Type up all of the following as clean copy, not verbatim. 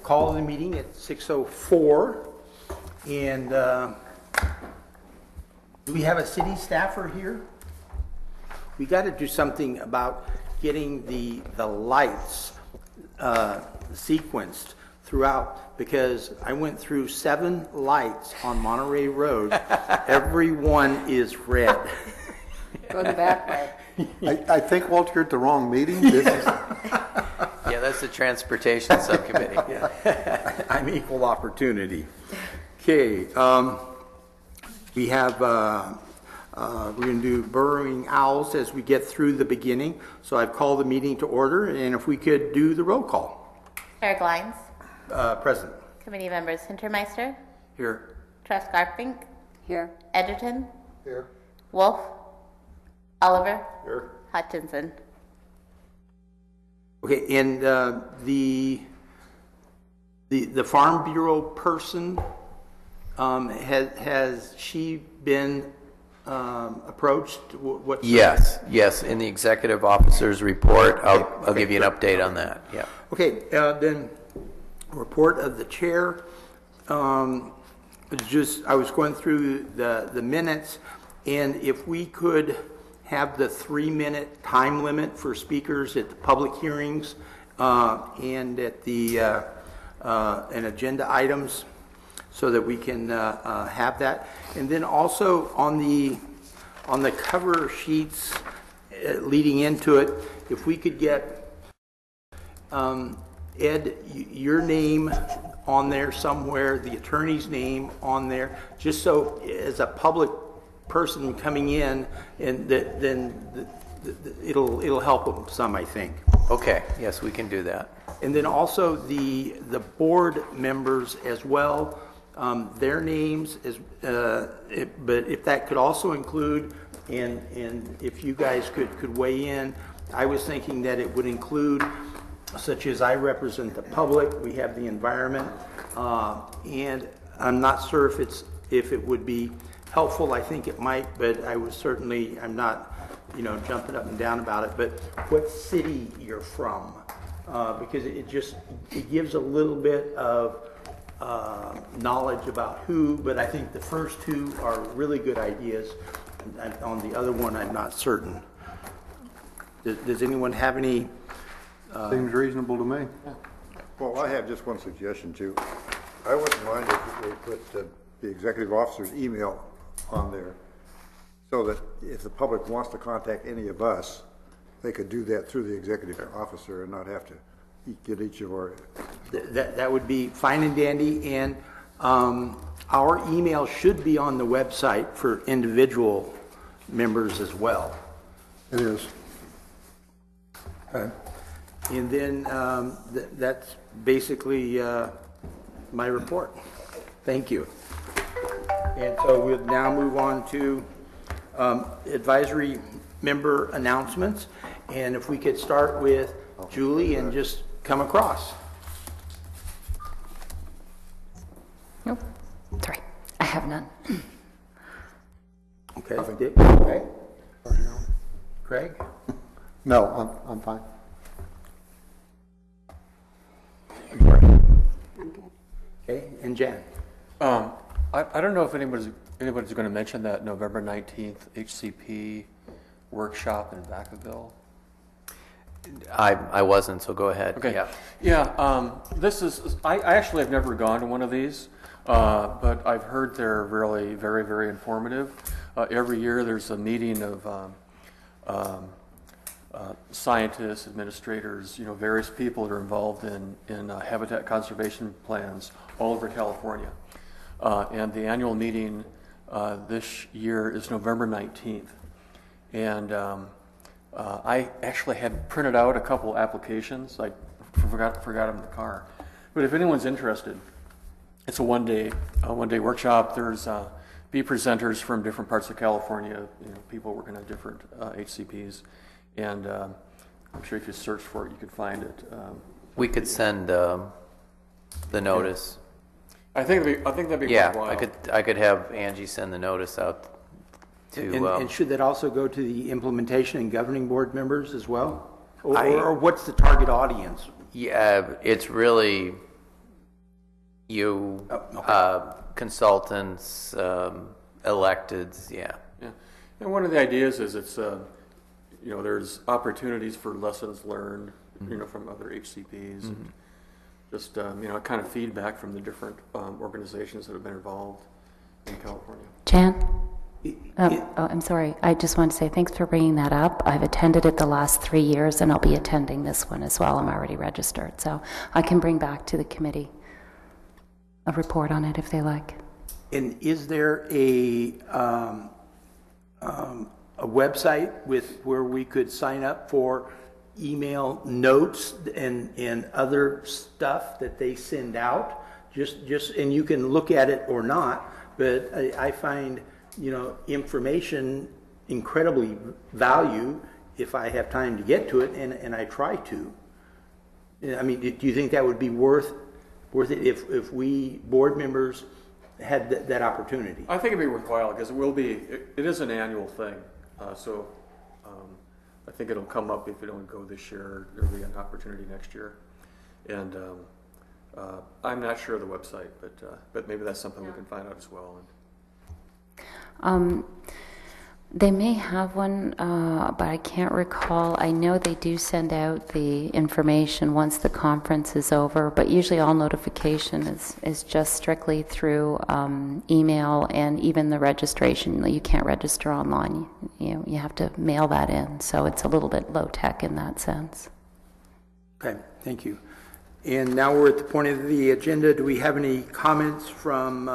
call the meeting at 6:04. And do we have a city staffer here? We got to do something about getting the lights sequenced throughout, because I went through 7 lights on Monterey Road. Every one is red. Go the back way. I think, Walter, you're at the wrong meeting. This is... Yeah, that's the transportation subcommittee. Yeah. I'm equal opportunity. Okay, we have, we're going to do burrowing owls as we get through the beginning. So I've called the meeting to order, and if we could do the roll call. Chair Glines. Present. Committee members Hintermeister. Here. Truss-Garfink. Here. Edgerton. Here. Wolf. Oliver. Here. Hutchinson. Okay, and the Farm Bureau person, has she been approached? What's Yes. In the executive officer's report, I'll give you an update on that. Yeah. Okay, then report of the chair. I was going through the minutes, and if we could have the 3-minute time limit for speakers at the public hearings and at the and agenda items, so that we can have that. And then also on the cover sheets leading into it, if we could get Ed, your name on there somewhere, the attorney's name on there, just so as a public person coming in, and then it'll help them some, I think. Okay. Yes, we can do that. And then also the board members as well, their names is, but if that could also include, and if you guys could weigh in, I was thinking that it would include, such as I represent the public, we have the environment, and I'm not sure if it would be helpful. I think it might, but I'm not, jumping up and down about it, but what city you're from, because it gives a little bit of knowledge about who, but I think the first 2 are really good ideas. On the other one, I'm not certain. Does anyone have any? Seems reasonable to me. Well, I have just one suggestion too. I wouldn't mind if they put the executive officer's email on there, so that if the public wants to contact any of us, they could do that through the executive officer and not have to get each of our... That would be fine and dandy, and our email should be on the website for individual members as well. It is. Okay. And then that's basically my report. Thank you. And so we'll now move on to advisory member announcements. And if we could start with Julie and just come across. Nope. Sorry. I have none. Okay. Dick? Okay. Craig? No, I'm fine. I'm good. Okay. And Jan? I don't know if anybody's going to mention that November 19th HCP workshop in Vacaville. I wasn't, so go ahead. Okay. Yeah. Yeah. This is. I actually have never gone to one of these, but I've heard they're really very, very informative. Every year there's a meeting of scientists, administrators, various people that are involved in habitat conservation plans all over California. And the annual meeting this year is November 19th. And I actually had printed out a couple applications. I forgot them in the car. But if anyone's interested, it's a one-day workshop. There's bee presenters from different parts of California, people working on different HCPs. And I'm sure if you search for it, you could find it. We could send the notice. I think that'd be Yeah, worthwhile. I could have Angie send the notice out to. And should that also go to the implementation and governing board members as well? Or what's the target audience? Yeah, it's really You, okay. consultants, electeds, yeah. Yeah, and one of the ideas is it's, there's opportunities for lessons learned, from other HCPs, and just, kind of feedback from the different organizations that have been involved in California. Jan? I'm sorry. I just want to say thanks for bringing that up. I've attended it the last 3 years, and I'll be attending this one as well. I'm already registered, so I can bring back to the committee a report on it if they like. And is there a website where we could sign up for email notes and other stuff that they send out? And you can look at it or not, but I find, information incredibly value if I have time to get to it, and I try to. I mean, do you think that would be worth it if we board members had that opportunity? I think it'd be worthwhile because it is an annual thing. So I think it'll come up if you don't go this year. There'll be an opportunity next year. And I'm not sure of the website, but maybe that's something we can find out as well. They may have one, but I can't recall. I know they do send out the information once the conference is over, but usually all notification is just strictly through email, and even the registration. You can't register online. You have to mail that in, so it's a little bit low tech in that sense. Okay, thank you. And now we're at the point of the agenda. Do we have any comments from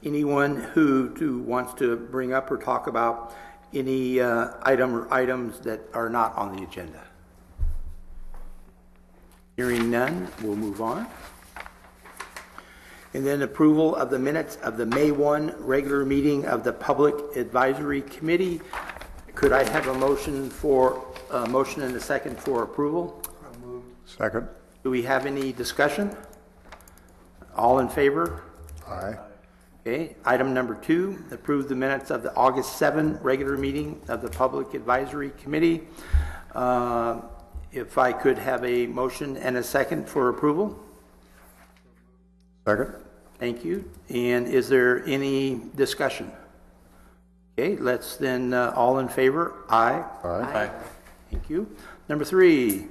anyone who wants to bring up or talk about any item or items that are not on the agenda? Hearing none, we'll move on. And then approval of the minutes of the May 1 regular meeting of the Public Advisory Committee. Could I have a motion and a second for approval? Second. Do we have any discussion? All in favor? Aye. Okay, item number 2, approve the minutes of the August 7 regular meeting of the Public Advisory Committee. If I could have a motion and a second for approval? Second. Thank you. And is there any discussion? Okay, let's then, all in favor? Aye. Aye. Thank you. Number 3,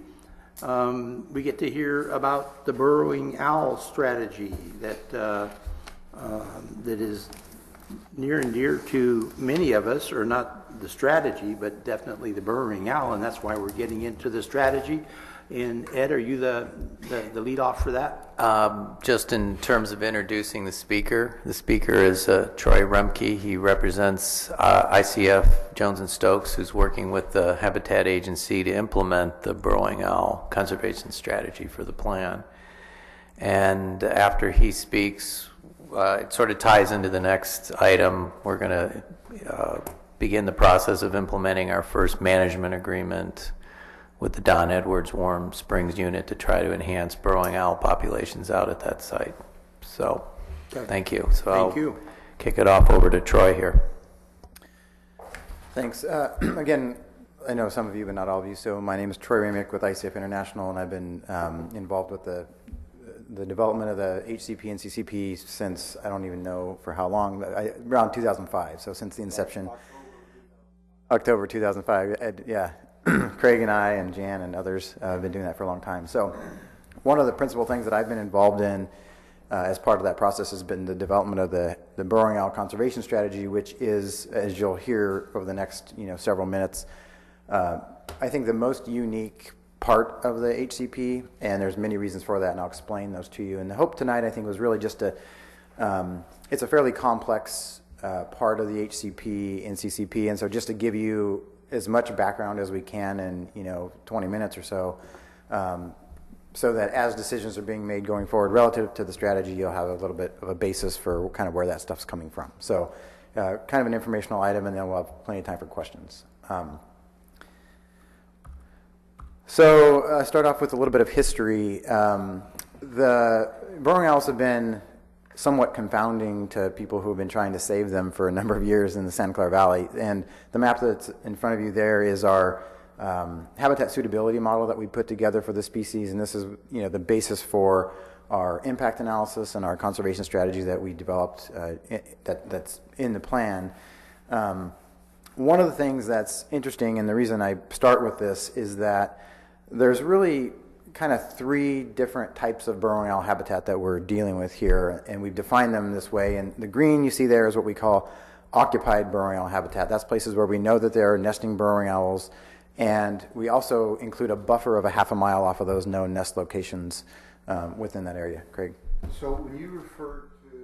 we get to hear about the burrowing owl strategy that is near and dear to many of us, or not the strategy, but definitely the burrowing owl, and that's why we're getting into the strategy. And Ed, are you the lead off for that? Just in terms of introducing the speaker is Troy Rumke. He represents ICF Jones and Stokes, who's working with the Habitat Agency to implement the burrowing owl conservation strategy for the plan. And after he speaks, it sort of ties into the next item. We're going to begin the process of implementing our first management agreement with the Don Edwards Warm Springs unit to try to enhance burrowing owl populations out at that site. So, Okay. Thank you. So Thank you. Kick it off over to Troy here. Thanks. Again, I know some of you, but not all of you. So my name is Troy Ramick with ICF International, and I've been involved with the development of the HCP and CCP since I don't even know for how long, around 2005. So since the inception, October 2005. Yeah, Craig and I and Jan and others have been doing that for a long time. So one of the principal things that I've been involved in as part of that process has been the development of the burrowing owl conservation strategy, which is, as you'll hear over the next several minutes, I think the most unique part of the HCP, and there's many reasons for that, and I'll explain those to you. And the hope tonight, I think, was really just it's a fairly complex part of the HCP and CCP, and so just to give you as much background as we can in 20 minutes or so, so that as decisions are being made going forward relative to the strategy, you'll have a little bit of a basis for kind of where that stuff's coming from. So kind of an informational item, and then we'll have plenty of time for questions. So start off with a little bit of history. The burrowing owls have been somewhat confounding to people who have been trying to save them for a number of years in the Santa Clara Valley. And the map that's in front of you there is our habitat suitability model that we put together for the species, and this is the basis for our impact analysis and our conservation strategy that we developed that's in the plan. One of the things that's interesting, and the reason I start with this, is that there's really kind of three different types of burrowing owl habitat that we're dealing with here, and we've defined them this way. And the green you see there is what we call occupied burrowing owl habitat. That's places where we know that there are nesting burrowing owls, and we also include a buffer of a half a mile off of those known nest locations within that area. Craig? So when you refer to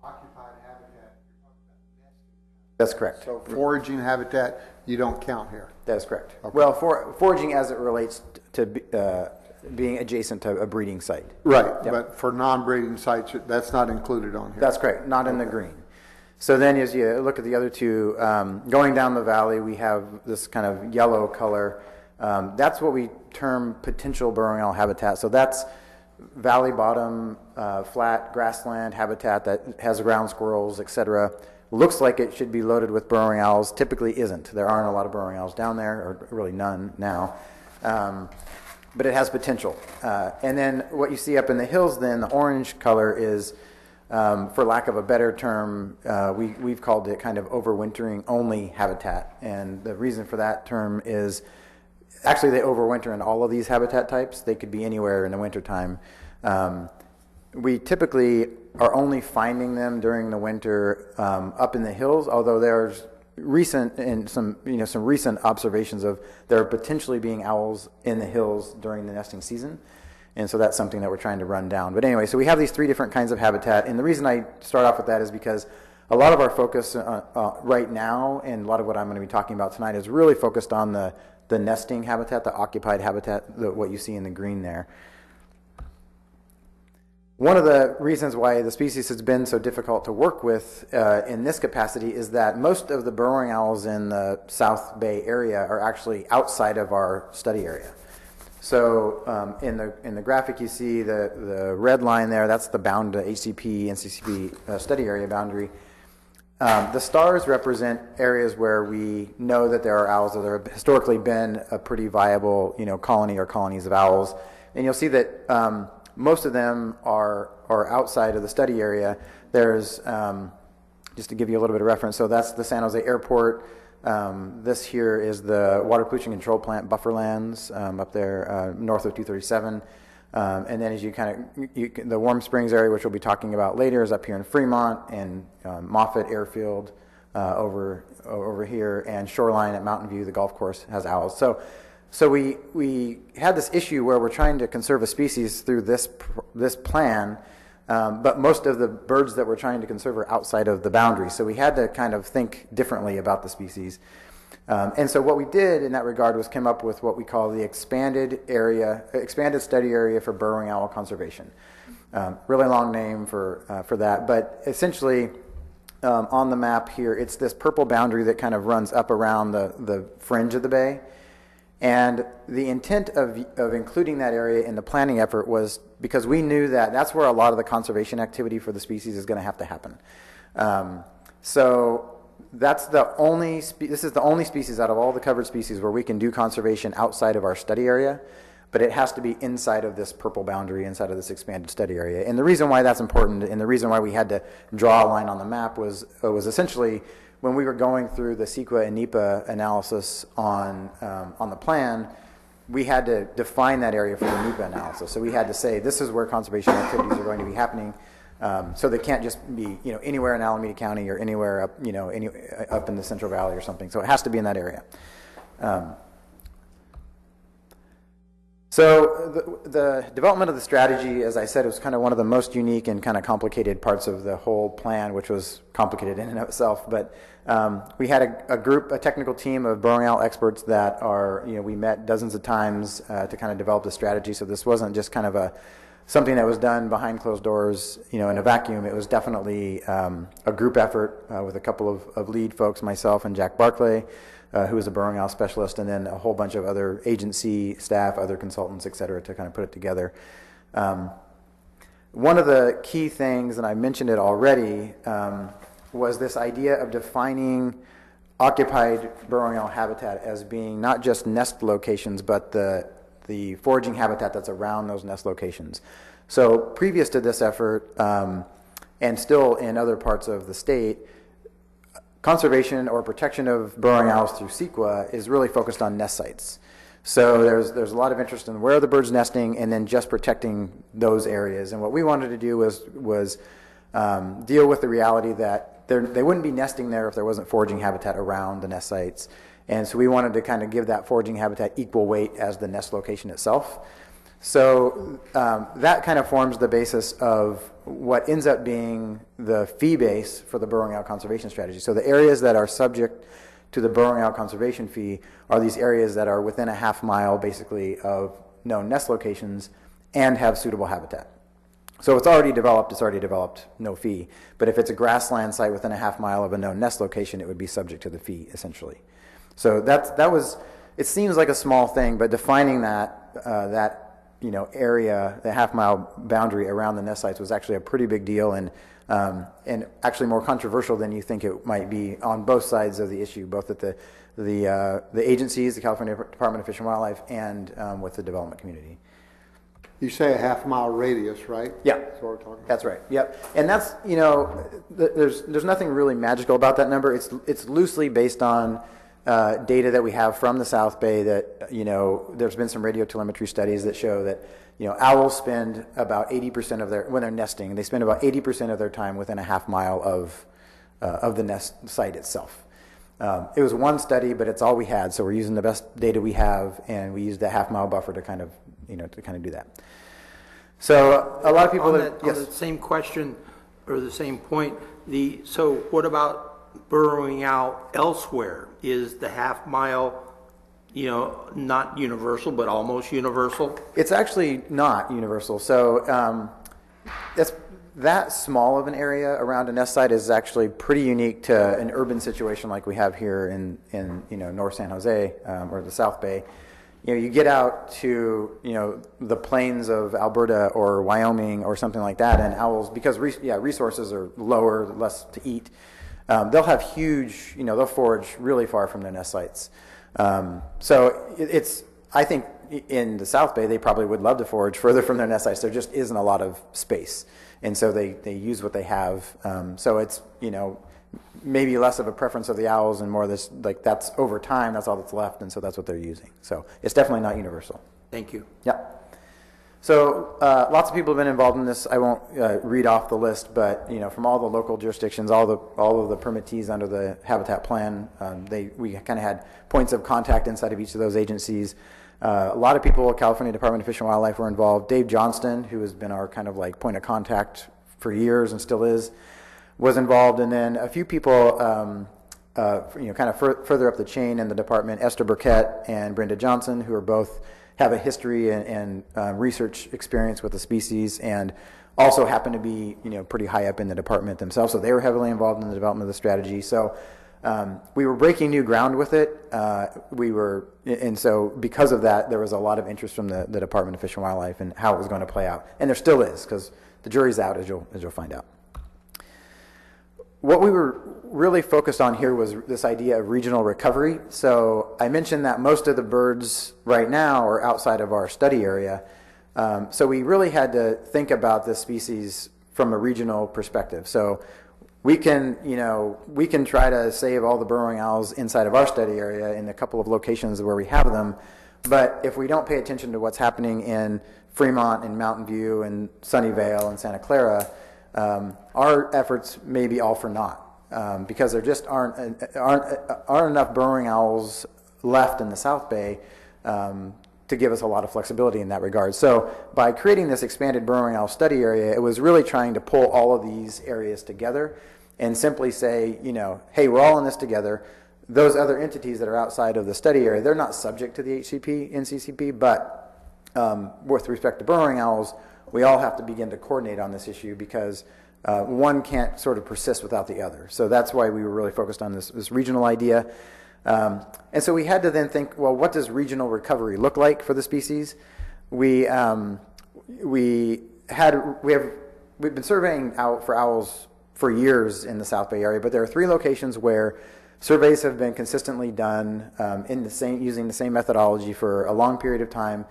occupied habitat, you're talking about nesting. That's correct. So foraging habitat, you don't count here. That is correct. Okay. Well, foraging as it relates to being adjacent to a breeding site. Right, Yep. but for non-breeding sites, that's not included on here. That's correct, not in the green. So then as you look at the other two, going down the valley, we have this kind of yellow color. That's what we term potential burrowing owl habitat. So that's valley bottom, flat grassland habitat that has ground squirrels, etc. Looks like it should be loaded with burrowing owls. Typically isn't. There aren't a lot of burrowing owls down there, or really none now. But it has potential. And then what you see up in the hills then, the orange color is, for lack of a better term, we've called it kind of overwintering only habitat. And the reason for that term is actually they overwinter in all of these habitat types. They could be anywhere in the wintertime. We typically are only finding them during the winter up in the hills, although there's some recent observations of there are potentially being owls in the hills during the nesting season. And so that's something that we're trying to run down. But anyway, so we have these three different kinds of habitat. And the reason I start off with that is because a lot of our focus right now, and a lot of what I'm going to be talking about tonight, is really focused on the nesting habitat, the occupied habitat, what you see in the green there. One of the reasons why the species has been so difficult to work with in this capacity is that most of the burrowing owls in the South Bay area are actually outside of our study area. So in the graphic you see the red line there, that's the bound HCP, NCCP study area boundary. The stars represent areas where we know that there are owls, or there have historically been a pretty viable colony or colonies of owls. And you'll see that most of them are outside of the study area. There's, just to give you a little bit of reference, so that's the San Jose Airport. This here is the Water Pollution Control Plant bufferlands up there north of 237. And then as you the Warm Springs area, which we'll be talking about later, is up here in Fremont, and Moffett Airfield over here, and Shoreline at Mountain View, the golf course, has owls. So we had this issue where we're trying to conserve a species through this plan, but most of the birds that we're trying to conserve are outside of the boundary. So we had to kind of think differently about the species. And so what we did in that regard was come up with what we call the expanded study area for burrowing owl conservation. Really long name for that, but essentially on the map here, it's this purple boundary that kind of runs up around the fringe of the bay. And the intent of including that area in the planning effort was because we knew that that's where a lot of the conservation activity for the species is going to have to happen. So that's this is the only species out of all the covered species where we can do conservation outside of our study area, but it has to be inside of this purple boundary, inside of this expanded study area. And the reason why that's important, and the reason why we had to draw a line on the map was essentially when we were going through the CEQA and NEPA analysis on the plan, we had to define that area for the NEPA analysis. So we had to say this is where conservation activities are going to be happening. So they can't just be anywhere in Alameda County or anywhere up up in the Central Valley or something. So it has to be in that area. So the development of the strategy, as I said, was kind of one of the most unique and kind of complicated parts of the whole plan, which was complicated in and of itself. But we had a technical team of burrowing owl experts that we met dozens of times to kind of develop the strategy. So this wasn't just kind of something that was done behind closed doors, in a vacuum. It was definitely a group effort with a couple of lead folks, myself and Jack Barclay, who is a burrowing owl specialist, and then a whole bunch of other agency staff, other consultants, et cetera, to kind of put it together. One of the key things, and I mentioned it already, was this idea of defining occupied burrowing owl habitat as being not just nest locations, but the the foraging habitat that's around those nest locations. So previous to this effort, and still in other parts of the state, conservation or protection of burrowing owls through CEQA is really focused on nest sites. So there's a lot of interest in where are the birds nesting and then just protecting those areas. And what we wanted to do was deal with the reality that they wouldn't be nesting there if there wasn't foraging habitat around the nest sites. And so we wanted to kind of give that foraging habitat equal weight as the nest location itself. So that kind of forms the basis of what ends up being the fee base for the burrowing owl conservation strategy. So the areas that are subject to the burrowing owl conservation fee are these areas that are within a half mile, basically, of known nest locations and have suitable habitat. So it's already developed, no fee. But if it's a grassland site within a half mile of a known nest location, it would be subject to the fee, essentially. So that was, it seems like a small thing, but defining that area, the half mile boundary around the nest sites was actually a pretty big deal, and actually more controversial than you think it might be on both sides of the issue, both at the agencies, the California Department of Fish and Wildlife, and with the development community. You say a half-mile radius, right? Yeah, That's what we're talking about. that's right. Yep, and that's there's nothing really magical about that number. It's loosely based on data that we have from the South Bay that, there's been some radio telemetry studies that show that, owls spend about 80% of when they're nesting, they spend about 80% of their time within a half mile of the nest site itself. It was one study, but it's all we had, so we're using the best data we have, and we used that half mile buffer to kind of do that. So a lot of people on the same question or the same point, so what about burrowing out elsewhere? Is the half mile, not universal, but almost universal? It's actually not universal. So that small of an area around a nest site is actually pretty unique to an urban situation like we have here in North San Jose or the South Bay. You get out to the plains of Alberta or Wyoming or something like that, and owls, because resources are lower, less to eat. They'll have huge, they'll forage really far from their nest sites. So I think in the South Bay, they probably would love to forage further from their nest sites. There just isn't a lot of space. And so they use what they have. So it's, maybe less of a preference of the owls and more this, like that's over time, that's all that's left. And so that's what they're using. So it's definitely not universal. Thank you. Yeah. So lots of people have been involved in this. I won't read off the list, but from all the local jurisdictions, all of the permittees under the habitat plan, we kind of had points of contact inside of each of those agencies. A lot of people, California Department of Fish and Wildlife, were involved. Dave Johnston, who has been our kind of like point of contact for years and still is, was involved, and then a few people, kind of further up the chain in the department, Esther Burkett and Brenda Johnson, who are both have a history and research experience with the species, and also happen to be pretty high up in the department themselves. So they were heavily involved in the development of the strategy. So we were breaking new ground with it. And so because of that, there was a lot of interest from the Department of Fish and Wildlife and how it was going to play out, and there still is, because the jury's out, as you'll find out. What we were really focused on here was this idea of regional recovery. So I mentioned that most of the birds right now are outside of our study area. So we really had to think about this species from a regional perspective. So we can try to save all the burrowing owls inside of our study area in a couple of locations where we have them. But if we don't pay attention to what's happening in Fremont and Mountain View and Sunnyvale and Santa Clara, our efforts may be all for naught, because there just aren't enough burrowing owls left in the South Bay to give us a lot of flexibility in that regard. So by creating this expanded burrowing owl study area, it was really trying to pull all of these areas together and simply say, hey, we're all in this together. Those other entities that are outside of the study area, they're not subject to the HCP, NCCP, but with respect to burrowing owls, we all have to begin to coordinate on this issue, because one can't sort of persist without the other. So that's why we were really focused on this regional idea. And so we had to then think, well, what does regional recovery look like for the species? We've been surveying out for owls for years in the South Bay area, but there are 3 locations where surveys have been consistently done using the same methodology for a long period of time.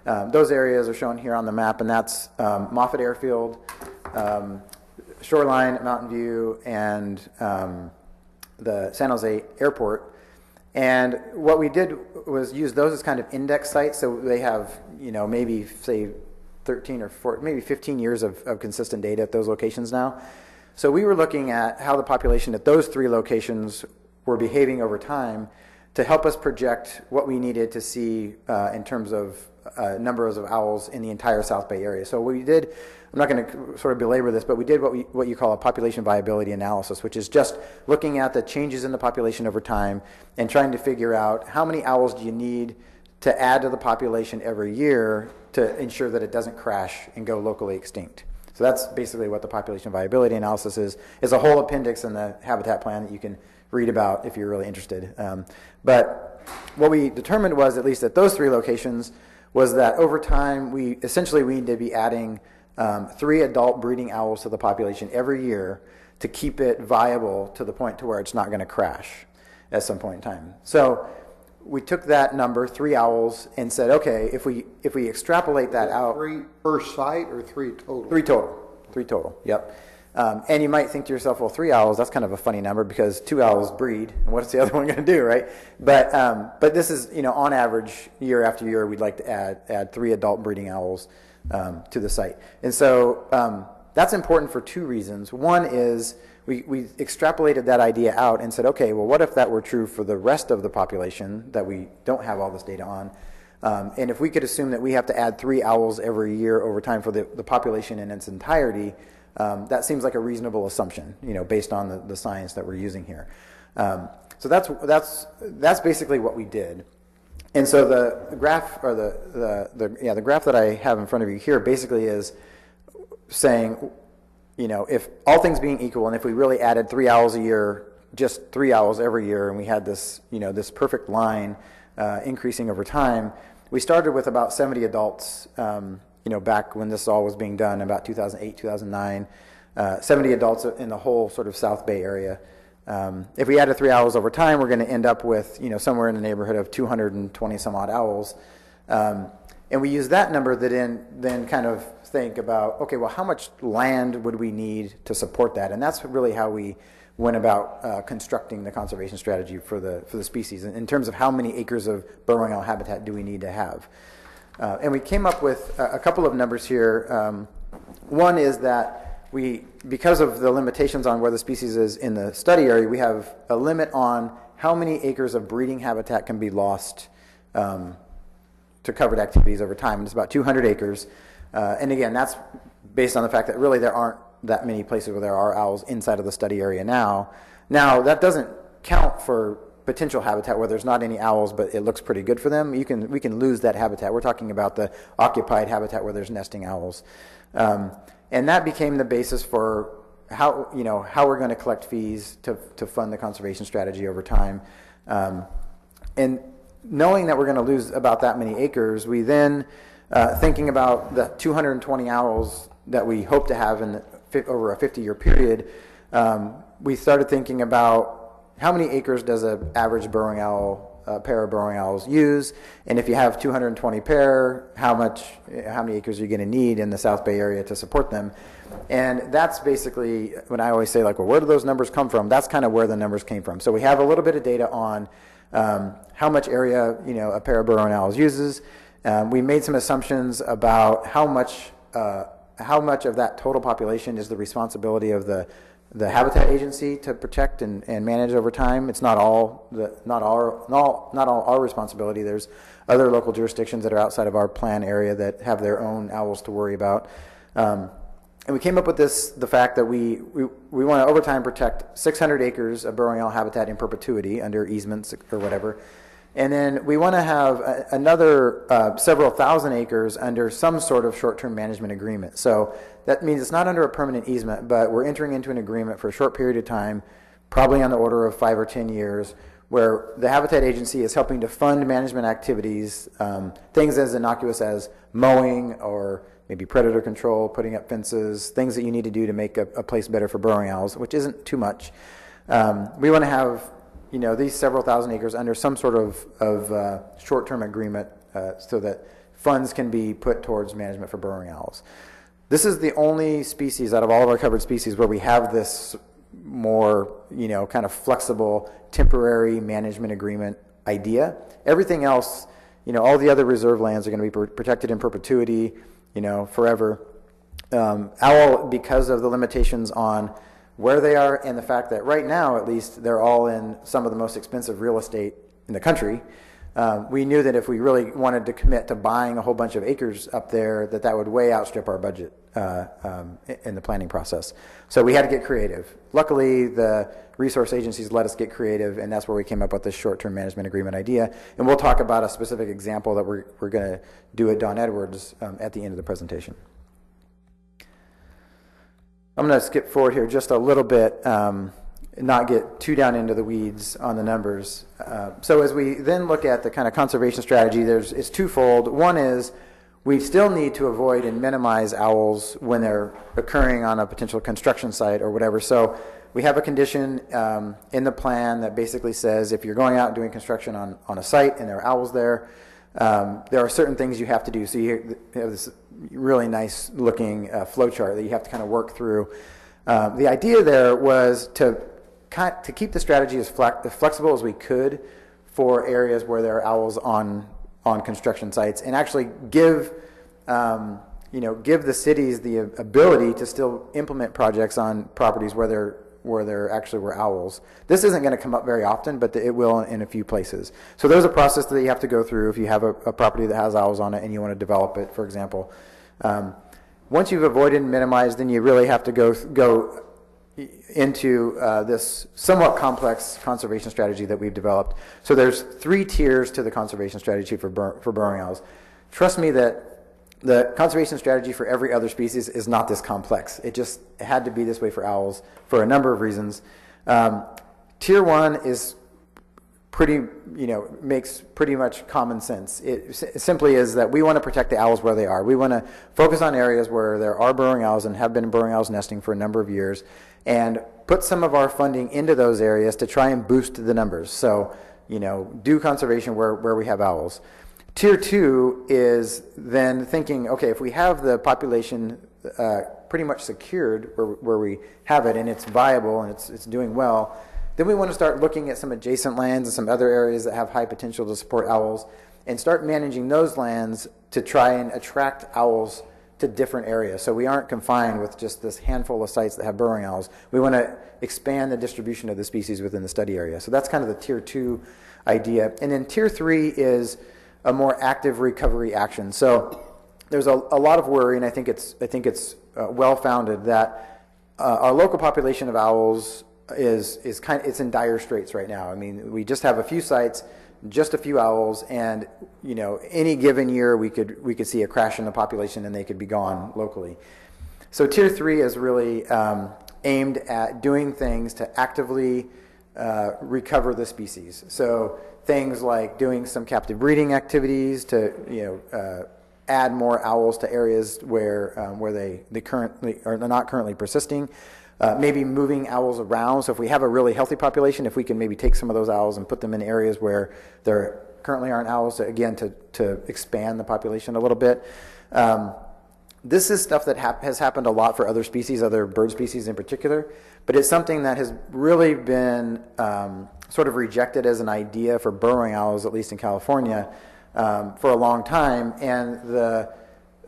Those areas are shown here on the map, and that's Moffett Airfield, Shoreline, Mountain View, and the San Jose Airport. And what we did was use those as kind of index sites, so they have, maybe say 13 or 14, maybe 15 years of consistent data at those locations now. So we were looking at how the population at those 3 locations were behaving over time to help us project what we needed to see in terms of numbers of owls in the entire South Bay area. So what we did, I'm not going to sort of belabor this, but we did what you call a population viability analysis, which is just looking at the changes in the population over time and trying to figure out how many owls do you need to add to the population every year to ensure that it doesn't crash and go locally extinct. So that's basically what the population viability analysis is. It's a whole appendix in the habitat plan that you can read about if you're really interested. But what we determined was, at least at those 3 locations, was that over time we need to be adding 3 adult breeding owls to the population every year to keep it viable to the point to where it's not going to crash at some point in time. So we took that number, 3 owls, and said, okay, if we extrapolate that out, 3 per site or 3 total? 3 total, yep. And you might think to yourself, well, 3 owls, that's kind of a funny number because 2 owls breed, and what's the other one going to do, right? But this is, on average, year after year, we'd like to add 3 adult breeding owls to the site. And so that's important for 2 reasons. One is we extrapolated that idea out and said, okay, well, what if that were true for the rest of the population that we don't have all this data on? And if we could assume that we have to add 3 owls every year over time for the population in its entirety, that seems like a reasonable assumption, based on the science that we're using here. So that's basically what we did. And so the graph, or the graph that I have in front of you here, basically is saying, if all things being equal, and if we really added 3 owls a year, just 3 owls every year, and we had this, this perfect line increasing over time, we started with about 70 adults. Back when this all was being done, about 2008, 2009, 70 adults in the whole sort of South Bay area. If we added 3 owls over time, we're going to end up with, somewhere in the neighborhood of 220 some odd owls. And we use that number that then kind of think about, okay, well, how much land would we need to support that? And that's really how we went about constructing the conservation strategy for the species in terms of how many acres of burrowing owl habitat do we need to have. And we came up with a couple of numbers here. One is that because of the limitations on where the species is in the study area, we have a limit on how many acres of breeding habitat can be lost to covered activities over time. And it's about 200 acres. And again, that's based on the fact that really there aren't that many places where there are owls inside of the study area now. Now, that doesn't count for potential habitat where there's not any owls, but it looks pretty good for them. We can lose that habitat. We're talking about the occupied habitat where there's nesting owls. And that became the basis for how we're going to collect fees to fund the conservation strategy over time. And knowing that we're going to lose about that many acres, we then, thinking about the 220 owls that we hope to have over a 50-year period, we started thinking about how many acres does an average burrowing owl, pair of burrowing owls use, and if you have 220 pair, how many acres are you going to need in the South Bay area to support them? And that's basically when I always say, like, well, where do those numbers come from? That's kind of where the numbers came from. So we have a little bit of data on how much area a pair of burrowing owls uses. We made some assumptions about how much of that total population is the responsibility of the habitat agency to protect and manage over time. It's not all our responsibility. There's other local jurisdictions that are outside of our plan area that have their own owls to worry about. And we came up with the fact that we want to over time protect 600 acres of burrowing owl habitat in perpetuity under easements or whatever. And then we want to have another several thousand acres under some sort of short-term management agreement. So that means it's not under a permanent easement, but we're entering into an agreement for a short period of time, probably on the order of 5 or 10 years, where the Habitat Agency is helping to fund management activities, things as innocuous as mowing or maybe predator control, putting up fences, things that you need to do to make a place better for burrowing owls, which isn't too much. We want to have these several thousand acres under some sort of short-term agreement so that funds can be put towards management for burrowing owls. This is the only species out of all of our covered species where we have this more, kind of flexible temporary management agreement idea. Everything else, all the other reserve lands are going to be protected in perpetuity, forever. Owl, because of the limitations on where they are and the fact that right now, at least, they're all in some of the most expensive real estate in the country, we knew that if we really wanted to commit to buying a whole bunch of acres up there, that would way outstrip our budget in the planning process. So we had to get creative. Luckily, the resource agencies let us get creative, and that's where we came up with this short-term management agreement idea. And we'll talk about a specific example that we're going to do at Don Edwards at the end of the presentation. I'm going to skip forward here just a little bit, not get too down into the weeds on the numbers. So as we then look at the kind of conservation strategy, it's twofold. One is we still need to avoid and minimize owls when they're occurring on a potential construction site or whatever. So we have a condition in the plan that basically says if you're going out and doing construction on a site and there are owls there are certain things you have to do. So you have this really nice looking flow chart that you have to kind of work through. The idea there was to keep the strategy as flexible as we could for areas where there are owls on construction sites, and actually give the cities the ability to still implement projects on properties where there actually were owls. This isn't going to come up very often, but it will in a few places. So there's a process that you have to go through if you have a property that has owls on it and you want to develop it, for example. Once you've avoided and minimized, then you really have to go into this somewhat complex conservation strategy that we've developed. So there's 3 tiers to the conservation strategy for burrowing owls. Trust me that the conservation strategy for every other species is not this complex. It had to be this way for owls for a number of reasons. Tier 1 is makes pretty much common sense. It simply is that we want to protect the owls where they are. We want to focus on areas where there are burrowing owls and have been burrowing owls nesting for a number of years, and put some of our funding into those areas to try and boost the numbers. So, do conservation where we have owls. Tier 2 is then thinking, okay, if we have the population pretty much secured where we have it and it's viable and it's doing well, then we want to start looking at some adjacent lands and some other areas that have high potential to support owls and start managing those lands to try and attract owls to different areas. So we aren't confined with just this handful of sites that have burrowing owls. We want to expand the distribution of the species within the study area. So that's kind of the Tier 2 idea. And then Tier 3 is a more active recovery action. So there's a lot of worry, and I think it's well-founded that our local population of owls is it's in dire straits right now. I mean, we just have a few sites, just a few owls, and any given year we could see a crash in the population and they could be gone locally. So Tier 3 is really aimed at doing things to actively recover the species. So things like doing some captive breeding activities to add more owls to areas where they currently are not currently persisting. Maybe moving owls around. So if we have a really healthy population, if we can maybe take some of those owls and put them in areas where there currently aren't owls, to expand the population a little bit. This is stuff that has happened a lot for other species, other bird species in particular, but it's something that has really been sort of rejected as an idea for burrowing owls, at least in California, for a long time. And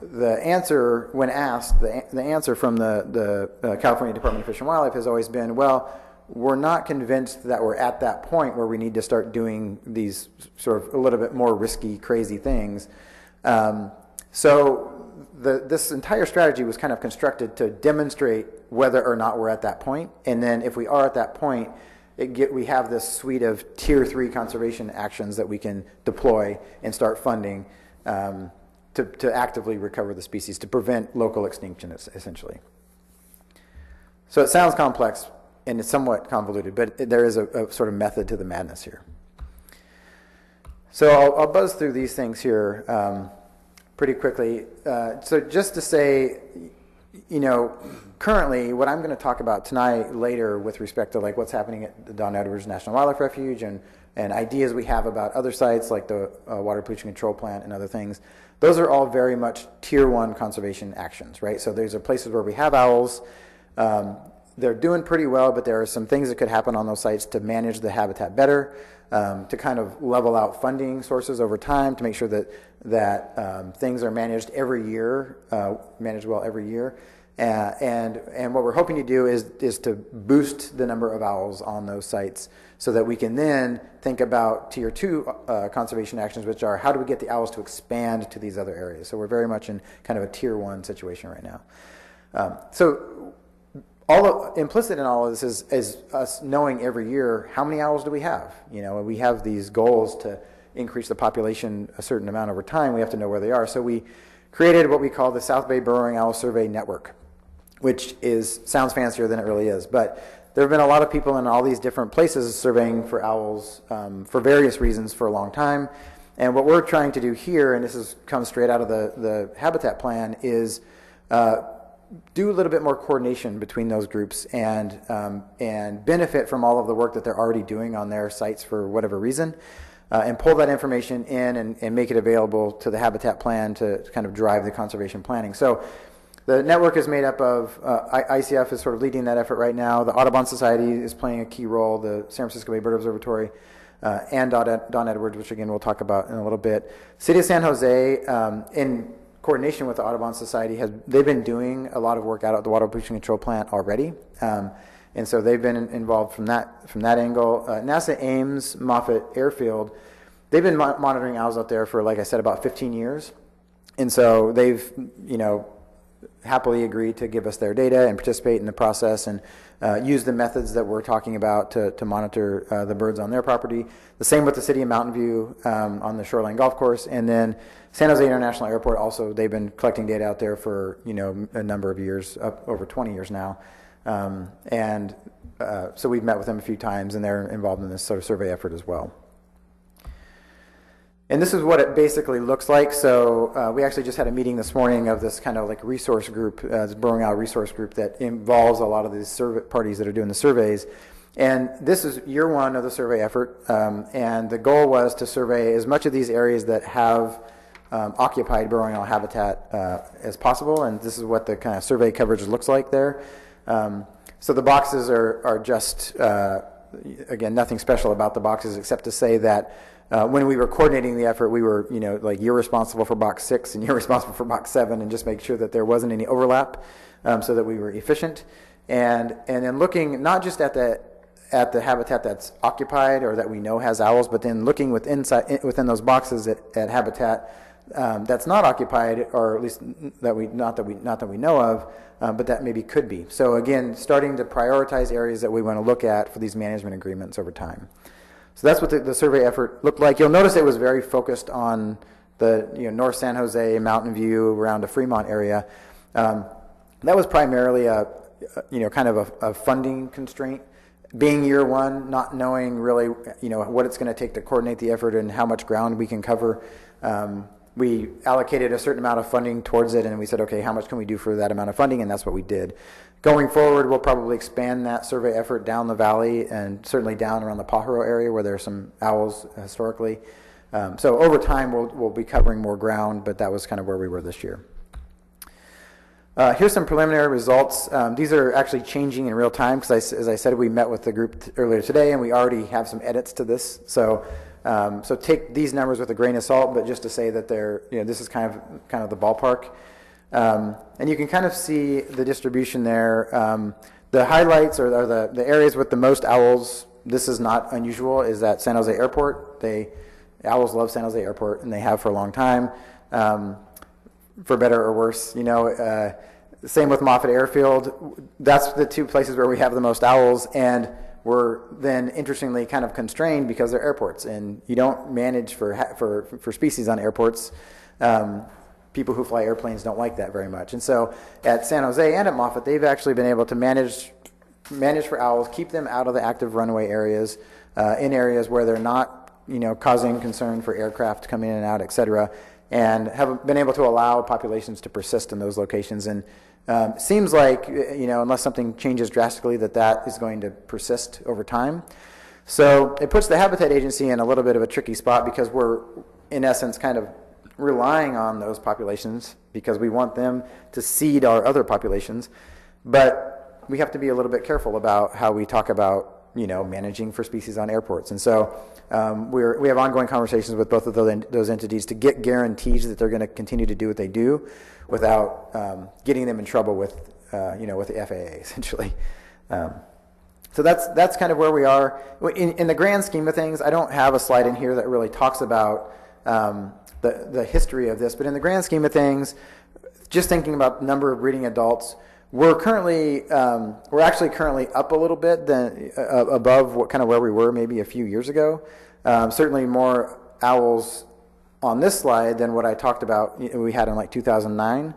the answer, when asked, the answer from the California Department of Fish and Wildlife has always been, well, we're not convinced that we're at that point where we need to start doing these sort of a little bit more risky, crazy things. So this entire strategy was kind of constructed to demonstrate whether or not we're at that point. And then if we are at that point, we have this suite of Tier 3 conservation actions that we can deploy and start funding to actively recover the species, to prevent local extinction, essentially. So it sounds complex and it's somewhat convoluted, but there is a sort of method to the madness here. So I'll buzz through these things here pretty quickly. So just to say, currently what I'm going to talk about tonight later with respect to like what's happening at the Don Edwards National Wildlife Refuge and ideas we have about other sites like the water pollution control plant and other things, those are all very much tier 1 conservation actions, right? So these are places where we have owls. They're doing pretty well, but there are some things that could happen on those sites to manage the habitat better, to kind of level out funding sources over time to make sure that things are managed every year, managed well every year. And what we're hoping to do is to boost the number of owls on those sites so that we can then think about tier 2 conservation actions, which are how do we get the owls to expand to these other areas. So we're very much in kind of a tier 1 situation right now. So implicit in all of this is us knowing every year how many owls do we have. We have these goals to increase the population a certain amount over time. We have to know where they are. So we created what we call the South Bay Burrowing Owl Survey Network, which sounds fancier than it really is. But there have been a lot of people in all these different places surveying for owls for various reasons for a long time. And what we're trying to do here, and this comes straight out of the habitat plan, is do a little bit more coordination between those groups and benefit from all of the work that they're already doing on their sites for whatever reason, and pull that information in and make it available to the habitat plan to kind of drive the conservation planning. So the network is made up of, ICF is sort of leading that effort right now. The Audubon Society is playing a key role, the San Francisco Bay Bird Observatory, and Don Edwards, which again we'll talk about in a little bit. City of San Jose, in coordination with the Audubon Society, they've been doing a lot of work out at the water pollution control plant already, and so they've been involved from that angle. NASA Ames Moffett Airfield, they've been monitoring owls out there for, like I said, about 15 years, and so they've happily agreed to give us their data and participate in the process and use the methods that we're talking about to monitor the birds on their property. The same with the city of Mountain View on the Shoreline Golf Course, and then San Jose International Airport also, they've been collecting data out there for a number of years, up over 20 years now. So we've met with them a few times, and they're involved in this sort of survey effort as well. And this is what it basically looks like. So we actually just had a meeting this morning of this kind of like resource group, this Burrowing Owl resource group that involves a lot of these parties that are doing the surveys. And this is year 1 of the survey effort. And the goal was to survey as much of these areas that have occupied burrowing owl habitat as possible. And this is what the kind of survey coverage looks like there. So the boxes are just, again, nothing special about the boxes except to say that when we were coordinating the effort, we were, like you're responsible for box 6 and you're responsible for box 7, and just make sure that there wasn't any overlap, so that we were efficient. And then looking not just at the habitat that's occupied or that we know has owls, but then looking within those boxes at habitat that's not occupied, or at least that we know of, but that maybe could be. So again, starting to prioritize areas that we want to look at for these management agreements over time. So that's what the survey effort looked like. You'll notice it was very focused on the North San Jose, Mountain View, around the Fremont area. That was primarily kind of a funding constraint. Being year 1, not knowing really what it's going to take to coordinate the effort and how much ground we can cover. We allocated a certain amount of funding towards it, and we said, okay, how much can we do for that amount of funding? And that's what we did. Going forward, we'll probably expand that survey effort down the valley and certainly down around the Pajaro area where there are some owls historically. So over time, we'll be covering more ground, but that was kind of where we were this year. Here's some preliminary results. These are actually changing in real time because, as I said, we met with the group earlier today, and we already have some edits to this. So take these numbers with a grain of salt, but just to say that this is kind of the ballpark. And you can kind of see the distribution there. The highlights are the areas with the most owls. This is not unusual. Is at San Jose Airport. Owls love San Jose Airport, and they have for a long time, for better or worse. Same with Moffett Airfield. That's the 2 places where we have the most owls, and we're then interestingly kind of constrained because they're airports, and you don't manage for species on airports. People who fly airplanes don't like that very much. And so at San Jose and at Moffett, they've actually been able to manage for owls, keep them out of the active runway areas, in areas where they're not, causing concern for aircraft coming in and out, et cetera, and have been able to allow populations to persist in those locations. And Seems like, unless something changes drastically, that is going to persist over time. So it puts the Habitat Agency in a little bit of a tricky spot because we're, in essence, kind of relying on those populations because we want them to seed our other populations. But we have to be a little bit careful about how we talk about, managing for species on airports. And so we have ongoing conversations with both of those entities to get guarantees that they're going to continue to do what they do without getting them in trouble with, with the FAA, essentially. So that's kind of where we are. In the grand scheme of things, I don't have a slide in here that really talks about the history of this, but in the grand scheme of things, just thinking about the number of breeding adults, we're actually currently up a little bit than above where we were maybe a few years ago. Certainly more owls on this slide than what I talked about we had in like 2009.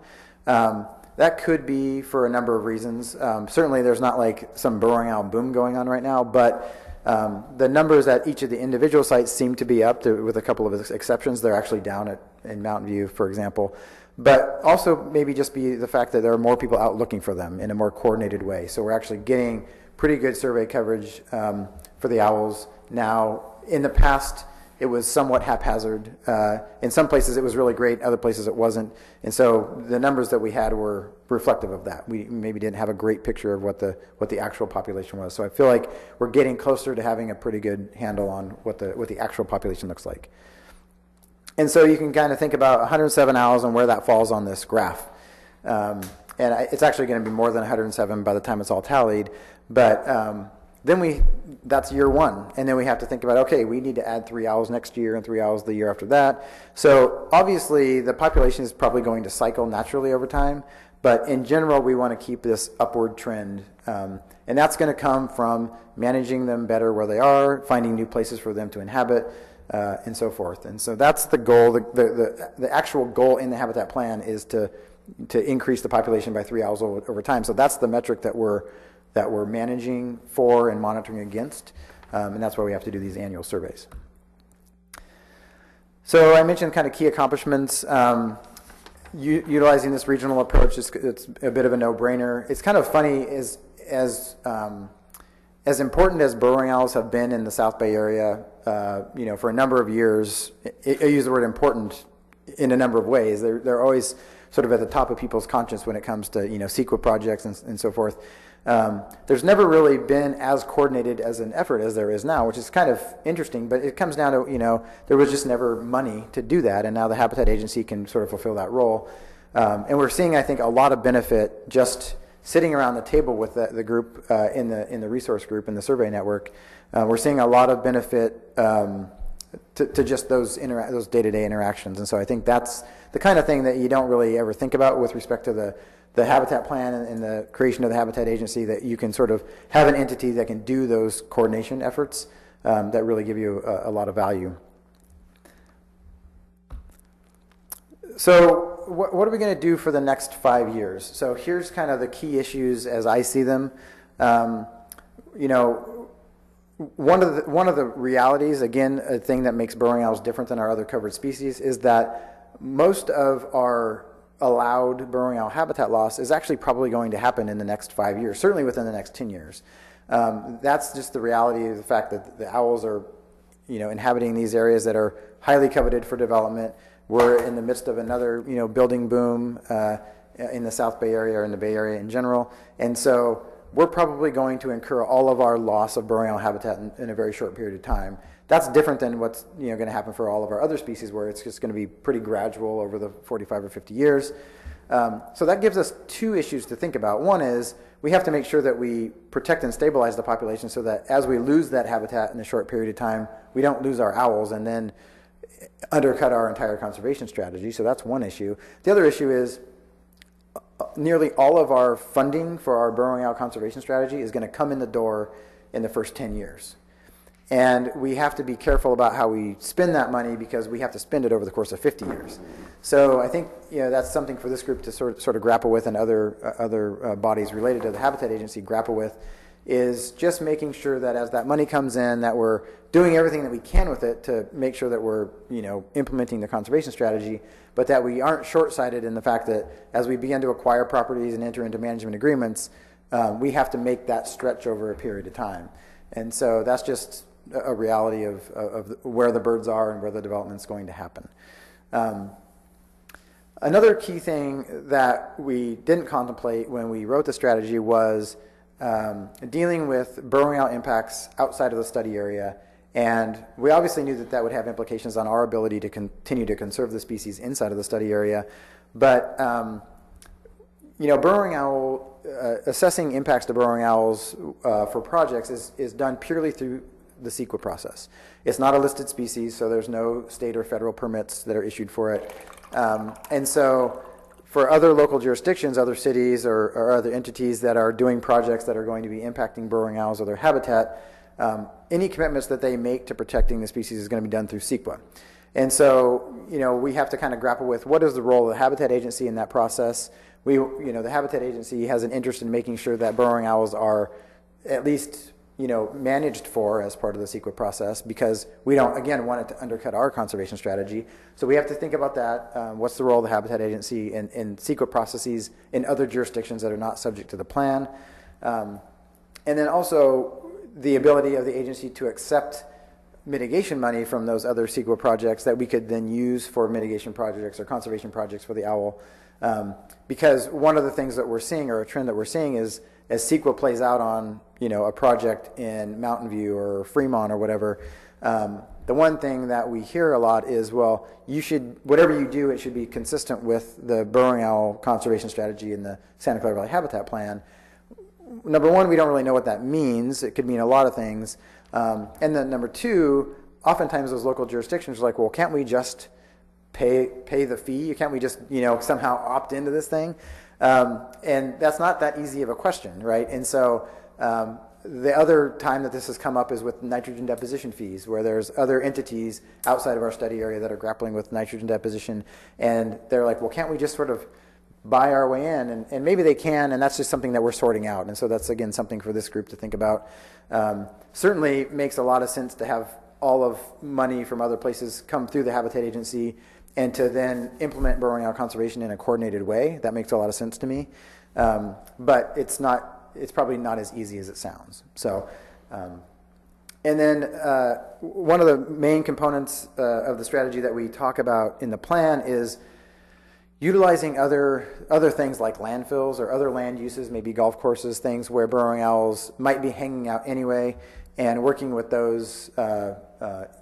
That could be for a number of reasons. Certainly there's not like some burrowing owl boom going on right now, but the numbers at each of the individual sites seem to be up, with a couple of exceptions. They're actually down in Mountain View, for example. But also maybe just be the fact that there are more people out looking for them in a more coordinated way. So we're actually getting pretty good survey coverage for the owls now. In the past, it was somewhat haphazard. In some places it was really great, other places it wasn't. And so the numbers that we had were reflective of that. We maybe didn't have a great picture of what the actual population was. So I feel like we're getting closer to having a pretty good handle on what the actual population looks like. And so you can kind of think about 107 owls and where that falls on this graph. And it's actually going to be more than 107 by the time it's all tallied. But then that's year one. And then we have to think about, okay, we need to add 3 owls next year and 3 owls the year after that. So obviously the population is probably going to cycle naturally over time. But in general, we want to keep this upward trend. And that's going to come from managing them better where they are, finding new places for them to inhabit, and so forth. And so that's the goal. The actual goal in the habitat plan is to increase the population by 3 owls over time. So that's the metric that we're managing for and monitoring against, and that's why we have to do these annual surveys. So I mentioned kind of key accomplishments. Utilizing this regional approach, it's a bit of a no-brainer. It's kind of funny, as important as burrowing owls have been in the South Bay area, for a number of years. I use the word important in a number of ways. They're always sort of at the top of people's conscience when it comes to CEQA projects and so forth. There's never really been as coordinated as an effort as there is now, which is kind of interesting, but it comes down to, there was just never money to do that, and now the Habitat Agency can sort of fulfill that role. And we're seeing, I think, a lot of benefit just sitting around the table with the group in the resource group in the survey network. We're seeing a lot of benefit to just those day-to-day interactions. And so I think that's the kind of thing that you don't really ever think about with respect to the habitat plan and the creation of the Habitat Agency, that you can sort of have an entity that can do those coordination efforts that really give you a lot of value. So what are we going to do for the next 5 years? So here's kind of the key issues as I see them. One of the realities, again, a thing that makes burrowing owls different than our other covered species, is that most of our allowed burrowing owl habitat loss is actually probably going to happen in the next 5 years, certainly within the next 10 years. That's just the reality of the fact that the owls are, inhabiting these areas that are highly coveted for development. We're in the midst of another, building boom in the South Bay area or in the Bay Area in general, and so we're probably going to incur all of our loss of burrowing owl habitat in a very short period of time. That's different than what's going to happen for all of our other species, where it's just going to be pretty gradual over the 45 or 50 years. So that gives us 2 issues to think about. One is we have to make sure that we protect and stabilize the population so that as we lose that habitat in a short period of time, we don't lose our owls and then undercut our entire conservation strategy. So that's one issue. The other issue is nearly all of our funding for our burrowing owl conservation strategy is going to come in the door in the first 10 years. And we have to be careful about how we spend that money, because we have to spend it over the course of 50 years. So I think that's something for this group to sort of grapple with, and other bodies related to the Habitat Agency grapple with, is just making sure that as that money comes in, that we're doing everything that we can with it to make sure that we're, implementing the conservation strategy, but that we aren't short-sighted in the fact that as we begin to acquire properties and enter into management agreements, we have to make that stretch over a period of time. And so that's just a reality of where the birds are and where the development's going to happen. Another key thing that we didn't contemplate when we wrote the strategy was dealing with burrowing out impacts outside of the study area. And we obviously knew that that would have implications on our ability to continue to conserve the species inside of the study area. But, burrowing owl, assessing impacts to burrowing owls for projects is done purely through the CEQA process. It's not a listed species, so there's no state or federal permits that are issued for it. And so for other local jurisdictions, other cities or other entities that are doing projects that are going to be impacting burrowing owls or their habitat, any commitments that they make to protecting the species is going to be done through CEQA. And so, we have to kind of grapple with what is the role of the Habitat Agency in that process. The Habitat Agency has an interest in making sure that burrowing owls are at least, managed for as part of the CEQA process, because we don't, again, want it to undercut our conservation strategy. So we have to think about that. What's the role of the Habitat Agency in CEQA processes in other jurisdictions that are not subject to the plan? And then also the ability of the agency to accept mitigation money from those other CEQA projects that we could then use for mitigation projects or conservation projects for the owl. Because one of the things that we're seeing, or a trend that we're seeing, is as CEQA plays out on a project in Mountain View or Fremont or whatever, the one thing that we hear a lot is, well, whatever you do, it should be consistent with the burrowing owl conservation strategy in the Santa Clara Valley Habitat Plan. Number one, we don't really know what that means. It could mean a lot of things. And then number two, oftentimes those local jurisdictions are like, well, can't we just pay the fee? Can't we just somehow opt into this thing? And that's not that easy of a question, right? And so the other time that this has come up is with nitrogen deposition fees, where there's other entities outside of our study area that are grappling with nitrogen deposition, and they're like, well, can't we just sort of buy our way in? And maybe they can, and that's just something that we're sorting out. And so that's, again, something for this group to think about. Certainly makes a lot of sense to have all of money from other places come through the Habitat Agency and to then implement burrowing owl conservation in a coordinated way. That makes a lot of sense to me. But it's probably not as easy as it sounds. So, and then one of the main components of the strategy that we talk about in the plan is utilizing other things like landfills or other land uses, maybe golf courses, things where burrowing owls might be hanging out anyway, and working with those,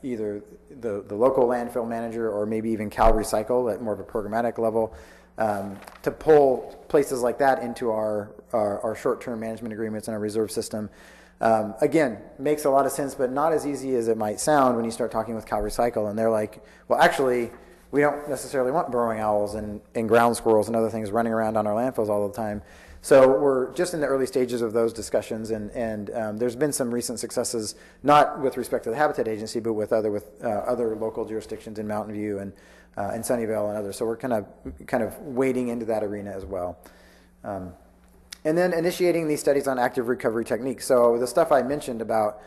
either the local landfill manager or maybe even Cal Recycle at more of a programmatic level, to pull places like that into our short-term management agreements and our reserve system. Again, makes a lot of sense, but not as easy as it might sound when you start talking with Cal Recycle, and they're like, well, actually, we don't necessarily want burrowing owls and ground squirrels and other things running around on our landfills all the time. So we're just in the early stages of those discussions, and there's been some recent successes, not with respect to the Habitat Agency, but with other local jurisdictions in Mountain View and Sunnyvale and others. So we're kind of wading into that arena as well. And then initiating these studies on active recovery techniques. So the stuff I mentioned about,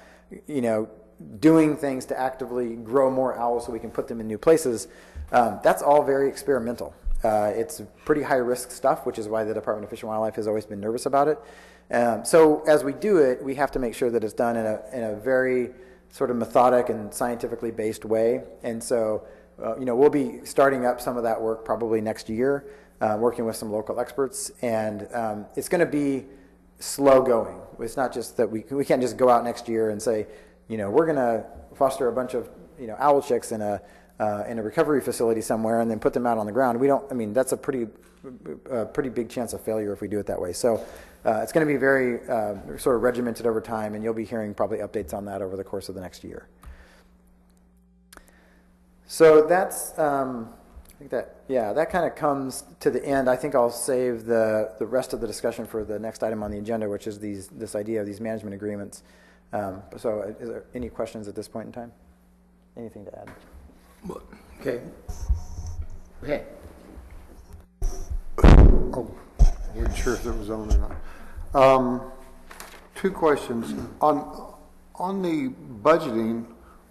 doing things to actively grow more owls so we can put them in new places, that's all very experimental. It's pretty high-risk stuff, which is why the Department of Fish and Wildlife has always been nervous about it. So as we do it, we have to make sure that it's done in a very sort of methodic and scientifically based way. And so, we'll be starting up some of that work probably next year, working with some local experts. And it's going to be slow going. It's not just that we can't just go out next year and say, we're going to foster a bunch of owl chicks in a recovery facility somewhere and then put them out on the ground. That's a pretty big chance of failure if we do it that way. So it's going to be very sort of regimented over time, and you'll be hearing probably updates on that over the course of the next year. So that's, I think that kind of comes to the end. I think I'll save the rest of the discussion for the next item on the agenda, which is this idea of these management agreements. So is there any questions at this point in time? Anything to add? Okay. Okay. Oh, I wasn't sure if it was on or not. Two questions. On the budgeting,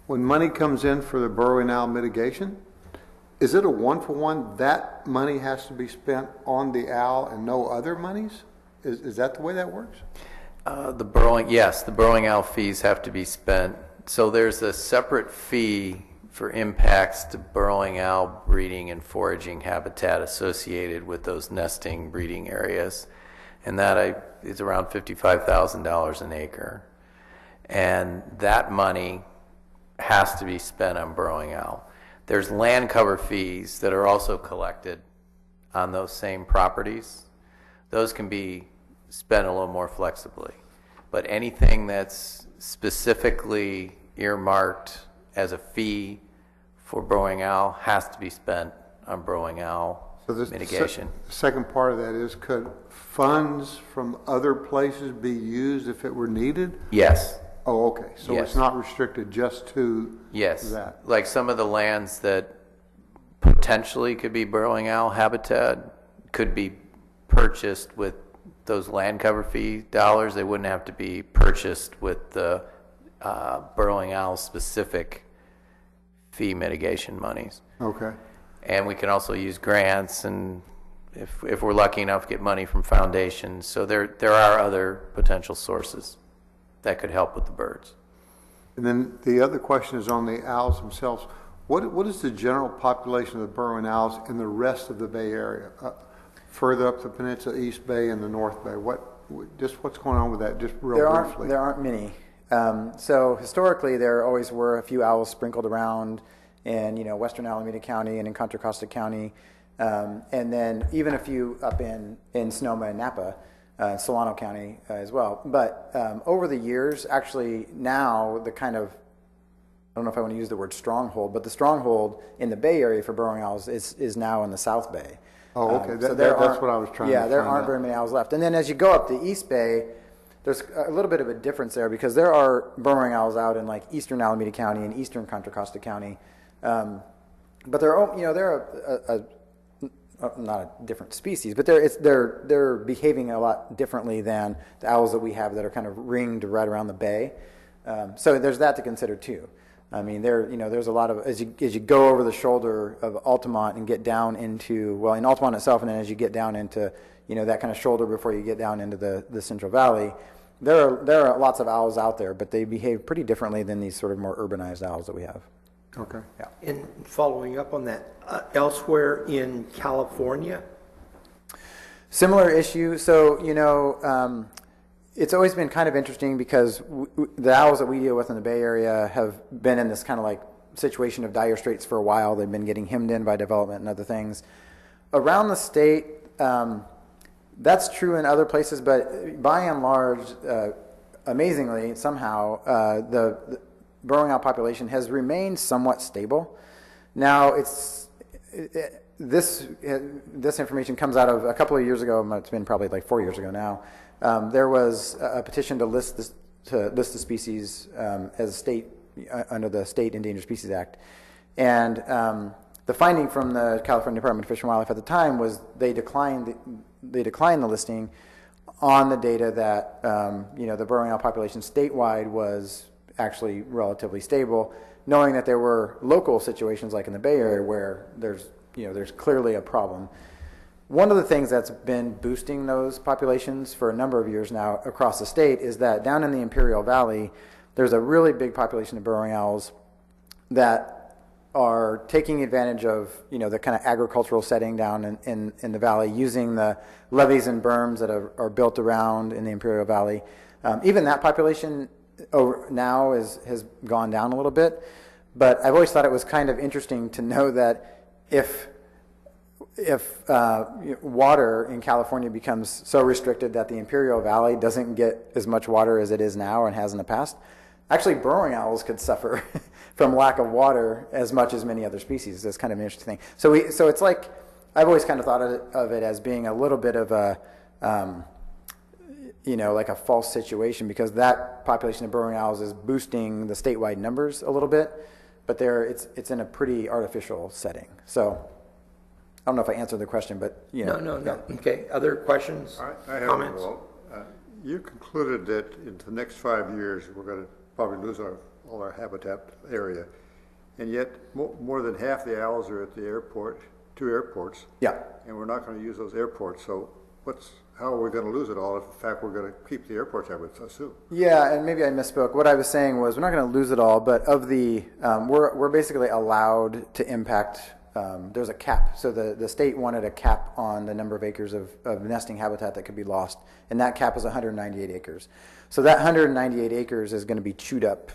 when money comes in for the burrowing owl mitigation, is it a one-for-one? That money has to be spent on the owl and no other monies? Is that the way that works? The burrowing owl fees have to be spent. So there's a separate fee for impacts to burrowing owl breeding and foraging habitat associated with those nesting breeding areas. And that is around $55,000 an acre. And that money has to be spent on burrowing owl. There's land cover fees that are also collected on those same properties. Those can be spent a little more flexibly. But anything that's specifically earmarked as a fee for burrowing owl has to be spent on burrowing owl mitigation. The second part of that is, could funds from other places be used if it were needed? Yes. Oh, okay. So Yes. it's not restricted just to Yes. that. Like some of the lands that potentially could be burrowing owl habitat could be purchased with those land cover fee dollars. They wouldn't have to be purchased with the burrowing owl specific fee mitigation monies. Okay. And we can also use grants, and if we're lucky enough, get money from foundations. So there are other potential sources that could help with the birds. And then the other question is on the owls themselves. What is the general population of the burrowing owls in the rest of the Bay Area? Further up the peninsula, East Bay and the North Bay, what's going on with that, just real briefly? There aren't many. So historically, there always were a few owls sprinkled around in western Alameda County and in Contra Costa County, and then even a few up in Sonoma and Napa, Solano County as well. But over the years, actually now the kind of, I don't know if I want to use the word stronghold, but the stronghold in the Bay Area for burrowing owls is now in the South Bay. Oh, okay. So That's what I was trying to find out. there aren't very many owls left. And then as you go up the East Bay, there's a little bit of a difference there because there are burrowing owls out in like eastern Alameda County and eastern Contra Costa County. But they're not a different species, but they're behaving a lot differently than the owls that we have that are kind of ringed right around the bay. So there's that to consider too. I mean, there's a lot of, as you go over the shoulder of Altamont and get down into, well, in Altamont itself, and then as you get down into, that kind of shoulder before you get down into the Central Valley, there are lots of owls out there, but they behave pretty differently than these sort of more urbanized owls that we have. Okay. Yeah. And following up on that, elsewhere in California? Similar issue. So, it's always been kind of interesting because the owls that we deal with in the Bay Area have been in this kind of like situation of dire straits for a while. They've been getting hemmed in by development and other things. Around the state, that's true in other places, but by and large, amazingly, somehow, the burrowing owl population has remained somewhat stable. Now, this information comes out of a couple of years ago. It's been probably like 4 years ago now. There was a petition to list the species as a state under the State Endangered Species Act, and the finding from the California Department of Fish and Wildlife at the time was they declined the listing on the data that the burrowing owl population statewide was actually relatively stable, knowing that there were local situations like in the Bay Area where there's clearly a problem. One of the things that's been boosting those populations for a number of years now across the state is that down in the Imperial Valley, there's a really big population of burrowing owls that are taking advantage of the kind of agricultural setting down in the valley, using the levees and berms that are built around in the Imperial Valley. Even that population now has gone down a little bit, but I've always thought it was kind of interesting to know that if water in California becomes so restricted that the Imperial Valley doesn't get as much water as it is now and has in the past, actually burrowing owls could suffer from lack of water as much as many other species. That's kind of an interesting thing. So it's like, I've always kind of thought of it as being a little bit of a, like a false situation, because that population of burrowing owls is boosting the statewide numbers a little bit, but it's in a pretty artificial setting. So I don't know if I answered the question, but No. Okay, other questions? I have comments? one. You concluded that in the next 5 years, we're going to probably lose all our habitat area. And yet, more than half the owls are at the airport, 2 airports. Yeah. And we're not going to use those airports. So how are we going to lose it all if, in fact, we're going to keep the airports, I would assume? Yeah, and maybe I misspoke. What I was saying was we're not going to lose it all, but of the, we're basically allowed to impact, there's a cap. So the state wanted a cap on the number of acres of nesting habitat that could be lost, and that cap is 198 acres. So that 198 acres is going to be chewed up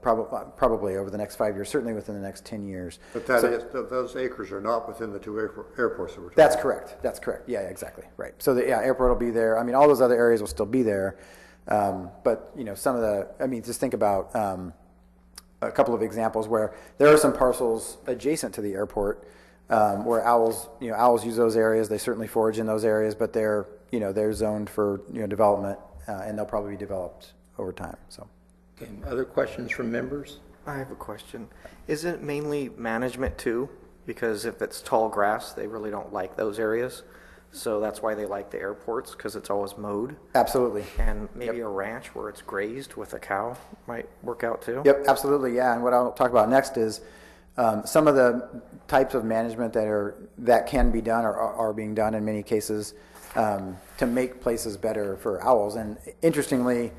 probably over the next 5 years, certainly within the next 10 years. But those acres are not within the 2 airports that we're talking That's about. correct. That's correct. Yeah, exactly. Right. So the airport will be there. I mean, all those other areas will still be there. But, some of just think about a couple of examples where there are some parcels adjacent to the airport where owls use those areas. They certainly forage in those areas, but they're zoned for, development, and they'll probably be developed over time. So. Okay, other questions from members? I have a question. Isn't it mainly management too? Because if it's tall grass, they really don't like those areas. So that's why they like the airports, because it's always mowed. Absolutely. And maybe a ranch where it's grazed with a cow might work out too. Yep, absolutely, yeah. And what I'll talk about next is some of the types of management that can be done or are being done in many cases to make places better for owls. And interestingly,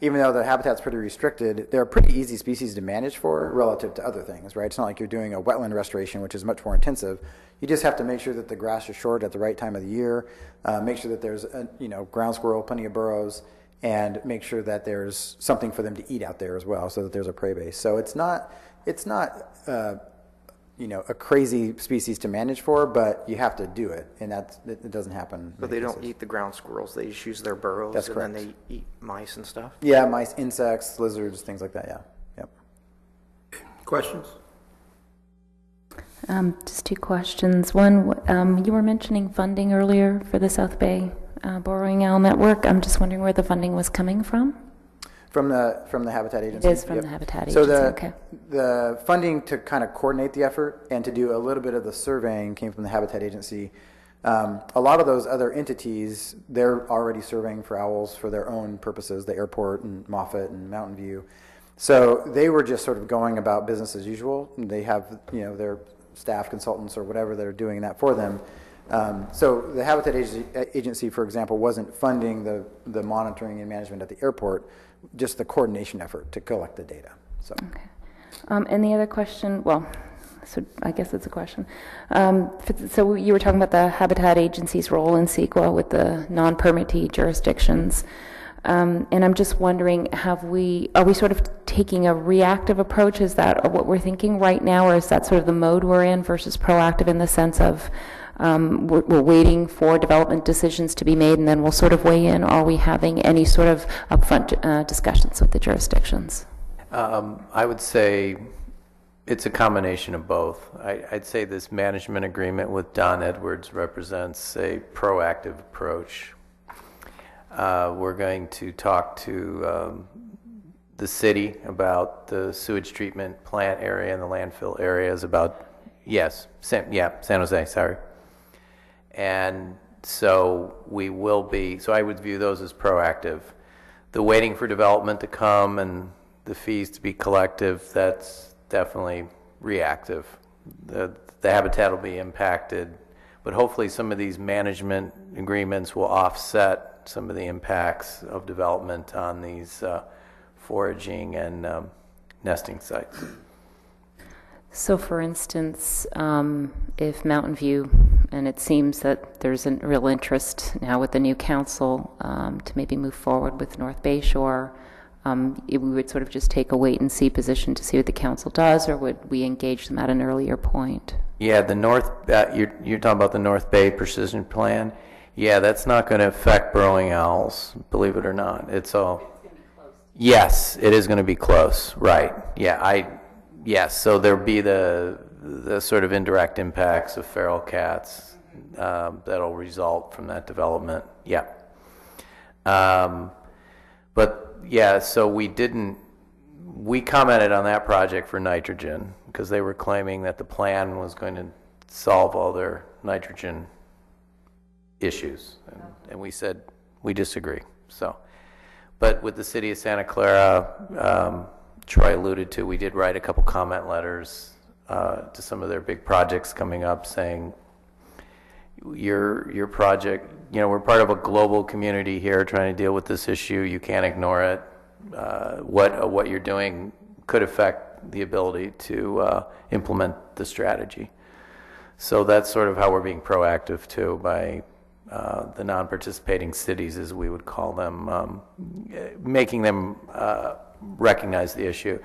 even though the habitat's pretty restricted, they're pretty easy species to manage for relative to other things, right? It's not like you're doing a wetland restoration, which is much more intensive. You just have to make sure that the grass is short at the right time of the year, make sure that there's, ground squirrel, plenty of burrows, and make sure that there's something for them to eat out there as well, so that there's a prey base. So it's not a crazy species to manage for, but you have to do it, and it doesn't happen. But they don't eat the ground squirrels. They just use their burrows. That's and correct. then they eat mice and stuff. Yeah, mice, insects, lizards, things like that, yeah. Yep. Questions? Just 2 questions. One, you were mentioning funding earlier for the South Bay Burrowing Owl Network. I'm just wondering where the funding was coming from. From the Habitat Agency. It is from Yep. the Habitat Agency, So okay. the funding to kind of coordinate the effort and to do a little bit of the surveying came from the Habitat Agency. A lot of those other entities, they're already surveying for owls for their own purposes, the airport and Moffett and Mountain View. So they were just sort of going about business as usual. They have, their staff consultants or whatever that are doing that for them. So the Habitat Agency, for example, wasn't funding the monitoring and management at the airport, just the coordination effort to collect the data. So. Okay. And the other question, so I guess it's a question. So you were talking about the Habitat Agency's role in CEQA with the non-permittee jurisdictions. And I'm just wondering, are we sort of taking a reactive approach? Is that what we're thinking right now, or is that sort of the mode we're in versus proactive in the sense of we're waiting for development decisions to be made and then we'll sort of weigh in? Are we having any sort of upfront discussions with the jurisdictions? I would say it's a combination of both. I'd say this management agreement with Don Edwards represents a proactive approach. We're going to talk to the city about the sewage treatment plant area and the landfill areas San Jose, sorry. And so I would view those as proactive. The waiting for development to come and the fees to be collective, that's definitely reactive. The habitat will be impacted, but hopefully some of these management agreements will offset some of the impacts of development on these foraging and nesting sites. So, for instance, if Mountain View, and it seems that there's a real interest now with the new council to maybe move forward with North Bay Shore, we would sort of just take a wait-and-see position to see what the council does, or would we engage them at an earlier point? Yeah, you're talking about the North Bay Precision Plan. Yeah, that's not going to affect burrowing owls, believe it or not. It's all. Yes, it is going to be close. Right. Yeah. Yes. So there'll be the sort of indirect impacts of feral cats that'll result from that development. Yeah. But yeah, so we commented on that project for nitrogen because they were claiming that the plan was going to solve all their nitrogen issues. And we said, we disagree. So, but with the city of Santa Clara, Troy alluded to, we did write a couple comment letters to some of their big projects coming up, saying your project, we're part of a global community here trying to deal with this issue. You can't ignore it. What you're doing could affect the ability to implement the strategy. So that's sort of how we're being proactive too, by the non-participating cities, as we would call them, making them recognize the issue.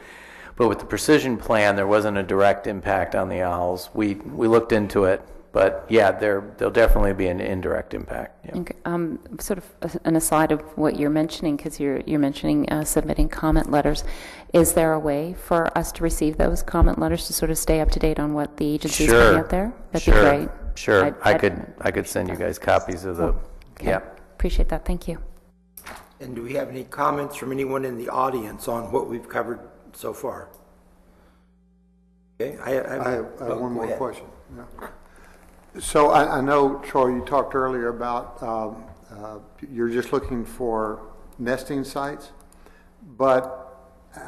But with the precision plan, there wasn't a direct impact on the owls. We looked into it, but yeah, there'll definitely be an indirect impact. Yeah. Okay. Sort of an aside of what you're mentioning, because you're mentioning submitting comment letters. Is there a way for us to receive those comment letters to sort of stay up to date on what the agency is putting out there? That'd be great. Sure. I could send you guys copies of the. Okay. Yeah. Appreciate that. Thank you. And do we have any comments from anyone in the audience on what we've covered so far? Okay, I have oh, one go more ahead. question. Yeah. So I know, Troy, you talked earlier about you're just looking for nesting sites, but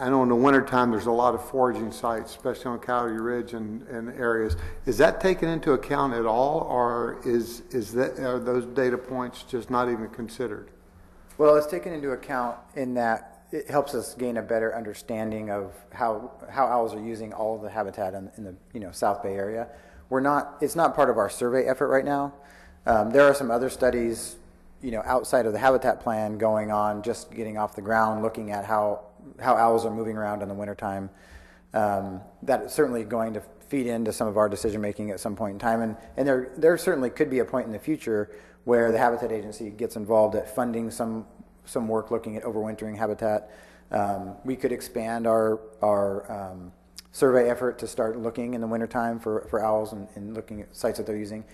I know in the wintertime there's a lot of foraging sites, especially on Coyote Ridge and areas. Is that taken into account at all, or are those data points just not even considered? Well, it's taken into account in that it helps us gain a better understanding of how owls are using all of the habitat in the South Bay area. It's not part of our survey effort right now. There are some other studies, outside of the habitat plan going on, just getting off the ground, looking at how owls are moving around in the wintertime. That is certainly going to feed into some of our decision making at some point in time. And there certainly could be a point in the future where the Habitat Agency gets involved at funding some work looking at overwintering habitat. We could expand our survey effort to start looking in the wintertime for owls and looking at sites that they're using.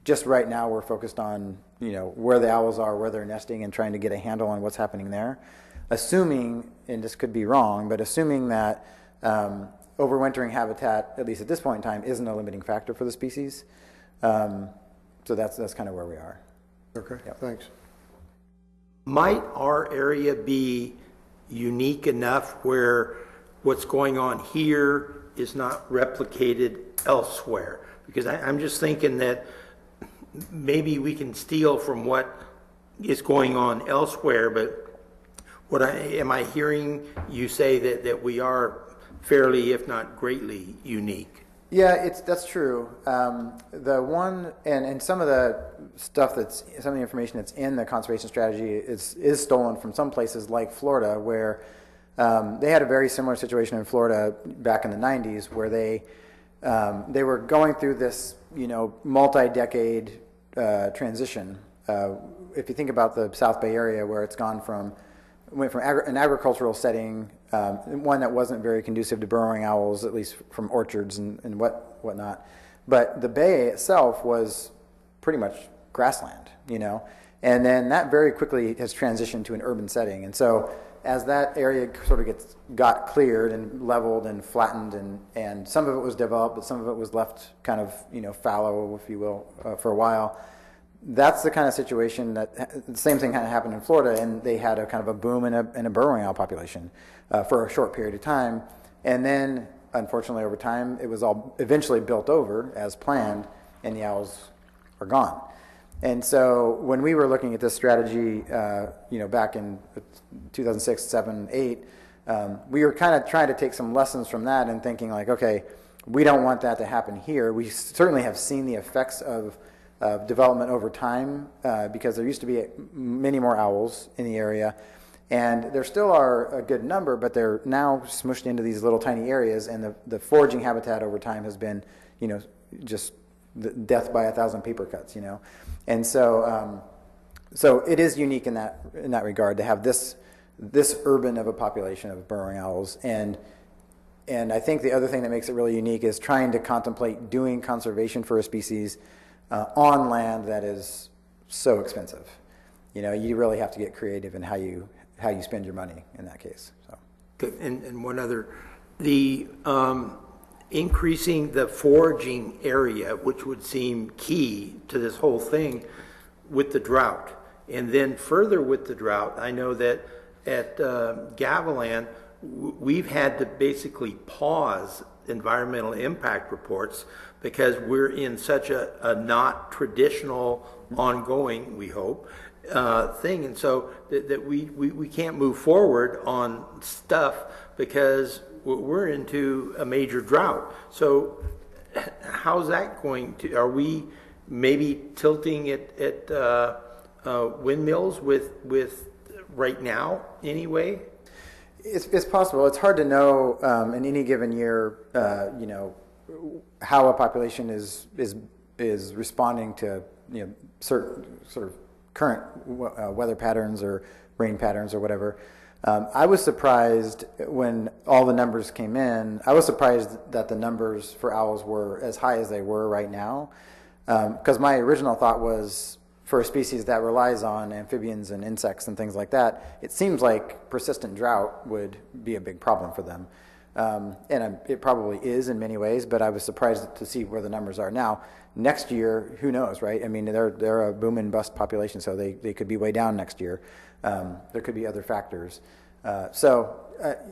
Just right now we're focused on where the owls are, where they're nesting, and trying to get a handle on what's happening there. Assuming, and this could be wrong, but assuming that overwintering habitat, at least at this point in time, isn't a limiting factor for the species. So that's kind of where we are. Okay, Yep. Thanks. Might our area be unique enough where what's going on here is not replicated elsewhere? Because I'm just thinking that maybe we can steal from what is going on elsewhere, but am I hearing you say that we are fairly, if not greatly, unique? Yeah, that's true. The one and some of the stuff some of the information that's in the conservation strategy is stolen from some places like Florida, where they had a very similar situation in Florida back in the 90s, where they were going through this multi-decade transition. If you think about the South Bay area, where it went from an agricultural setting, one that wasn't very conducive to burrowing owls, at least from orchards and whatnot. But the bay itself was pretty much grassland, and then that very quickly has transitioned to an urban setting. And so as that area sort of got cleared and leveled and flattened, and some of it was developed, but some of it was left kind of fallow, if you will, for a while. That's the kind of situation that the same thing kind of happened in Florida, and they had a kind of a boom in a burrowing owl population for a short period of time. And then, unfortunately, over time, it was all eventually built over as planned, and the owls are gone. And so when we were looking at this strategy, back in 2006, 7, 8, we were kind of trying to take some lessons from that and thinking like, okay, we don't want that to happen here. We certainly have seen the effects of development over time, because there used to be many more owls in the area, and there still are a good number, but they're now smushed into these little tiny areas, and the foraging habitat over time has been, just death by 1,000 paper cuts, and so it is unique in that regard to have this urban of a population of burrowing owls, and I think the other thing that makes it really unique is trying to contemplate doing conservation for a species on land that is so expensive. You really have to get creative in how you spend your money in that case. So. Good. And one other, the increasing the foraging area, which would seem key to this whole thing with the drought. And then further with the drought, I know that at Gavilan, we've had to basically pause environmental impact reports because we're in such a not traditional, ongoing, we hope, thing. And so that we can't move forward on stuff because we're into a major drought. So how's that going to, are we maybe tilting at windmills with right now anyway? It's possible. It's hard to know in any given year, how a population is responding to certain sort of current weather patterns or rain patterns or whatever. I was surprised when all the numbers came in. I was surprised that the numbers for owls were as high as they were right now, because my original thought was, for a species that relies on amphibians and insects and things like that, it seems like persistent drought would be a big problem for them. It probably is in many ways, but I was surprised to see where the numbers are now. Next year, who knows, right? I mean, they're a boom and bust population, so they could be way down next year. There could be other factors.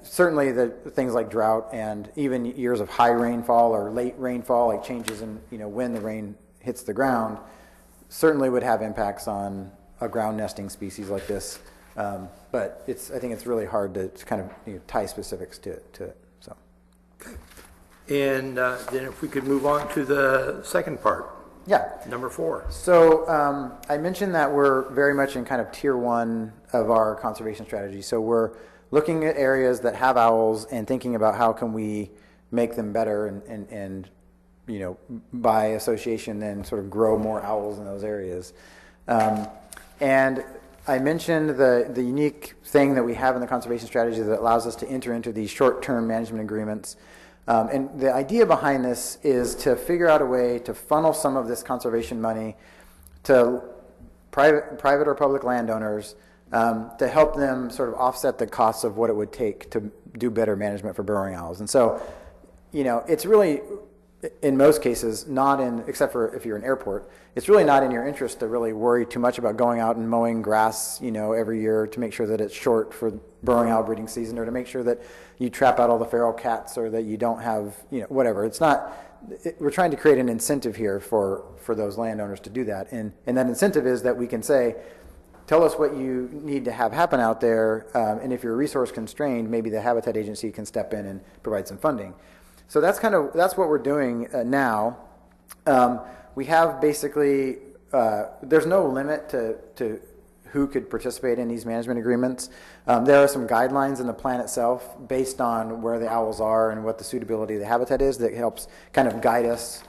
Certainly the things like drought and even years of high rainfall or late rainfall, like changes in when the rain hits the ground, certainly would have impacts on a ground nesting species like this. But I think it's really hard to kind of tie specifics to it. So. And then if we could move on to the second part. Yeah. Number 4. So I mentioned that we're very much in kind of tier 1 of our conservation strategy. So we're looking at areas that have owls and thinking about how can we make them better and by association then sort of grow more owls in those areas. And I mentioned the unique thing that we have in the conservation strategy that allows us to enter into these short-term management agreements. And the idea behind this is to figure out a way to funnel some of this conservation money to private or public landowners to help them sort of offset the costs of what it would take to do better management for burrowing owls. And so, it's really, in most cases, except for if you're an airport, it's really not in your interest to really worry too much about going out and mowing grass, every year to make sure that it's short for burrowing owl breeding season, or to make sure that you trap out all the feral cats, or that you don't have, whatever. It's not. We're trying to create an incentive here for those landowners to do that, and that incentive is that we can say, tell us what you need to have happen out there, and if you're resource constrained, maybe the Habitat Agency can step in and provide some funding. So that's what we're doing now. We have basically, there's no limit to who could participate in these management agreements. There are some guidelines in the plan itself based on where the owls are and what the suitability of the habitat is that helps kind of guide us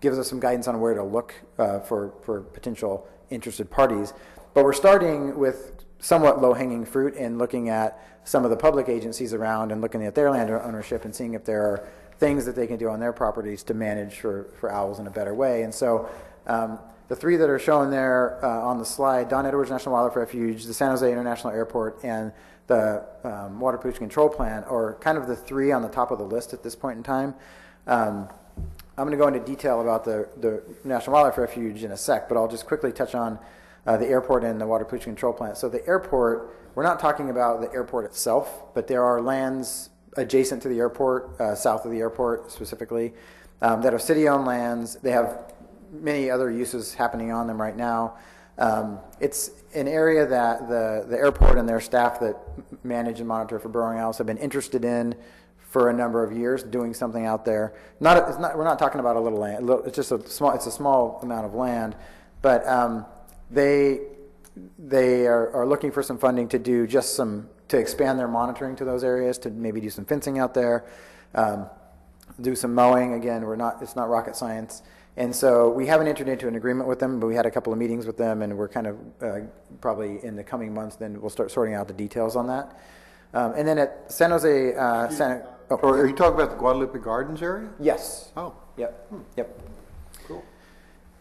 gives us some guidance on where to look for potential interested parties. But we're starting with somewhat low-hanging fruit and looking at some of the public agencies around and looking at their land ownership and seeing if there are things that they can do on their properties to manage for owls in a better way. And so the 3 that are shown there on the slide, Don Edwards National Wildlife Refuge, the San Jose International Airport, and the Water Pollution Control Plan are kind of the 3 on the top of the list at this point in time. I'm going to go into detail about the National Wildlife Refuge in a sec, but I'll just quickly touch on the airport and the Water Pollution Control Plant. So the airport, we're not talking about the airport itself, but there are lands adjacent to the airport, south of the airport specifically, that are city-owned lands. They have many other uses happening on them right now. It's an area that the airport and their staff that manage and monitor for burrowing owls have been interested in for a number of years, doing something out there. We're not talking about a little land. It's just a small amount of land, but they are looking for some funding to do to expand their monitoring to those areas, to maybe do some fencing out there, do some mowing. Again, it's not rocket science. And so we haven't entered into an agreement with them, but we had a couple of meetings with them, and we're kind of probably in the coming months, then we'll start sorting out the details on that. And then at San Jose, Are you talking about the Guadalupe Gardens area? Yes. Oh. Yep. Yep. Cool.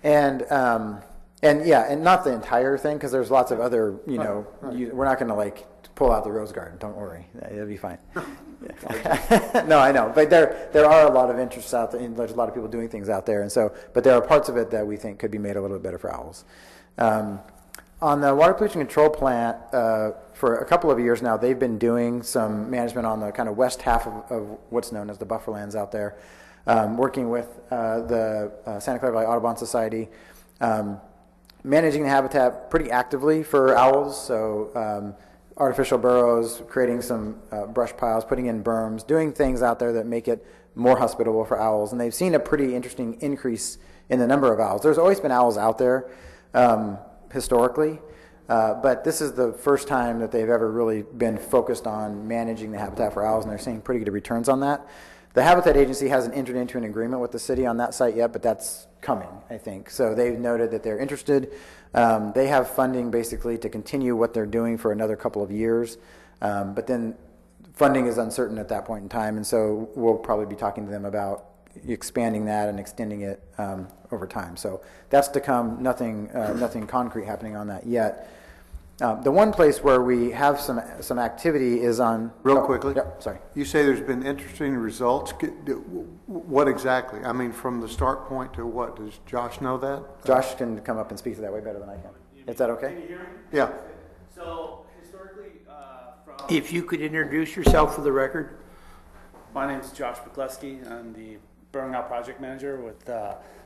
And not the entire thing, because there's lots of other, we're not going to pull out the rose garden. Don't worry, it'll be fine. No, I know, but there are a lot of interests out there, and there's a lot of people doing things out there, and so, but there are parts of it that we think could be made a little bit better for owls. On the water pollution control plant, for a couple of years now, they've been doing some management on the kind of west half of what's known as the bufferlands out there, working with the Santa Clara Valley Audubon Society, managing the habitat pretty actively for owls. So artificial burrows, creating some brush piles, putting in berms, doing things out there that make it more hospitable for owls. And they've seen a pretty interesting increase in the number of owls. There's always been owls out there historically, but this is the first time that they've ever really been focused on managing the habitat for owls, and they're seeing pretty good returns on that. The Habitat Agency hasn't entered into an agreement with the city on that site yet, but that's coming, I think. So they've noted that they're interested. They have funding basically to continue what they're doing for another couple of years, but then funding is uncertain at that point in time, and so we'll probably be talking to them about expanding that and extending it over time. So that's to come. Nothing concrete happening on that yet. The one place where we have some activity is on... Real quickly? Yep, sorry. You say there's been interesting results. What exactly? I mean, from the start point to what? Does Josh know that? Josh can come up and speak to that way better than I can. Is that okay? Can you hear me? Yeah. So historically, from If you could introduce yourself for the record. my name is Josh Bukleski. I'm the Burning Out Project Manager with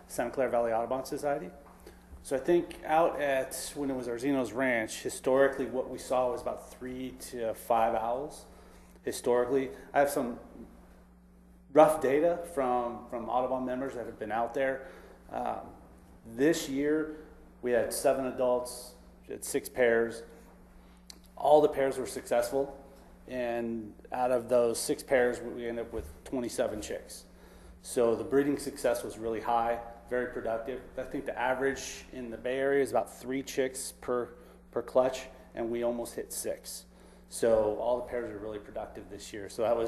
Santa Clara Valley Audubon Society. So I think out at, when it was Arzino's Ranch, historically what we saw was about 3 to 5 owls. Historically, I have some rough data from Audubon members that have been out there. This year, we had 7 adults, we had 6 pairs. All the pairs were successful, and out of those 6 pairs, we ended up with 27 chicks. So the breeding success was really high, very productive. I think the average in the Bay Area is about 3 chicks per clutch, and we almost hit 6. So all the pairs are really productive this year. So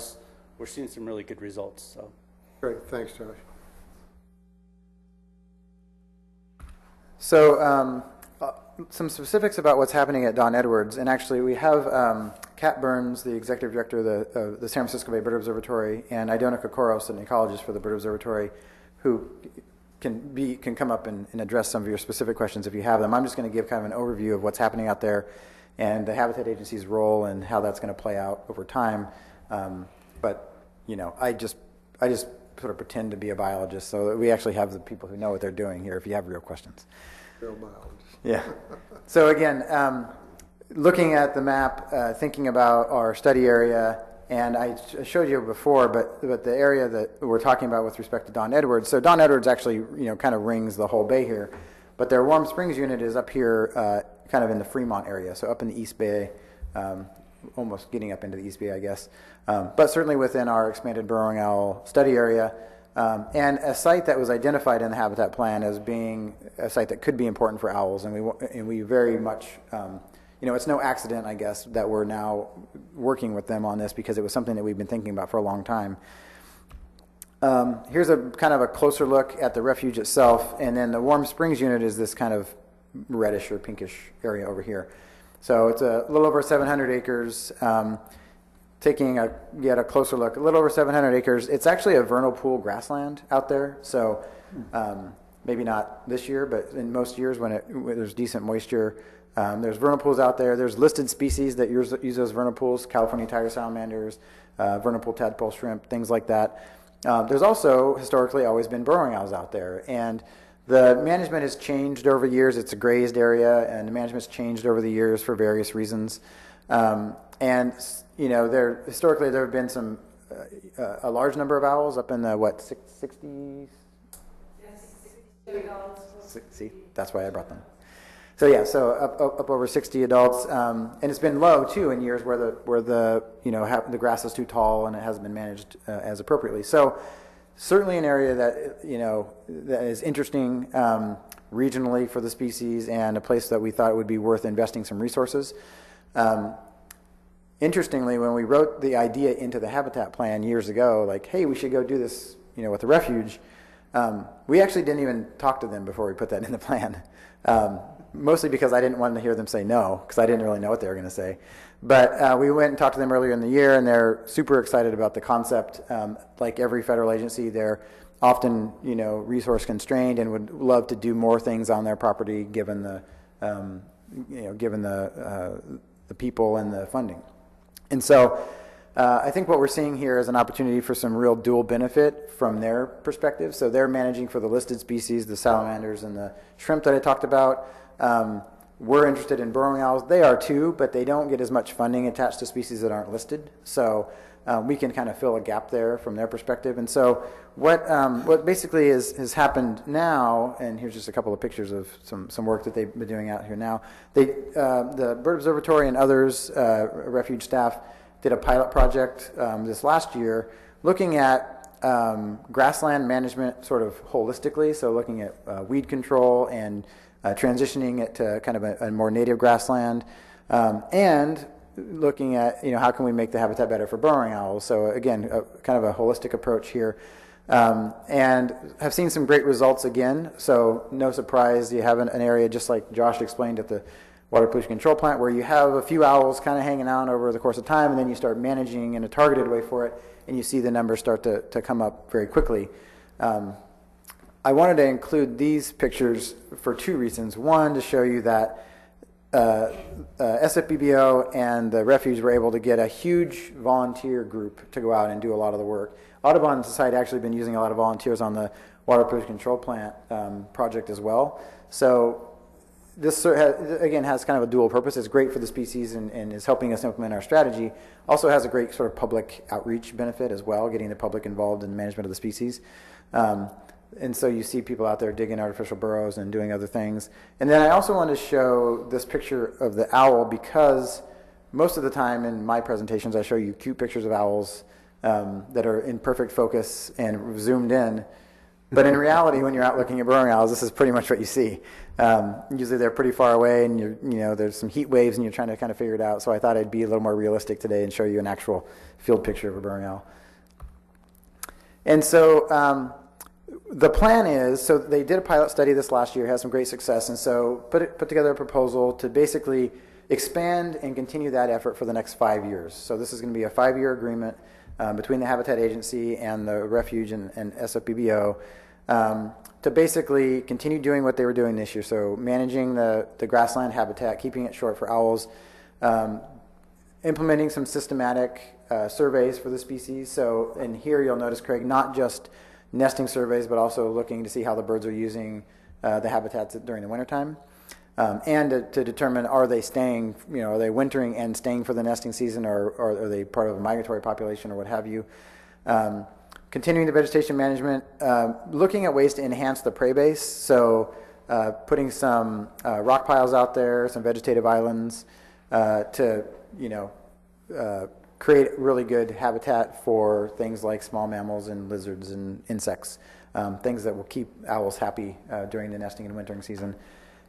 we're seeing some really good results. So Great. Thanks, Josh. So some specifics about what's happening at Don Edwards, and actually we have Kat Burns, the executive director of the San Francisco Bay Bird Observatory, and Idona Kokoros, an ecologist for the Bird Observatory, who can come up and address some of your specific questions if you have them. I'm just going to give kind of an overview of what's happening out there and the Habitat Agency's role and how that's going to play out over time. But you know, I just sort of pretend to be a biologist, so that we actually have the people who know what they're doing here if you have real questions. Real biologist. Yeah. So again, looking at the map, thinking about our study area, and I showed you before, but the area that we're talking about with respect to Don Edwards. So Don Edwards actually, kind of rings the whole bay here, but their Warm Springs unit is up here, kind of in the Fremont area, so up in the East Bay, almost getting up into the East Bay, I guess, but certainly within our expanded burrowing owl study area. And a site that was identified in the habitat plan as being a site that could be important for owls, and we very much, it's no accident, I guess, that we're now working with them on this, because it was something that we've been thinking about for a long time. Here's a kind of a closer look at the refuge itself, and then the Warm Springs unit is this kind of reddish or pinkish area over here. So it's a little over 700 acres. Taking yet a closer look, a little over 700 acres. It's actually a vernal pool grassland out there. So maybe not this year, but in most years when there's decent moisture, there's vernal pools out there. There's listed species that use those vernal pools: California tiger salamanders, vernal pool tadpole shrimp, things like that. There's also historically always been burrowing owls out there, and the management has changed over years. It's a grazed area, and the management's changed over the years for various reasons. And historically there have been a large number of owls up in the 60s. See, that's why I brought them. So yeah, so up over 60 adults, and it's been low too in years where the grass is too tall and it hasn't been managed as appropriately. So certainly an area that that is interesting regionally for the species, and a place that we thought would be worth investing some resources. Interestingly, when we wrote the idea into the habitat plan years ago, like, hey, we should go do this, with the refuge, we actually didn't even talk to them before we put that in the plan. Mostly because I didn't want to hear them say no, because I didn't really know what they were going to say. But we went and talked to them earlier in the year, and they're super excited about the concept. Like every federal agency, they're often, resource constrained and would love to do more things on their property given the given the people and the funding. And so I think what we're seeing here is an opportunity for some real dual benefit from their perspective. So they're managing for the listed species, the salamanders and the shrimp that I talked about. We're interested in burrowing owls. They are too, but they don't get as much funding attached to species that aren't listed. So we can kind of fill a gap there from their perspective. And so what basically has happened now, and here's just a couple of pictures of some work that they've been doing out here now. The Bird Observatory and others, refuge staff, did a pilot project this last year looking at grassland management sort of holistically, so looking at weed control and transitioning it to kind of a more native grassland, and looking at how can we make the habitat better for burrowing owls. So again, kind of a holistic approach here, and have seen some great results again. So no surprise, you have an area just like Josh explained at the water pollution control plant, where you have a few owls kind of hanging out over the course of time, and then you start managing in a targeted way for it, and you see the numbers start to come up very quickly. I wanted to include these pictures for two reasons. One, to show you that SFBBO and the refuge were able to get a huge volunteer group to go out and do a lot of the work. Audubon Society actually been using a lot of volunteers on the water pollution control plant project as well. So this again has kind of a dual purpose. It's great for the species and is helping us implement our strategy. Also has a great sort of public outreach benefit as well, getting the public involved in the management of the species. And so you see people out there digging artificial burrows and doing other things. And then I also want to show this picture of the owl, because most of the time in my presentations I show you cute pictures of owls that are in perfect focus and zoomed in. But in reality, when you're out looking at burrowing owls, this is pretty much what you see. Usually they're pretty far away, and there's some heat waves, and you're trying to kind of figure it out. So I thought I'd be a little more realistic today and show you an actual field picture of a burrowing owl. And so the plan is, so they did a pilot study this last year, had some great success, and so put together a proposal to basically expand and continue that effort for the next 5 years. So this is going to be a 5-year agreement between the Habitat Agency and the Refuge and SFBBO to basically continue doing what they were doing this year. So managing the grassland habitat, keeping it short for owls, implementing some systematic surveys for the species. So in here you'll notice, Craig, not just nesting surveys, but also looking to see how the birds are using the habitats during the wintertime. And to determine, are they staying, are they wintering and staying for the nesting season, or are they part of a migratory population or what have you. Continuing the vegetation management, looking at ways to enhance the prey base, so putting some rock piles out there, some vegetative islands to create really good habitat for things like small mammals and lizards and insects, things that will keep owls happy during the nesting and wintering season.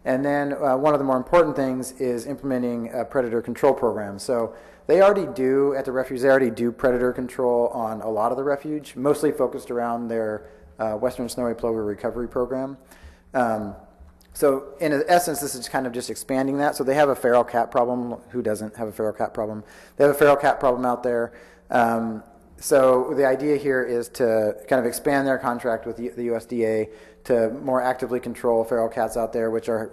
And then one of the more important things is implementing a predator control program. So they already do, at the refuge, they already do predator control on a lot of the refuge, mostly focused around their Western Snowy Plover Recovery Program. So in essence, this is kind of just expanding that. So they have a feral cat problem. Who doesn't have a feral cat problem? They have a feral cat problem out there. So the idea here is to kind of expand their contract with the USDA to more actively control feral cats out there, which are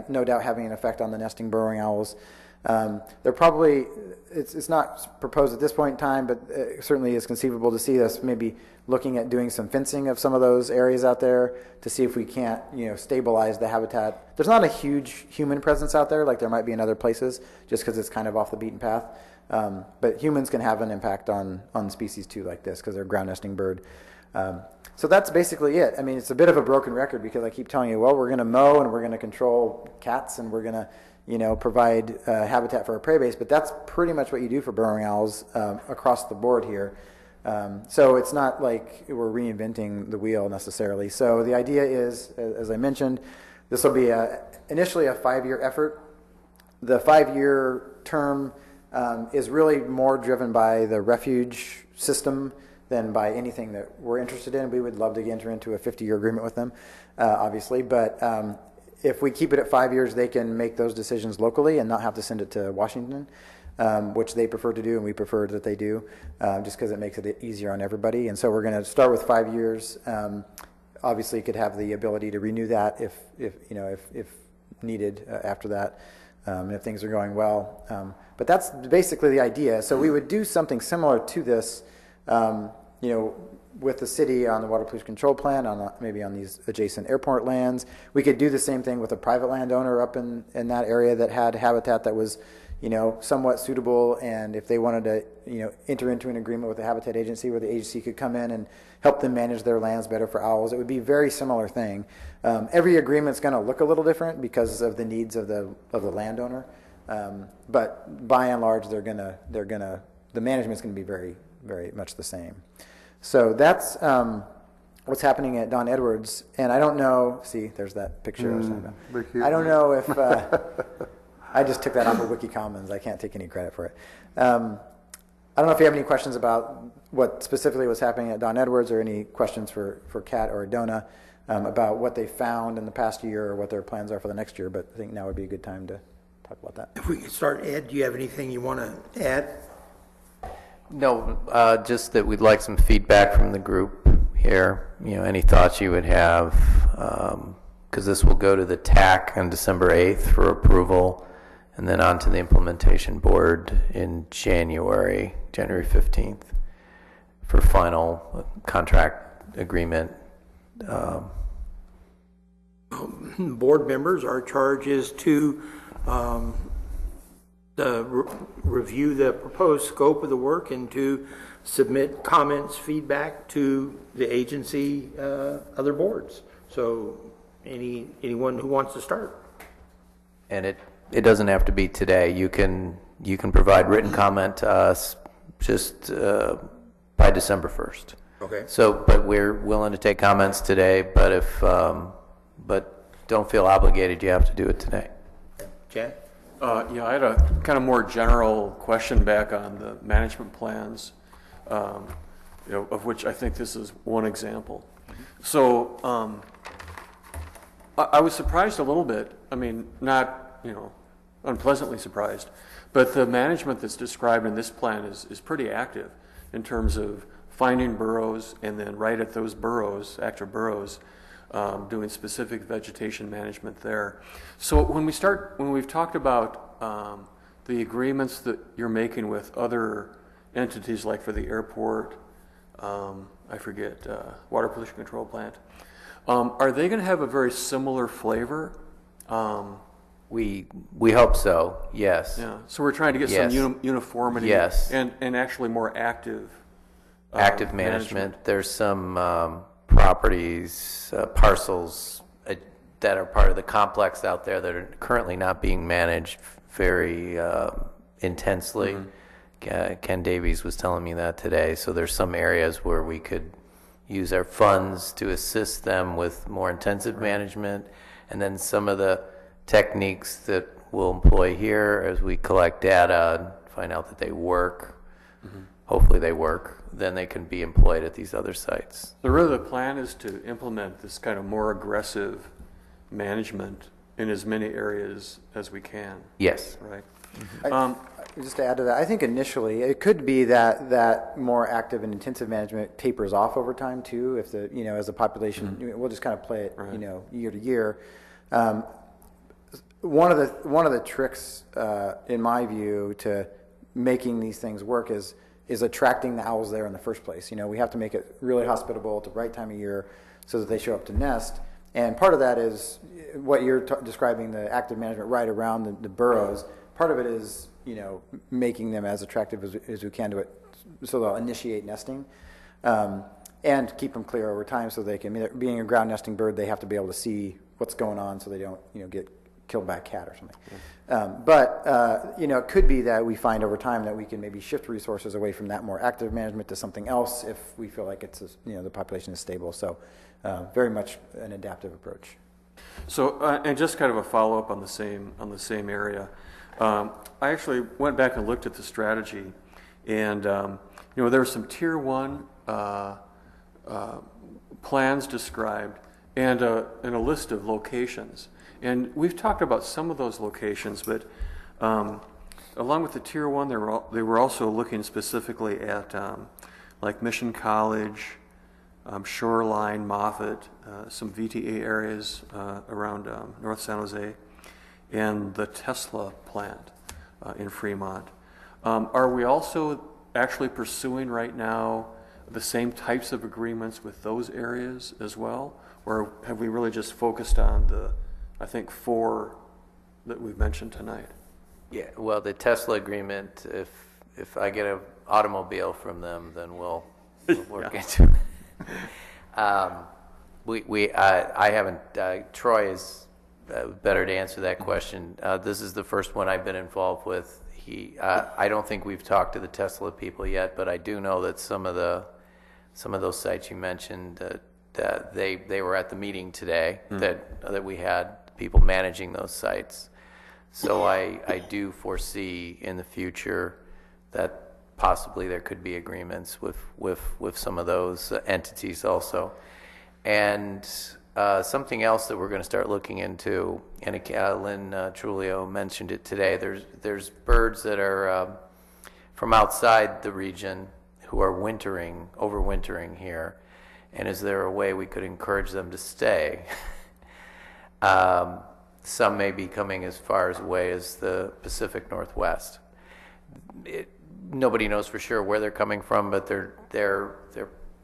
no doubt having an effect on the nesting burrowing owls. They're probably, it's not proposed at this point in time, but it certainly is conceivable to see us maybe looking at doing some fencing of some of those areas out there to see if we can't, stabilize the habitat. There's not a huge human presence out there like there might be in other places, just because it's kind of off the beaten path. But humans can have an impact on species too, like this, because they're a ground nesting bird. So that's basically it. I mean, it's a bit of a broken record because I keep telling you, well, we're going to mow and we're going to control cats and we're going to, provide habitat for a prey base, but that's pretty much what you do for burrowing owls across the board here. So it's not like we're reinventing the wheel necessarily. So the idea is, as I mentioned, this will be initially a 5-year effort. The 5-year term is really more driven by the refuge system than by anything that we're interested in. We would love to enter into a 50-year agreement with them, obviously, but if we keep it at 5 years, they can make those decisions locally and not have to send it to Washington, which they prefer to do, and we prefer that they do, just because it makes it easier on everybody. And so we're going to start with 5 years. Obviously, could have the ability to renew that if needed after that. and if things are going well. But that's basically the idea. So we would do something similar to this, with the city on the water pollution control plan, maybe on these adjacent airport lands. We could do the same thing with a private landowner up in that area that had habitat that was, somewhat suitable. And if they wanted to, enter into an agreement with the habitat agency where the agency could come in and help them manage their lands better for owls, it would be a very similar thing. Every agreement's going to look a little different because of the needs of the landowner. But by and large, the management's going to be very, very much the same. So that's what's happening at Don Edwards. And I don't know, see, there's that picture I was talking about. I don't know if, I just took that off of Wiki Commons. I can't take any credit for it. I don't know if you have any questions about what specifically was happening at Don Edwards, or any questions for Kat or Donna about what they found in the past year or what their plans are for the next year, but I think now would be a good time to talk about that. If we could start, Ed, do you have anything you want to add? No, just that we'd like some feedback from the group here. Any thoughts you would have, because this will go to the TAC on December 8th for approval, and then on to the implementation board in January 15th for final contract agreement. Board members, our charge is to review the proposed scope of the work and to submit comments, feedback to the agency, other boards. So anyone who wants to start. And it doesn't have to be today. You can provide written comment to us just by December 1st. Okay. So, but we're willing to take comments today, but but don't feel obligated. You have to do it today. Jan? Yeah, I had a kind of more general question back on the management plans, of which I think this is one example. So I was surprised a little bit. I mean, not, unpleasantly surprised, but the management that's described in this plan is pretty active in terms of finding burrows, and then right at those burrows, active burrows, doing specific vegetation management there. So when we've talked about the agreements that you're making with other entities, like for the airport, I forget, water pollution control plant, are they going to have a very similar flavor? We hope so. Yes. Yeah. So we're trying to get some uniformity. Yes. And actually more active. Active management. There's some properties, parcels that are part of the complex out there that are currently not being managed very intensely. Mm-hmm. Ken Davies was telling me that today. So there's some areas where we could use our funds to assist them with more intensive management, and then some of the techniques that we'll employ here as we collect data, find out that they work. Mm-hmm. Hopefully they work, then they can be employed at these other sites. So really the plan is to implement this kind of more aggressive management in as many areas as we can. Yes. Right. Mm-hmm. Just to add to that, I think initially it could be that more active and intensive management tapers off over time too. If as the population, mm-hmm. We'll just kind of play it, right. Year to year. One of the tricks, in my view, to making these things work is attracting the owls there in the first place. We have to make it really hospitable at the right time of year so that they show up to nest. And part of that is what you're describing, the active management right around the burrows. Part of it is, making them as attractive as we can to it so they'll initiate nesting. And keep them clear over time so they can, being a ground nesting bird, they have to be able to see what's going on so they don't, get killed by a cat or something. It could be that we find over time that we can maybe shift resources away from that more active management to something else if we feel like it's, the population is stable. So very much an adaptive approach. So, and just kind of a follow-up on the same area. I actually went back and looked at the strategy, and there were some tier 1 plans described, and a list of locations. And we've talked about some of those locations, but along with the tier 1, they were also looking specifically at like Mission College, Shoreline, Moffett, some VTA areas around North San Jose. and the Tesla plant in Fremont. Are we also actually pursuing right now the same types of agreements with those areas as well? Or have we really just focused on the, I think, 4 that we've mentioned tonight? Yeah, well, the Tesla agreement, if I get an automobile from them, then we'll work into it. I haven't, Troy is better to answer that question. This is the first one I've been involved with. I don't think we've talked to the Tesla people yet, but I do know that some of those sites you mentioned, that they were at the meeting today, that we had people managing those sites. So I do foresee in the future that possibly there could be agreements with some of those entities also. And something else that we're going to start looking into, and Lynn Trulio mentioned it today, there's birds that are from outside the region who are overwintering here, and is there a way we could encourage them to stay? Some may be coming as far away as the Pacific Northwest. Nobody knows for sure where they're coming from, but they're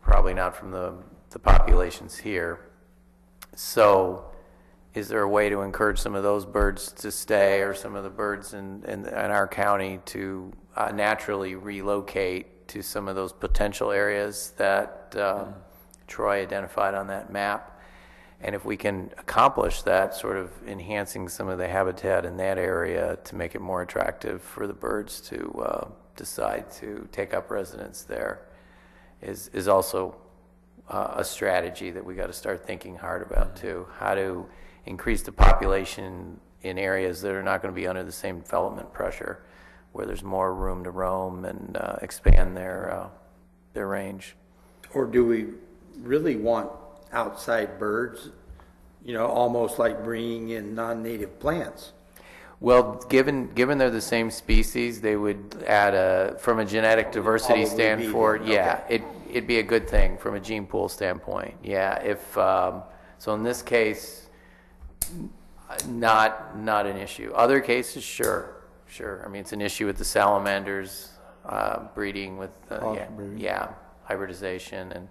probably not from the populations here. So is there a way to encourage some of those birds to stay, or some of the birds in our county to naturally relocate to some of those potential areas that Troy identified on that map? And if we can accomplish that, sort of enhancing some of the habitat in that area to make it more attractive for the birds to decide to take up residence there, is also a strategy that we got to start thinking hard about too. How to increase the population in areas that are not going to be under the same development pressure, where there's more room to roam and expand their range. Or do we really want outside birds, almost like bringing in non-native plants? Well, given they're the same species, they would add from a genetic diversity standpoint. Yeah, it'd be a good thing from a gene pool standpoint. Yeah, if so, in this case, not an issue. Other cases, sure. I mean, it's an issue with the salamanders breeding with hybridization,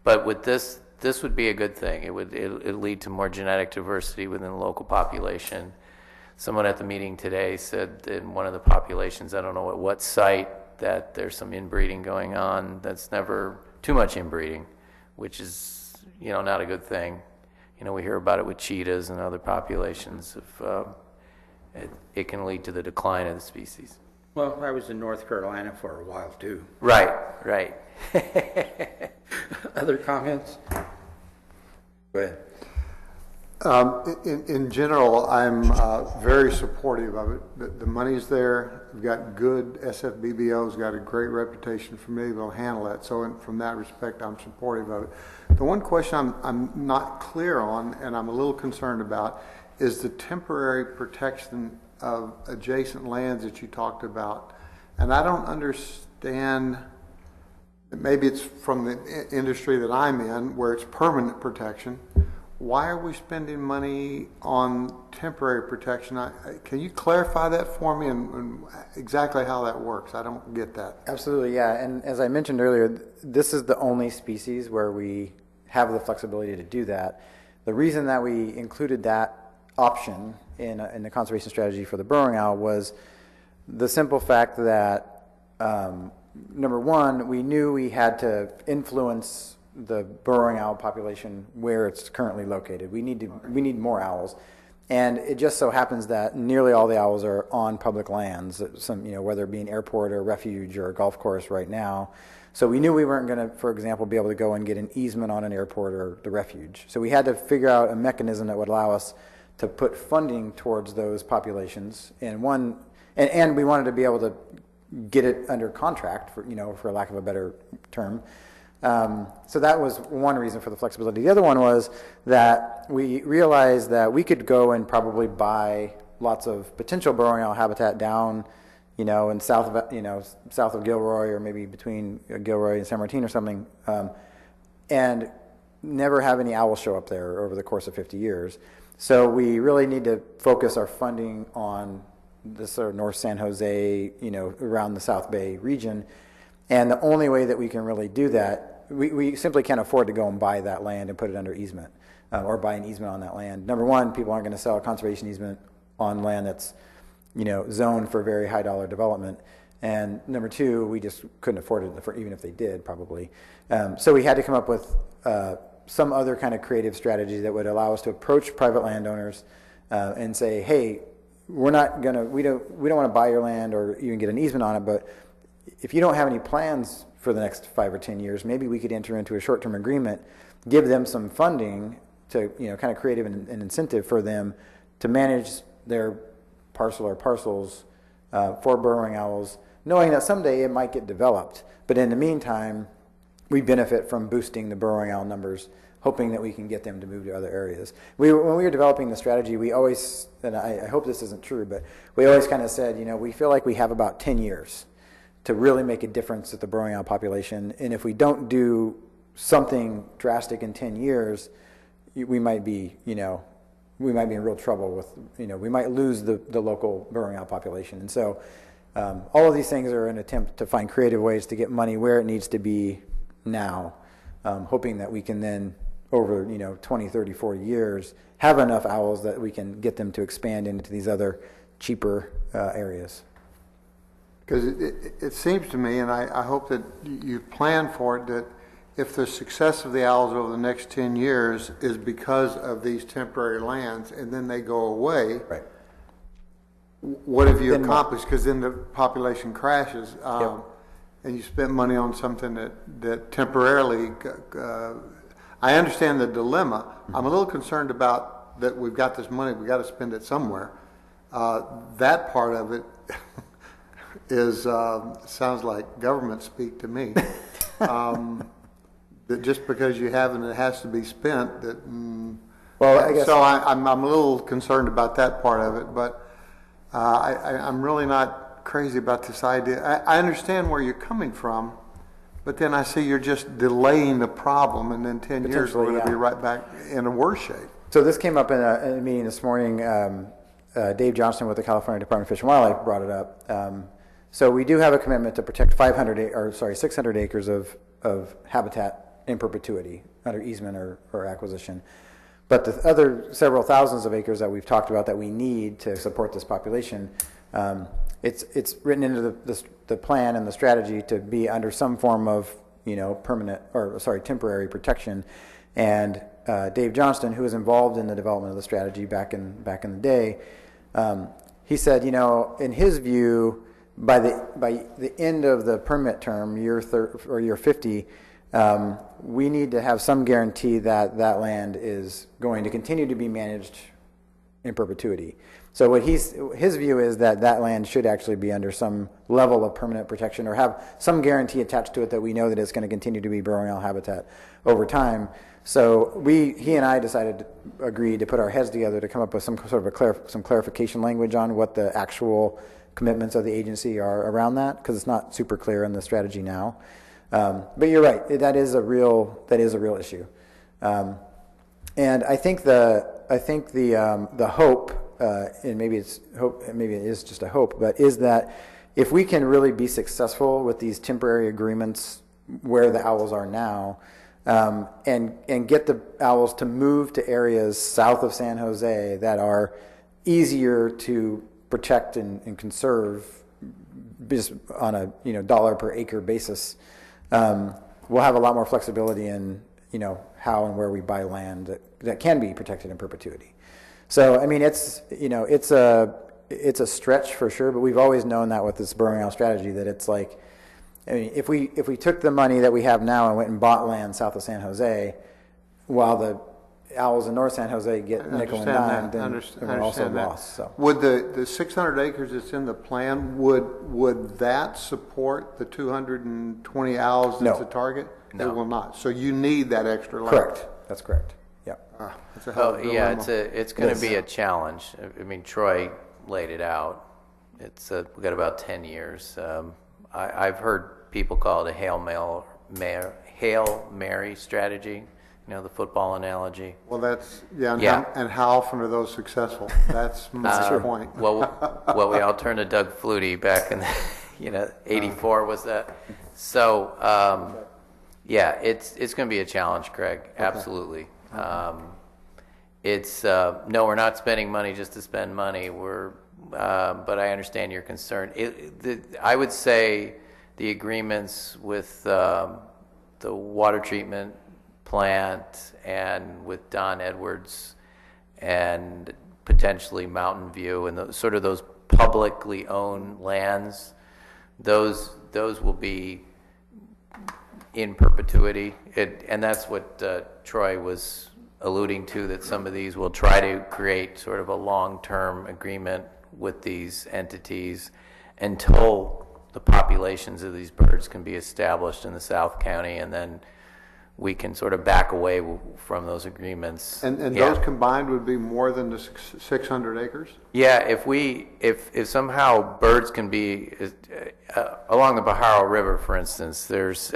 but with this would be a good thing. It would lead to more genetic diversity within the local population. Someone at the meeting today said in one of the populations, I don't know at what site, that there's some inbreeding going on. That's never too much inbreeding, which is not a good thing. We hear about it with cheetahs and other populations. It can lead to the decline of the species. Well, I was in North Carolina for a while too. Right. Other comments? Go ahead. In general, I'm very supportive of it. The money's there. We've got good SFBBO's got a great reputation for being able to handle that. So from that respect, I'm supportive of it. The one question I'm not clear on, and I'm a little concerned about, is the temporary protection of adjacent lands that you talked about. And I don't understand, maybe it's from the industry that I'm in, where it's permanent protection. Why are we spending money on temporary protection? Can you clarify that for me and exactly how that works? I don't get that. Absolutely, yeah. And as I mentioned earlier, this is the only species where we have the flexibility to do that. The reason that we included that option in the conservation strategy for the burrowing owl was the simple fact that, number one, we knew we had to influence the burrowing owl population where it's currently located. We need more owls, and it just so happens that nearly all the owls are on public lands. Whether it be an airport or a refuge or a golf course right now. So we knew we weren't going to, for example, be able to go and get an easement on an airport or the refuge. So we had to figure out a mechanism that would allow us to put funding towards those populations. And we wanted to be able to get it under contract, for lack of a better term. So that was one reason for the flexibility. The other one was that we realized that we could go and probably buy lots of potential burrowing owl habitat down, in south of Gilroy, or maybe between Gilroy and San Martin or something, and never have any owls show up there over the course of 50 years. So we really need to focus our funding on the sort of North San Jose, around the South Bay region. And the only way that we can really do that, we simply can't afford to go and buy that land and put it under easement, or buy an easement on that land. Number one, people aren't going to sell a conservation easement on land that's, zoned for very high dollar development. And number two, we just couldn't afford it, even if they did, probably. So we had to come up with some other kind of creative strategy that would allow us to approach private landowners and say, hey, we don't want to buy your land or even get an easement on it, but if you don't have any plans for the next 5 or 10 years, maybe we could enter into a short-term agreement, give them some funding to, kind of creative and incentive for them to manage their parcel or parcels for burrowing owls, knowing that someday it might get developed. But in the meantime, we benefit from boosting the burrowing owl numbers, hoping that we can get them to move to other areas. When we were developing the strategy, we always, and I hope this isn't true, but we always kind of said, we feel like we have about 10 years to really make a difference with the burrowing owl population. And if we don't do something drastic in 10 years, we might be in real trouble with, we might lose the local burrowing owl population. And so all of these things are an attempt to find creative ways to get money where it needs to be now, hoping that we can then, over 20, 30, 40 years, have enough owls that we can get them to expand into these other cheaper areas. Because it seems to me, and I hope that you plan for it, that if the success of the owls over the next 10 years is because of these temporary lands and then they go away, right? What have you accomplished? Because then the population crashes, and you spent money on something that temporarily. I understand the dilemma. I'm a little concerned about that. We've got this money. We've got to spend it somewhere. That part of it is sounds like government speak to me. That just because you have it, it has to be spent. That well, I guess so. I'm a little concerned about that part of it, but I'm really not crazy about this idea. I understand where you're coming from, but then I see you're just delaying the problem, and then 10 years we're going to be right back in a worse shape. So this came up in a meeting this morning. Dave Johnston with the California Department of Fish and Wildlife brought it up. So we do have a commitment to protect 600 acres of habitat in perpetuity under easement or acquisition. But the other several thousands of acres that we've talked about that we need to support this population, it's written into the plan and the strategy to be under some form of temporary protection. And Dave Johnston, who was involved in the development of the strategy back in the day, he said, in his view, by the end of the permit term, year 50, we need to have some guarantee that that land is going to continue to be managed in perpetuity. So what his view is that land should actually be under some level of permanent protection or have some guarantee attached to it that we know that it's going to continue to be burrowing owl habitat over time. So he and I agreed to put our heads together to come up with some sort of some clarification language on what the actual commitments of the agency are around that, because it's not super clear in the strategy now. But you're right; that is a real issue. And I think the hope, and maybe it is just a hope, but is that if we can really be successful with these temporary agreements where the owls are now, and get the owls to move to areas south of San Jose that are easier to protect and conserve, just on a dollar per acre basis, we'll have a lot more flexibility in how and where we buy land that can be protected in perpetuity. So I mean, it's a stretch for sure, but we've always known that with this burrowing owl strategy, that it's like, I mean, if we took the money that we have now and went and bought land south of San Jose, while the owls in North San Jose get nickel and dime, then we're also lost. So would the 600 acres that's in the plan, would that support the 220 owls that's the target? No. It will not. So you need that extra land. correct. That's correct. Yeah. That's a hell of a dilemma. It's going to be a challenge. I mean, Troy laid it out. We've got about 10 years. I've heard people call it a Hail Mary strategy. the football analogy. Well, that's, yeah, and, Yeah. How often are those successful? That's my point. Well, we all turned to Doug Flutie back in, 84 was that. So, yeah, it's going to be a challenge, Craig. Absolutely. It's no, we're not spending money just to spend money. But I understand your concern. I would say the agreements with the water treatment plant and with Don Edwards and potentially Mountain View and those publicly owned lands, those will be in perpetuity. And that's what Troy was alluding to, that some of these will try to create sort of a long-term agreement with these entities until the populations of these birds can be established in the South County, and then we can sort of back away from those agreements. And Yeah. those combined would be more than the 600 acres? Yeah, if somehow birds can be along the Pajaro River, for instance, there's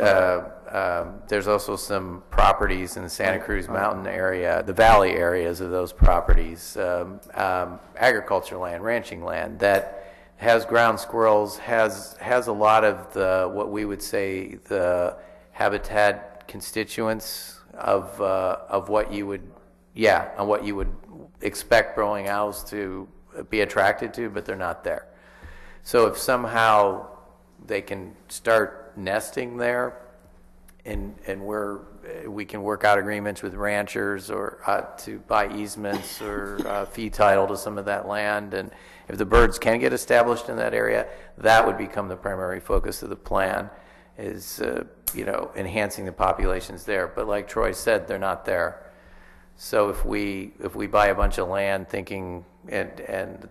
also some properties in the Santa Cruz Mountain area, the valley areas of those properties, agriculture land, ranching land that has ground squirrels, has a lot of the what we would say the habitat constituents of what you would expect burrowing owls to be attracted to, but they're not there. So if somehow they can start nesting there, and we can work out agreements with ranchers or to buy easements or fee title to some of that land, and if the birds can get established in that area, that would become the primary focus of the plan, is enhancing the populations there. But like Troy said, they're not there. So if we buy a bunch of land thinking and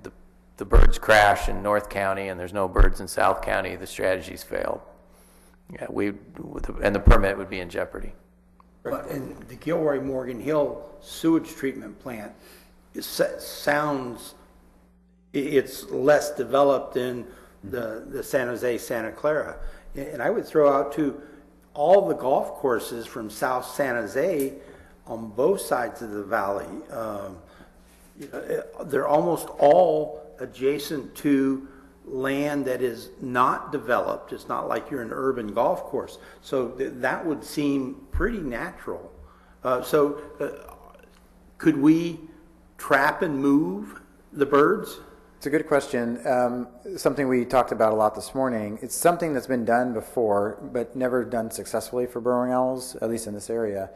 the birds crash in North County and there's no birds in South County, the strategy's failed. Yeah, and the permit would be in jeopardy. But in the Gilroy Morgan Hill sewage treatment plant, it's less developed than the San Jose, Santa Clara. And I would throw out too, all the golf courses from South San Jose on both sides of the valley, they're almost all adjacent to land that is not developed. It's not like you're an urban golf course. So that would seem pretty natural. Could we trap and move the birds? It's a good question. Something we talked about a lot this morning. It's something that's been done before, but never done successfully for burrowing owls, at least in this area.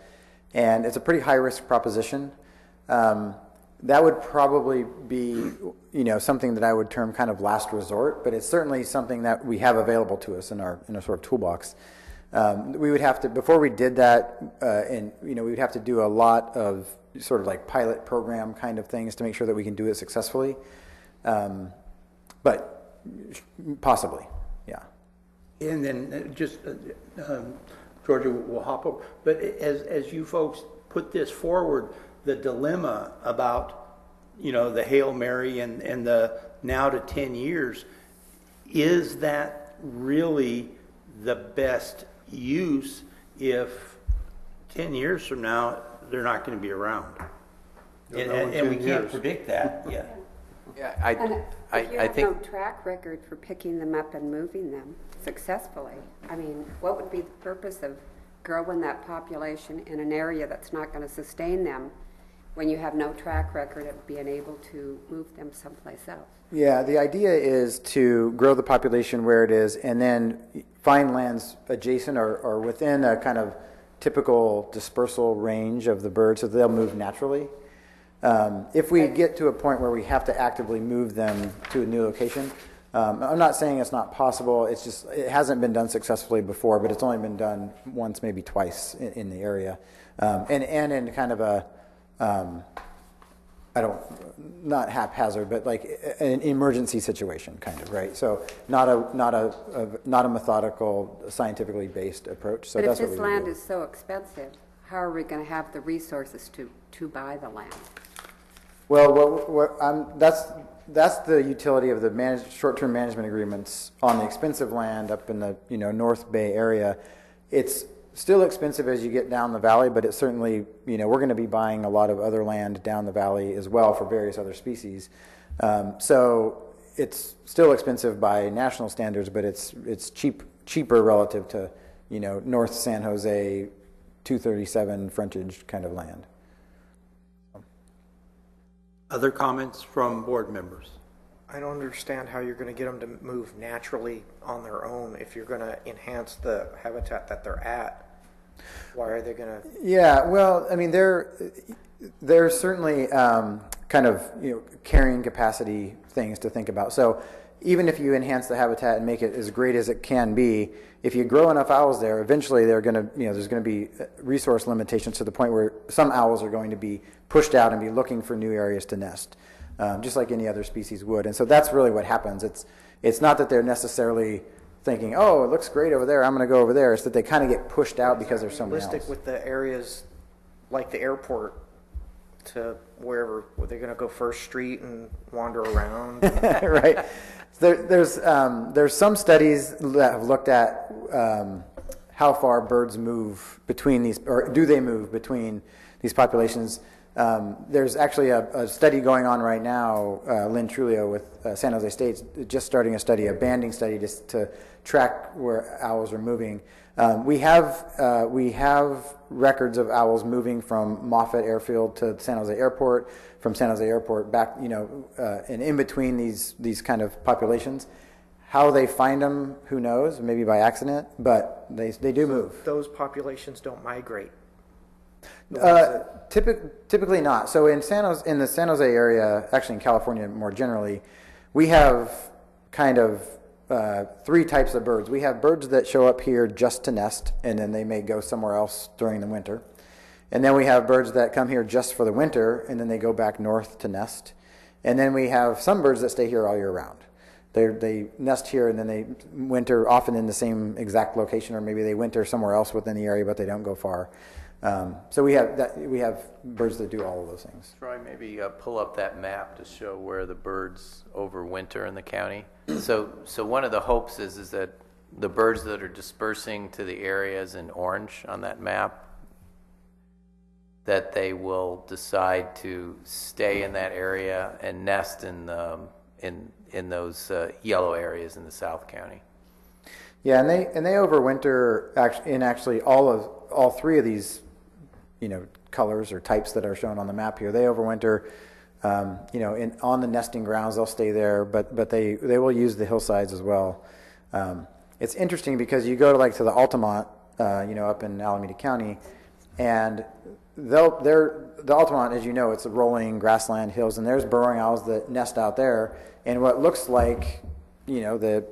And it's a pretty high-risk proposition. That would probably be, something that I would term kind of last resort, but it's certainly something that we have available to us in our sort of toolbox. We would have to, before we did that, we would have to do a lot of sort of like pilot program kind of things to make sure that we can do it successfully. But possibly, yeah. And then Georgia will hop over. But as you folks put this forward, the dilemma about, the Hail Mary and the now to 10 years, is that really the best use if 10 years from now they're not going to be around? And we can't predict that yet. Yeah, If you I have think. no track record for picking them up and moving them successfully, what would be the purpose of growing that population in an area that's not going to sustain them when you have no track record of being able to move them someplace else? Yeah, the idea is to grow the population where it is and then find lands adjacent or within a kind of typical dispersal range of the birds so they'll move naturally. If we get to a point where we have to actively move them to a new location, I'm not saying it's not possible. It's just it hasn't been done successfully before, but it's only been done once, maybe twice in the area, and in kind of a not haphazard, but like an emergency situation, kind of, right? So not a methodical, scientifically based approach. So But that's if what this we would land do. is so expensive, how are we going to have the resources to buy the land? Well, that's the utility of the short-term management agreements on the expensive land up in the North Bay area. It's still expensive as you get down the valley, but it's certainly, we're going to be buying a lot of other land down the valley as well for various other species. So it's still expensive by national standards, but it's cheaper relative to, North San Jose 237 frontage kind of land. Other comments from board members? I don't understand how you're going to get them to move naturally on their own if you're going to enhance the habitat that they're at. Why are they going to? Yeah, well, I mean, there's certainly kind of carrying capacity things to think about. So even if you enhance the habitat and make it as great as it can be, if you grow enough owls there, eventually they're going to, there's going to be resource limitations to the point where some owls are going to be pushed out and be looking for new areas to nest, just like any other species would. And so that's really what happens. It's not that they're necessarily thinking, oh, it looks great over there, I'm going to go over there. It's that they kind of get pushed out because there's somewhere else. Realistic with the areas like the airport to wherever they're going to go First Street and wander around. Right. There's some studies that have looked at how far birds move between these, or do they move between these populations. There's actually a study going on right now, Lynn Trulio with San Jose State, just starting a study, a banding study to track where owls are moving. We have records of owls moving from Moffett Airfield to San Jose Airport, from San Jose Airport back, and in between these kind of populations. How they find them, who knows? Maybe by accident, but they do move. Those populations don't migrate. Typically not. So in the San Jose area, actually in California more generally, we have kind of three types of birds. We have birds that show up here just to nest, and then they may go somewhere else during the winter. And then we have birds that come here just for the winter, and then they go back north to nest. And then we have some birds that stay here all year round. They nest here, and then they winter often in the same exact location, or maybe they winter somewhere else within the area, but they don't go far. So we have birds that do all of those things. Troy, maybe pull up that map to show where the birds overwinter in the county. So one of the hopes is that the birds that are dispersing to the areas in orange on that map, that they will decide to stay in that area and nest in those yellow areas in the South County. Yeah, and they overwinter actually all three of these, colors or types that are shown on the map here. They overwinter, on the nesting grounds. They'll stay there, but they will use the hillsides as well. It's interesting because you go to the Altamont, up in Alameda County, and the Altamont, as you know, it's a rolling grassland hills, and there's burrowing owls that nest out there in what looks like, the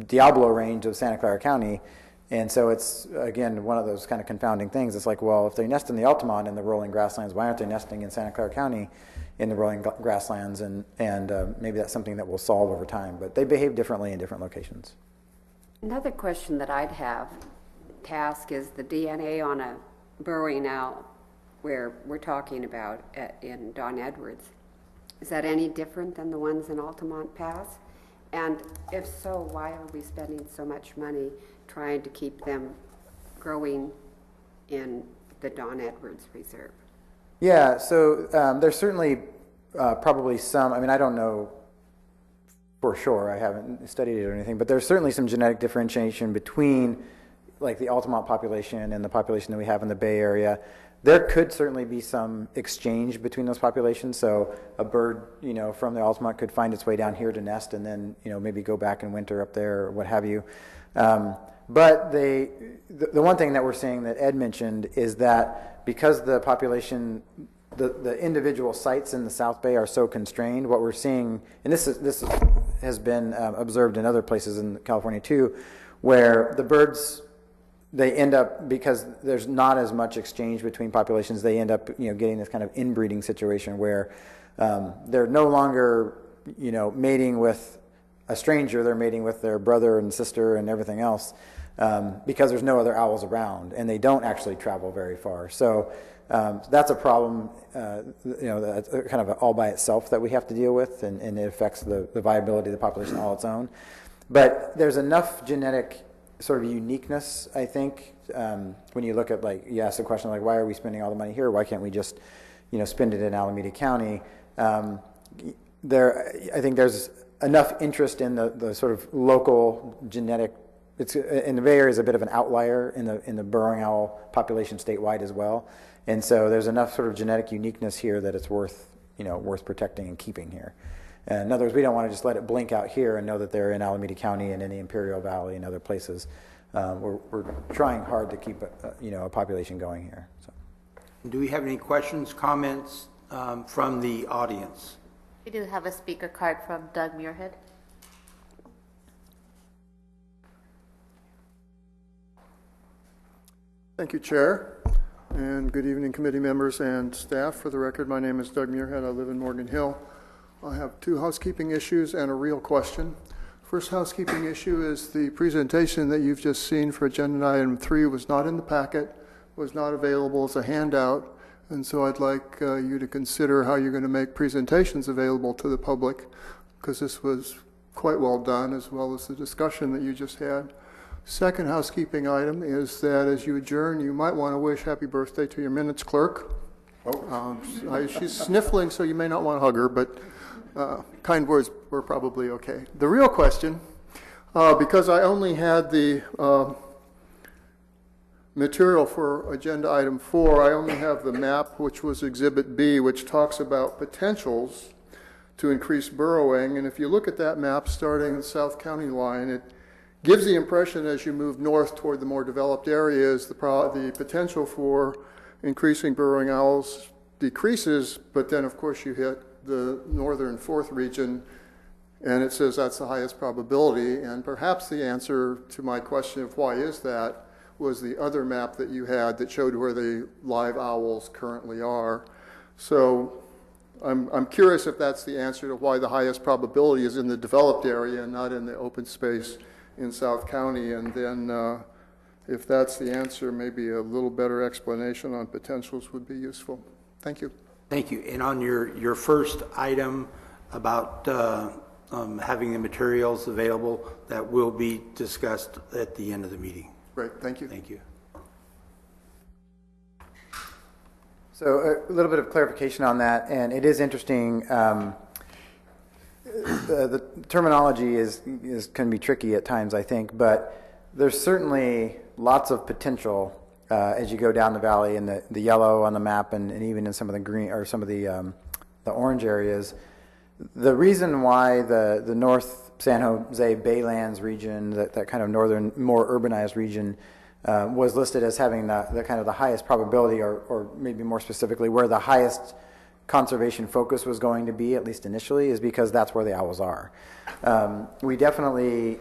Diablo range of Santa Clara County. And so it's, again, one of those kind of confounding things. It's like, well, if they nest in the Altamont in the rolling grasslands, why aren't they nesting in Santa Clara County in the rolling grasslands? And maybe that's something that we'll solve over time. But they behave differently in different locations. Another question that I'd have to ask is the DNA on a burrowing owl where we're talking about in Don Edwards. Is that any different than the ones in Altamont Pass? And if so, why are we spending so much money trying to keep them growing in the Don Edwards Reserve? Yeah, so there's certainly probably some, I don't know for sure, I haven't studied it or anything, but there's certainly some genetic differentiation between the Altamont population and the population that we have in the Bay Area. There could certainly be some exchange between those populations. So a bird, from the Altamont could find its way down here to nest and then, maybe go back and winter up there or what have you. But the one thing that we're seeing that Ed mentioned is that because the population, the individual sites in the South Bay are so constrained, what we're seeing, and this has been observed in other places in California too, where the birds, they end up, because there's not as much exchange between populations, they end up getting this kind of inbreeding situation where they're no longer mating with a stranger, they're mating with their brother and sister and everything else, because there's no other owls around, and they don't actually travel very far. So that's a problem, that's kind of all by itself that we have to deal with, and it affects the viability of the population all its own. But there's enough genetic sort of uniqueness, I think, when you look at, like, you ask the question, like, why are we spending all the money here? Why can't we just, spend it in Alameda County? I think there's enough interest in the sort of local genetic. It's in the Bay Area is a bit of an outlier in the burrowing owl population statewide as well, and so there's enough sort of genetic uniqueness here that it's worth protecting and keeping here. And in other words, we don't want to just let it blink out here and know that they're in Alameda County and in the Imperial Valley and other places. We're trying hard to keep a population going here. So. Do we have any questions, comments from the audience? We do have a speaker card from Doug Muirhead. Thank you, Chair, and good evening, committee members and staff. For the record, my name is Doug Muirhead. I live in Morgan Hill. I have 2 housekeeping issues and a real question. First housekeeping issue is the presentation that you've just seen for agenda item 3 was not in the packet, was not available as a handout, and so I'd like you to consider how you're going to make presentations available to the public, because this was quite well done, as well as the discussion that you just had. Second housekeeping item is that as you adjourn, you might want to wish happy birthday to your minutes clerk. She's sniffling, so you may not want to hug her, but kind words were probably okay. The real question, because I only had the material for agenda item 4, I only have the map, which was Exhibit B, which talks about potentials to increase burrowing. And if you look at that map starting the South County line, it gives the impression as you move north toward the more developed areas, the potential for increasing burrowing owls decreases, but then of course you hit the northern 4th region and it says that's the highest probability. And perhaps the answer to my question of why is that was the other map that you had that showed where the live owls currently are. So I'm curious if that's the answer to why the highest probability is in the developed area and not in the open space in South County. And then if that's the answer, maybe a little better explanation on potentials would be useful. Thank you. Thank you. And on your first item about having the materials available, that will be discussed at the end of the meeting. Great. Thank you. Thank you. So a little bit of clarification on that, and it is interesting. The terminology can be tricky at times, I think, but there's certainly lots of potential as you go down the valley, and the yellow on the map, and even in some of the green or some of the orange areas. The reason why the North San Jose Baylands region, that kind of northern, more urbanized region, was listed as having the kind of the highest probability, or maybe more specifically, where the highest conservation focus was going to be, at least initially, is because that's where the owls are. We definitely,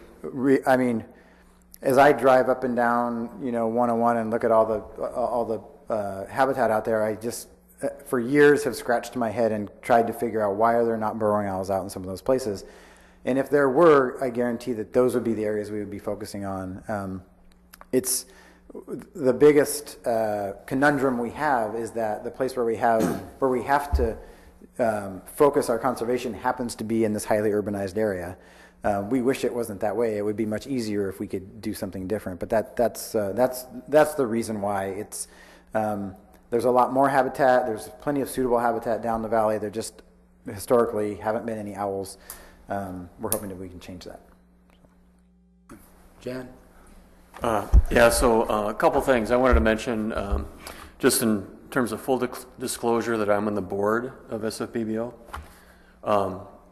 as I drive up and down, 101 and look at all the habitat out there, I just for years have scratched my head and tried to figure out why are there not burrowing owls out in some of those places. And if there were, I guarantee that those would be the areas we would be focusing on. It's the biggest conundrum we have is that the place where we have to focus our conservation happens to be in this highly urbanized area. We wish it wasn't that way. It would be much easier if we could do something different. But that's the reason why it's. There's a lot more habitat. There's plenty of suitable habitat down the valley. There just historically haven't been any owls. We're hoping that we can change that. Jan? So a couple things I wanted to mention, just in terms of full disclosure that I'm on the board of SFBBO.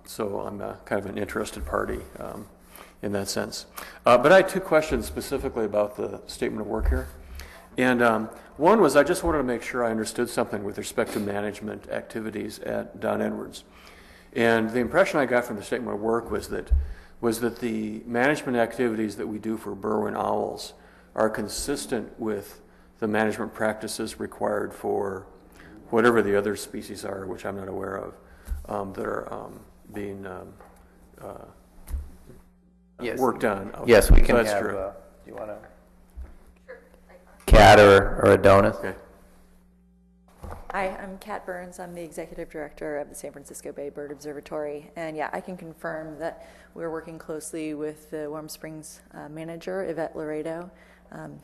So I'm kind of an interested party in that sense. But I had 2 questions specifically about the statement of work here. And one was I just wanted to make sure I understood something with respect to management activities at Don Edwards. And the impression I got from the statement of work was that the management activities that we do for burrowing owls are consistent with the management practices required for whatever the other species are, which I'm not aware of, that are being worked on. Yes, we can that's have, true. do you want to? Cat or Adonis? Okay. Hi, I'm Kat Burns. I'm the Executive Director of the San Francisco Bay Bird Observatory. And yeah, I can confirm that we're working closely with the Warm Springs manager, Yvette Laredo,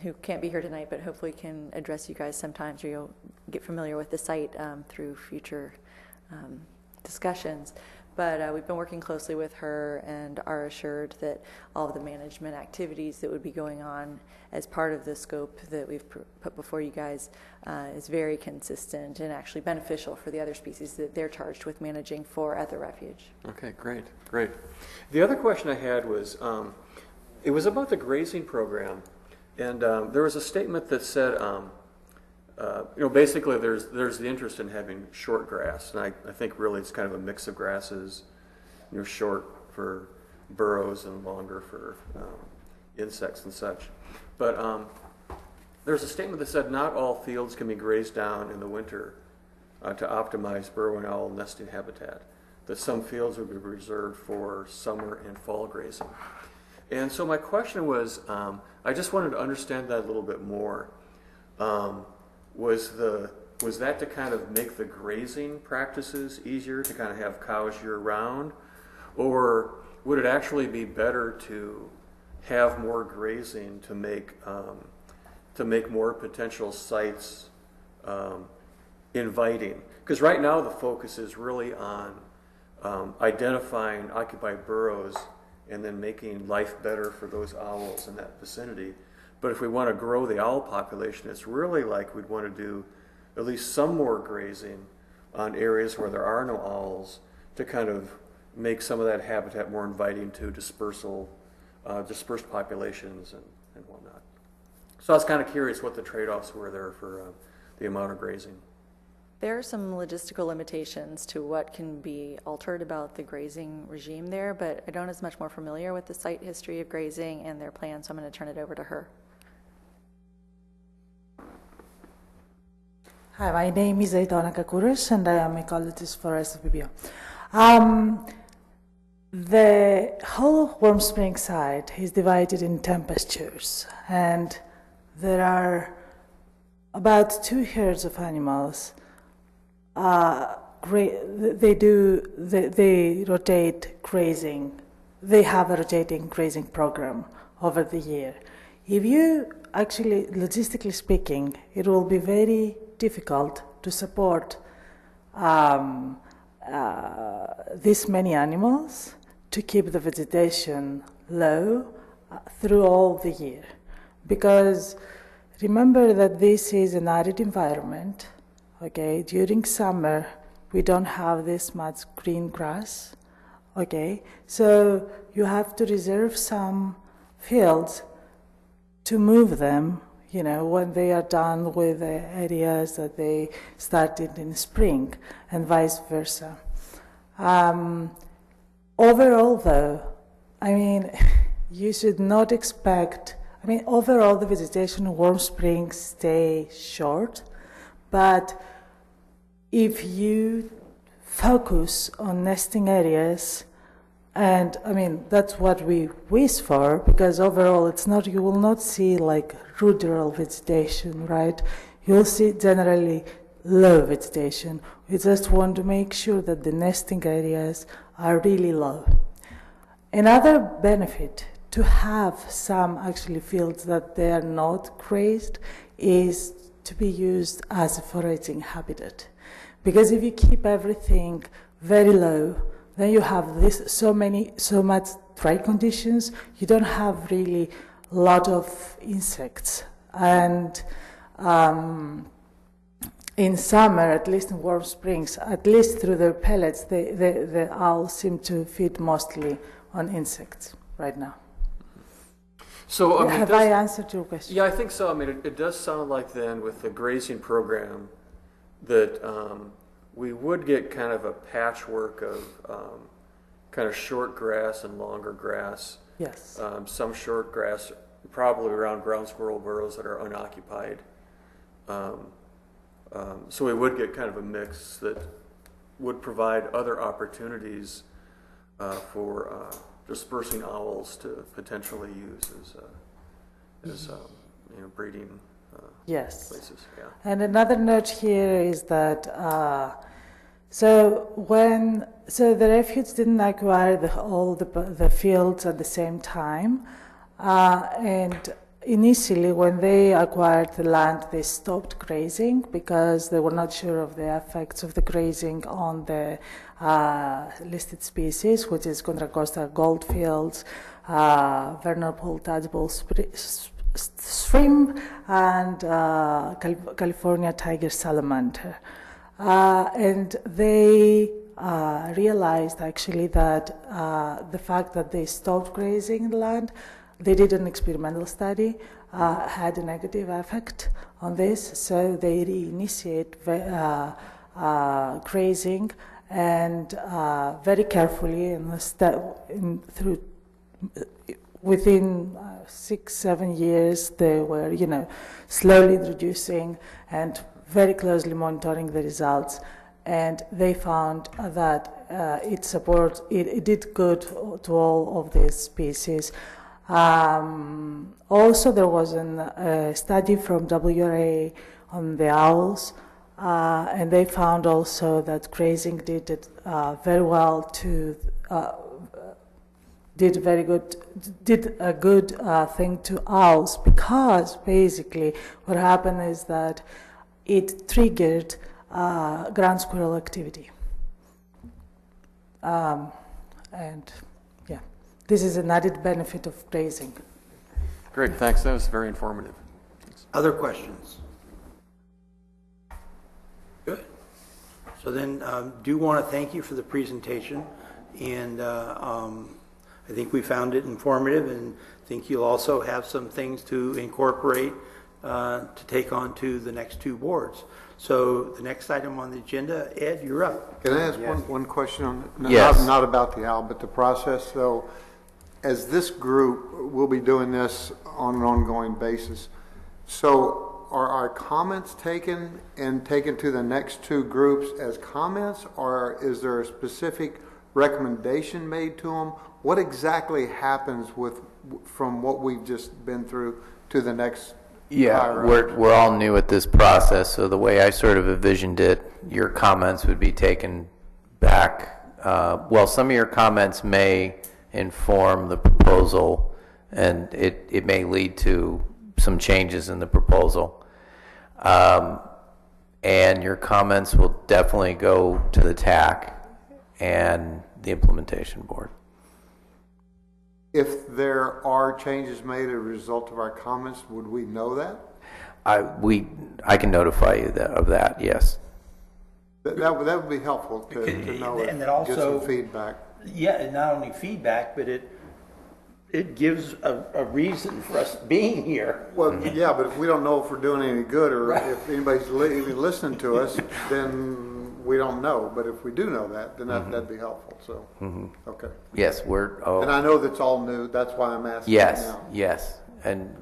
who can't be here tonight, but hopefully can address you guys sometimes, or you'll get familiar with the site through future discussions. But we've been working closely with her and are assured that all of the management activities that would be going on as part of the scope that we've put before you guys is very consistent and actually beneficial for the other species that they're charged with managing for at the refuge. Okay, great, great. The other question I had was, it was about the grazing program, and there was a statement that said, basically there's the interest in having short grass, and I think really it's kind of a mix of grasses, short for burrows and longer for insects and such. But there's a statement that said not all fields can be grazed down in the winter to optimize burrowing owl nesting habitat, that some fields would be reserved for summer and fall grazing. And so my question was, I just wanted to understand that a little bit more. Was that to kind of make the grazing practices easier, to kind of have cows year round, or would it actually be better to have more grazing to make more potential sites inviting? Because right now the focus is really on identifying occupied burrows and then making life better for those owls in that vicinity. But if we want to grow the owl population, it's really like we'd want to do at least some more grazing on areas where there are no owls to kind of make some of that habitat more inviting to dispersed populations and whatnot. So I was kind of curious what the trade-offs were there for the amount of grazing. There are some logistical limitations to what can be altered about the grazing regime there, but I don't as much more familiar with the site history of grazing and their plans, so I'm going to turn it over to her. Hi, my name is Aitana Kakuris, and I am ecologist for SCV. The whole Warm Springs site is divided in temperatures, and there are about 2 herds of animals. They rotate grazing. They have a rotating grazing program over the year. If you actually, logistically speaking, it will be very difficult to support this many animals to keep the vegetation low through all the year. Because remember that this is an arid environment, okay? During summer, we don't have this much green grass, okay? So you have to reserve some fields to move them, when they are done with the areas that they started in spring, and vice versa. Overall, though, you should not expect, overall the vegetation in Warm Springs stay short, but if you focus on nesting areas, and that's what we wish for, because overall you will not see like ruderal vegetation, right? You'll see generally low vegetation. We just want to make sure that the nesting areas are really low. Another benefit to have some actually fields that they are not grazed is to be used as a foraging habitat. Because if you keep everything very low, then you have so much dry conditions, you don't have really a lot of insects. And in summer, at least in Warm Springs, at least through their pellets, the owls seem to feed mostly on insects right now. So have I answered your question? Yeah, I think so. It does sound like then with the grazing program that we would get kind of a patchwork of kind of short grass and longer grass. Yes. Some short grass, probably around ground squirrel burrows that are unoccupied. So we would get kind of a mix that would provide other opportunities for dispersing owls to potentially use as breeding Yes. places, yeah. And another note here is that the refuge didn't acquire all the fields at the same time, and initially when they acquired the land, they stopped grazing because they were not sure of the effects of the grazing on the listed species, which is Contracosta goldfields, vernal pool tageable shrimp, and California tiger salamander. And they realized actually that the fact that they stopped grazing the land, they did an experimental study, had a negative effect on this, so they reinitiate grazing and very carefully within 6-7 years, they were, slowly introducing and very closely monitoring the results, and they found that it did good to all of these species. Also, there was a study from WRA on the owls, and they found also that grazing did very well did a good thing to owls, because basically what happened is that it triggered ground squirrel activity. And yeah, this is an added benefit of grazing. Great, thanks. That was very informative. Other questions? Good. So then, do want to thank you for the presentation, and I think we found it informative, and think you'll also have some things to incorporate to take on to the next two boards. So the next item on the agenda, Ed, you're up. Can I ask one question on Yes. not about the owl, but the process? So, as this group, we'll be doing this on an ongoing basis. So, are our comments taken to the next two groups as comments, or is there a specific recommendation made to them? What exactly happens from what we've just been through to the next? Yeah, we're all new at this process, so the way I sort of envisioned it, your comments would be taken back. Well, some of your comments may inform the proposal, and it may lead to some changes in the proposal. And your comments will definitely go to the TAC and the implementation board. If there are changes made as a result of our comments, would we know that? I can notify you of that, yes. That would be helpful to know and and then also, get some feedback. Yeah, and not only feedback, but it gives a reason for us being here. Well, yeah, but if we don't know if we're doing any good, or if anybody's even listening to us, then we don't know. But if we do know that, then that'd be helpful. So, okay. Yes, And I know that's all new. That's why I'm asking now. Yes, and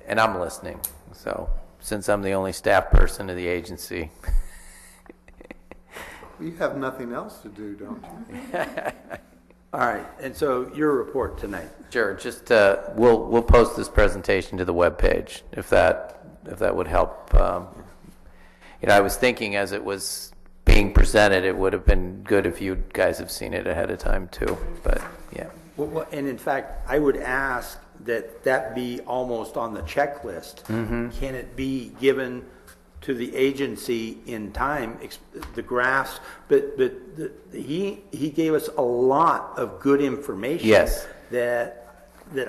I'm listening. So, since I'm the only staff person of the agency. You have nothing else to do, don't you? All right, and so your report tonight. Sure. Just we'll post this presentation to the webpage if that would help. I was thinking as it was being presented, it would have been good if you guys have seen it ahead of time too. But yeah. Well, and in fact, I would ask that be almost on the checklist. Can it be given to the agency in time, the graphs, but he gave us a lot of good information. Yes. that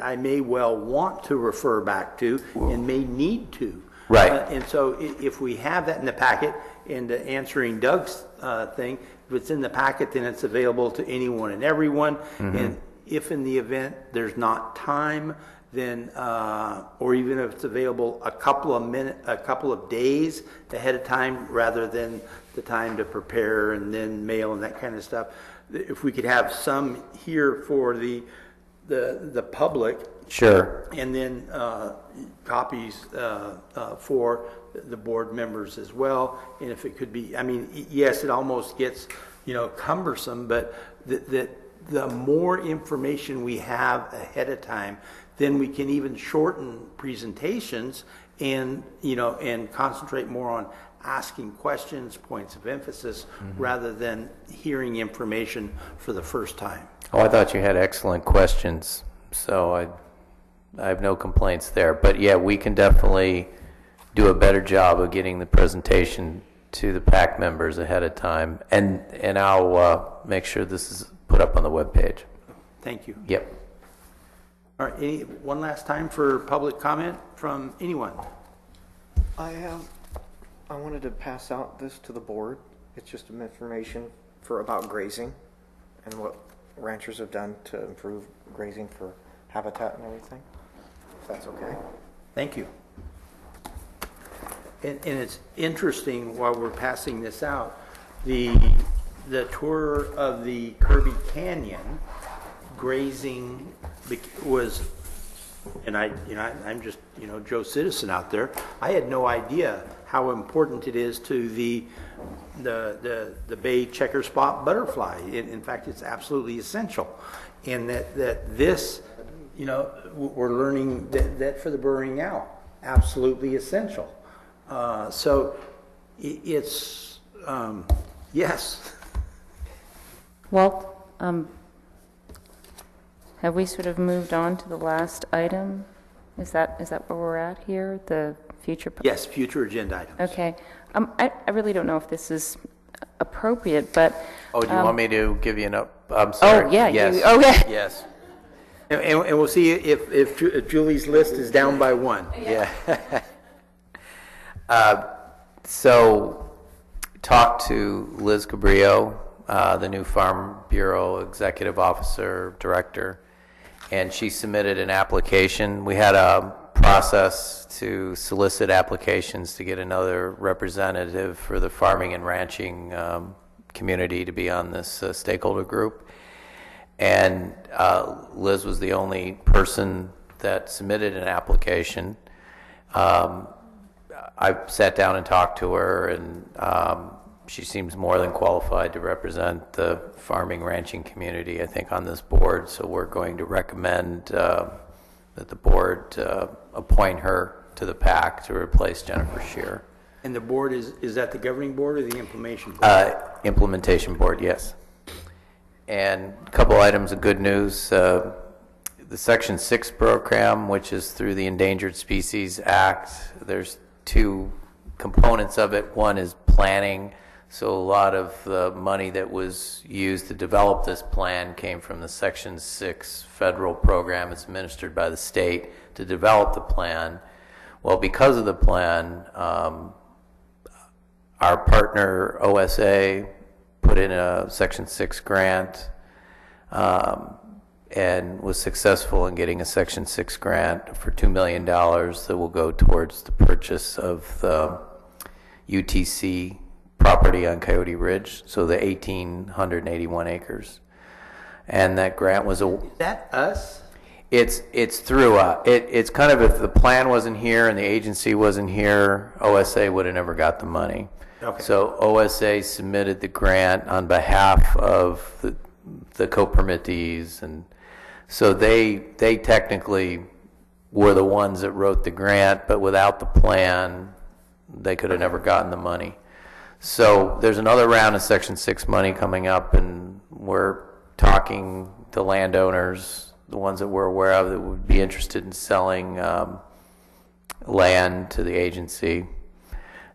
I may well want to refer back to and may need to. Right. And so if we have that in the packet, and answering Doug's thing, if it's in the packet, then it's available to anyone and everyone. And if in the event there's not time, then or even if it's available a couple of days ahead of time, rather than the time to prepare and then mail and that kind of stuff, if we could have some here for the public, sure, and then copies for the board members as well. And if it could be, I mean, yes, it almost gets cumbersome, but that the more information we have ahead of time, then we can even shorten presentations and, you know, and concentrate more on asking questions, points of emphasis, rather than hearing information for the first time. Oh, I thought you had excellent questions, so I have no complaints there. But yeah, we can definitely do a better job of getting the presentation to the PAC members ahead of time, and I'll make sure this is put up on the webpage. Thank you. Yep. All right, one last time for public comment from anyone. I wanted to pass out this to the board. It's just some information about grazing and what ranchers have done to improve grazing for habitat and everything, if that's okay. Thank you. And it's interesting, while we're passing this out, the tour of the Kirby Canyon grazing was, and I'm just, Joe Citizen out there. I had no idea how important it is to the bay checker spot butterfly. In fact, it's absolutely essential, and that this, we're learning that for the burrowing owl, absolutely essential. So it's yes. Walt, have we sort of moved on to the last item? Is that where we're at here? The future? Yes, future agenda items. Okay. I really don't know if this is appropriate, but... Oh, do you want me to give you an I'm sorry. Oh, yeah. Yes. Yes. And we'll see if Julie's list is down by one. Yeah. So, talked to Liz Cabrillo, the new Farm Bureau Executive Officer, Director, and she submitted an application. We had a process to solicit applications to get another representative for the farming and ranching community to be on this stakeholder group. And Liz was the only person that submitted an application. I sat down and talked to her, and she seems more than qualified to represent the farming ranching community, I think, on this board. So we're going to recommend that the board appoint her to the PAC to replace Jennifer Shear. And the board is that the governing board or the implementation board? Implementation board, yes. And a couple items of good news. The Section 6 program, which is through the Endangered Species Act, there's two components of it. One is planning. So a lot of the money that was used to develop this plan came from the Section 6 federal program. It's administered by the state to develop the plan. Well, because of the plan, our partner OSA put in a Section 6 grant and was successful in getting a Section 6 grant for $2 million that will go towards the purchase of the UTC property on Coyote Ridge, so the 1,881 acres. And that grant was Is that us? It's through it's kind of, if the plan wasn't here and the agency wasn't here, OSA would have never got the money. Okay. So OSA submitted the grant on behalf of the co-permittees, and so they technically were the ones that wrote the grant, but without the plan, they could have never gotten the money. So there's another round of Section 6 money coming up, and we're talking to landowners, the ones that we're aware of that would be interested in selling land to the agency.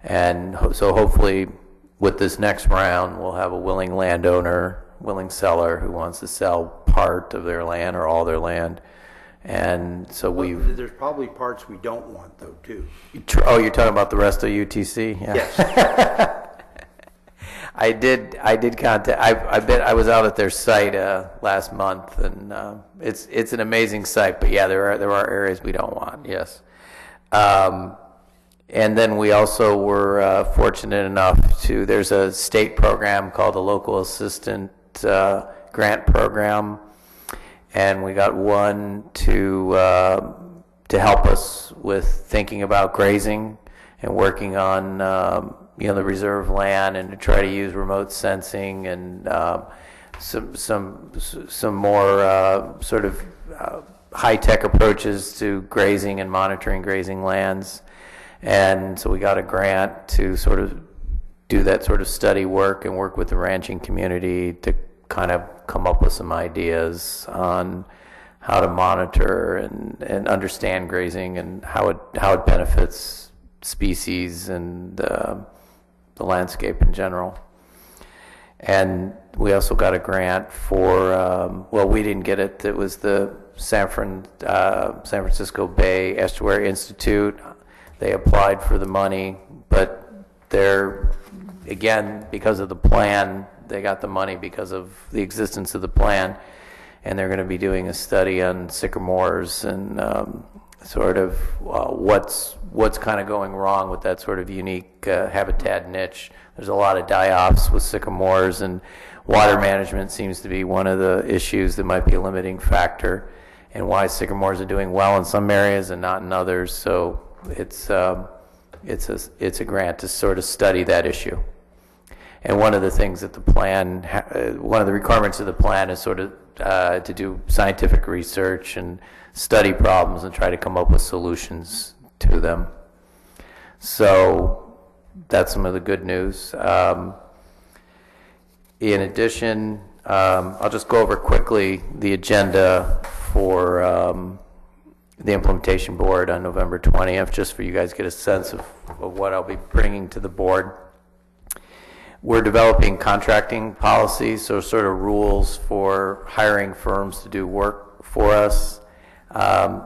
And so hopefully with this next round, we'll have a willing landowner, willing seller who wants to sell part of their land or all their land. And so there's probably parts we don't want, though, too. Oh, you're talking about the rest of UTC? Yeah. Yes. I did contact. I was out at their site last month, and it's an amazing site. But yeah, there are areas we don't want. Yes. And then we also were fortunate enough to. There's a state program called the Local Assistant Grant Program, and we got one to help us with thinking about grazing and working on the reserve land, and to try to use remote sensing and some more sort of high-tech approaches to grazing and monitoring grazing lands. And so we got a grant to sort of do that sort of study work and work with the ranching community to kind of come up with some ideas on how to monitor and understand grazing and how it benefits species and the landscape in general. And we also got a grant for, well, we didn't get it. It was the San Francisco Bay Estuary Institute. They applied for the money, but they're, again, because of the plan, they got the money because of the existence of the plan, and they're going to be doing a study on sycamores and sort of what's kind of going wrong with that sort of unique habitat niche. There's a lot of die-offs with sycamores, and water management seems to be one of the issues that might be a limiting factor, and why sycamores are doing well in some areas and not in others. So it's a grant to sort of study that issue. And one of the things that the plan, one of the requirements of the plan is sort of to do scientific research and study problems and try to come up with solutions to them. So that's some of the good news. In addition, I'll just go over quickly the agenda for the implementation board on November 20th, just for you guys to get a sense of what I'll be bringing to the board. We're developing contracting policies, so sort of rules for hiring firms to do work for us.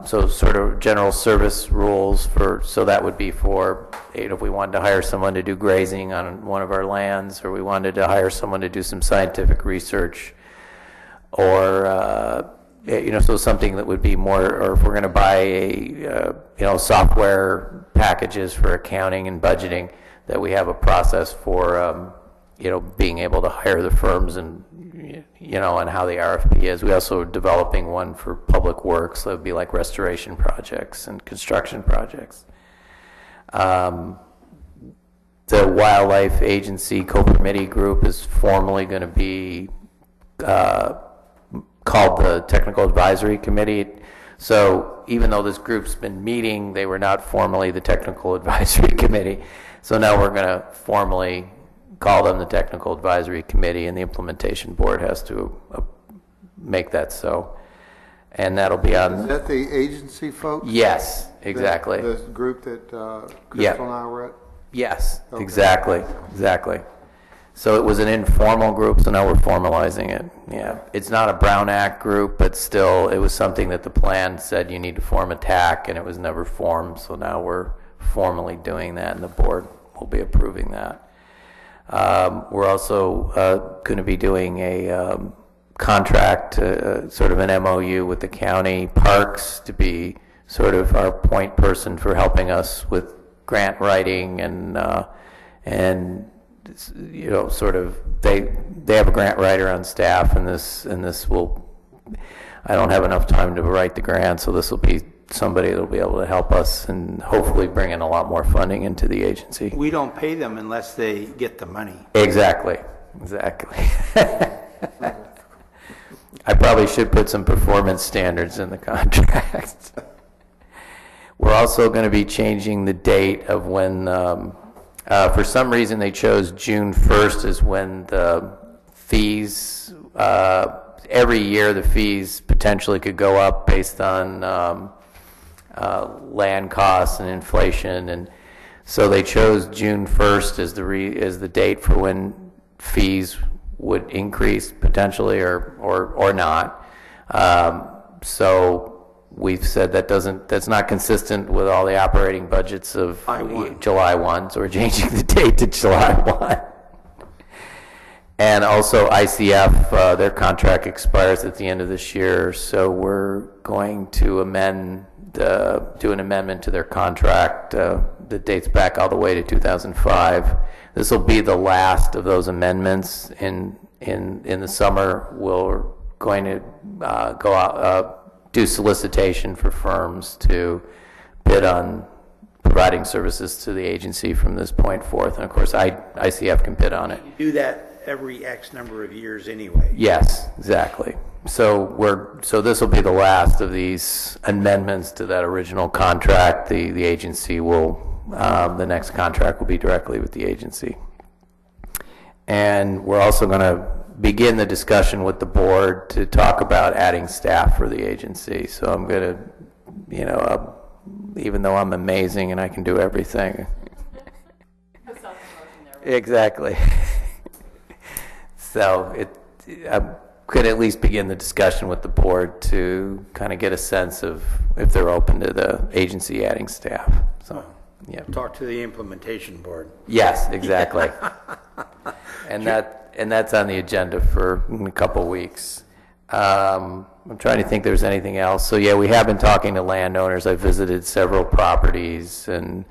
So sort of general service rules for, so that would be for, if we wanted to hire someone to do grazing on one of our lands, or we wanted to hire someone to do some scientific research, or so something that would be more, or if we're going to buy software packages for accounting and budgeting, that we have a process for being able to hire the firms and and how the RFP is. We also are developing one for public works, so it would be like restoration projects and construction projects. The Wildlife Agency Co-Permittee Group is formally going to be called the Technical Advisory Committee. So even though this group's been meeting, they were not formally the Technical Advisory Committee. So now we're going to formally call them the Technical Advisory Committee, and the implementation board has to make that so. And that'll be on... Is that the agency folks? Yes, exactly. The group that Crystal and I were at? Yes, okay. Exactly. So it was an informal group, so now we're formalizing it. Yeah, it's not a Brown Act group, but still, it was something that the plan said you need to form a TAC, and it was never formed, so now we're formally doing that, and the board will be approving that. We're also going to be doing a contract, sort of an MOU with the county parks to be sort of our point person for helping us with grant writing and sort of they have a grant writer on staff, and this will, I don't have enough time to write the grant, so this will be somebody that will be able to help us and hopefully bring in a lot more funding into the agency. We don't pay them unless they get the money. Exactly. I probably should put some performance standards in the contract. We're also going to be changing the date of when, for some reason they chose June 1st as when the fees, every year the fees potentially could go up based on land costs and inflation, and so they chose June 1st as the date for when fees would increase potentially or not. So we've said that's not consistent with all the operating budgets of July 1, so we're changing the date to July 1. And also ICF, their contract expires at the end of this year, so we're going to do an amendment to their contract that dates back all the way to 2005. This will be the last of those amendments. In the summer, we're going to go out, do solicitation for firms to bid on providing services to the agency from this point forth. And of course, ICF can bid on it. You do that every X number of years anyway. Yes, exactly. So this will be the last of these amendments to that original contract. The agency will the next contract will be directly with the agency. And we're also going to begin the discussion with the board to talk about adding staff for the agency. So I'm going to, you know, even though I'm amazing and I can do everything. Exactly. So I could at least begin the discussion with the board to kind of get a sense of if they're open to the agency adding staff. So, yeah. Talk to the implementation board. Yes, exactly. And that's on the agenda for a couple of weeks. I'm trying to think there's anything else. So yeah, we have been talking to landowners. I visited several properties, and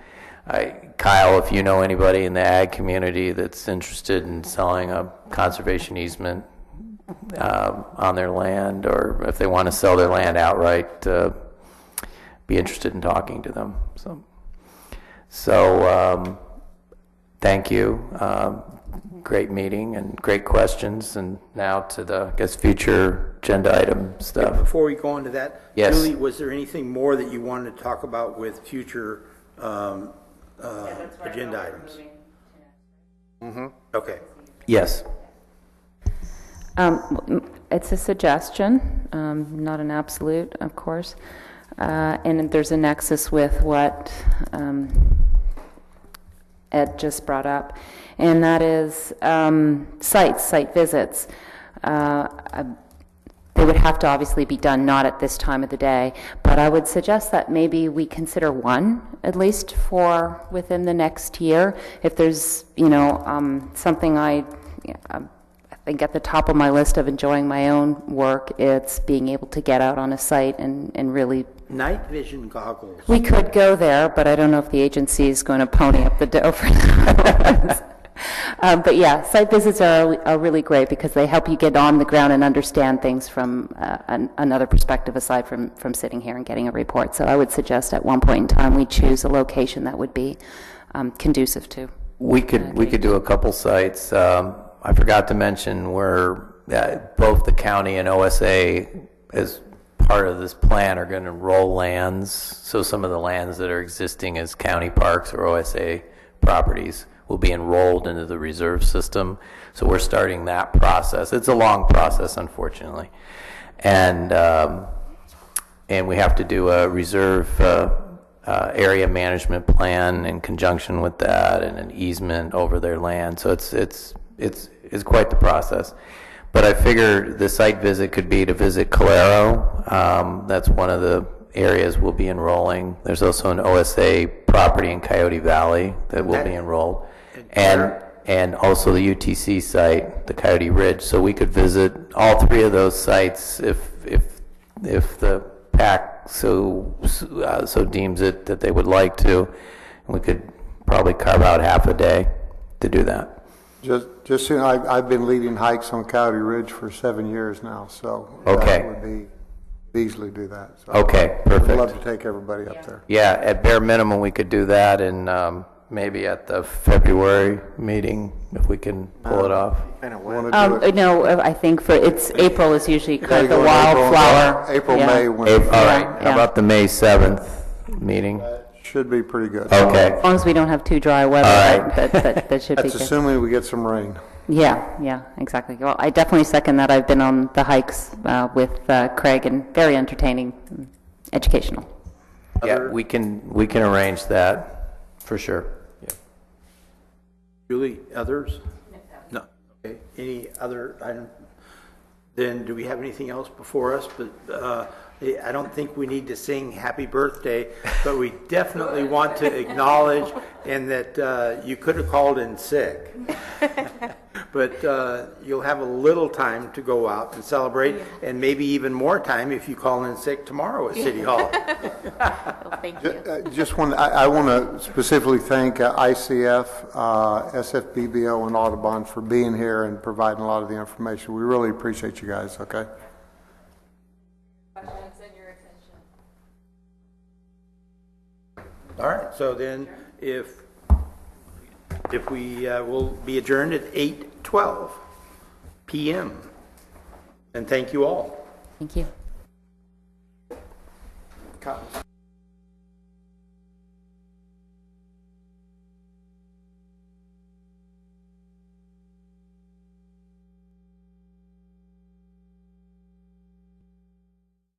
Kyle, if you know anybody in the ag community that's interested in selling a conservation easement on their land, or if they want to sell their land outright, be interested in talking to them. So thank you. Great meeting and great questions. And now to the, I guess, future agenda item stuff. Before we go into that, yes. Julie, was there anything more that you wanted to talk about with future agenda items? Mm-hmm. Okay. Yes. It's a suggestion, not an absolute, of course. And there's a nexus with what Ed just brought up, and that is site visits. They would have to obviously be done not at this time of the day, but I would suggest that maybe we consider one at least for within the next year. If there's, you know, something I think at the top of my list of enjoying my own work, it's being able to get out on a site and really... Night vision goggles. We could go there, but I don't know if the agency is going to pony up the dough for that. But yeah, site visits are really great because they help you get on the ground and understand things from another perspective aside from sitting here and getting a report. So I would suggest at one point in time we choose a location that would be conducive to. We could do a couple sites. I forgot to mention where both the county and OSA, as part of this plan, are going to enroll lands. So some of the lands that are existing as county parks or OSA properties will be enrolled into the reserve system. So we're starting that process. It's a long process, unfortunately. And we have to do a reserve area management plan in conjunction with that, and an easement over their land. So it's quite the process. But I figure the site visit could be to visit Clara. That's one of the areas we'll be enrolling. There's also an OSA property in Coyote Valley that will be enrolled. And also the UTC site, the Coyote Ridge. So we could visit all three of those sites if the PAC so deems it that they would like to. And we could probably carve out half a day to do that. Just soon, I've been leading hikes on Coyote Ridge for 7 years now, so okay. That would easily do that. So okay, perfect. I'd love to take everybody up there. Yeah, at bare minimum we could do that, and maybe at the February meeting if we can pull it off. No, I think April is usually kind of the wildflower. April, yeah. May. All right. How about the May 7th meeting? Should be pretty good. Okay. As long as we don't have too dry weather, right. that should be good. That's assuming we get some rain. Yeah, exactly. Well, I definitely second that. I've been on the hikes with Craig, and very entertaining, educational. Yeah, we can arrange that for sure. Yeah. Julie, others? No. Okay. Any other item? Then do we have anything else before us? But I don't think we need to sing happy birthday, but we definitely want to acknowledge and that you could have called in sick. But you'll have a little time to go out and celebrate, and maybe even more time if you call in sick tomorrow at City Hall. Well, thank you. I want to specifically thank ICF, SFBBO, and Audubon for being here and providing a lot of the information. We really appreciate you guys, okay? All right, so then if we will be adjourned at 8:12 p.m. And thank you all. Thank you.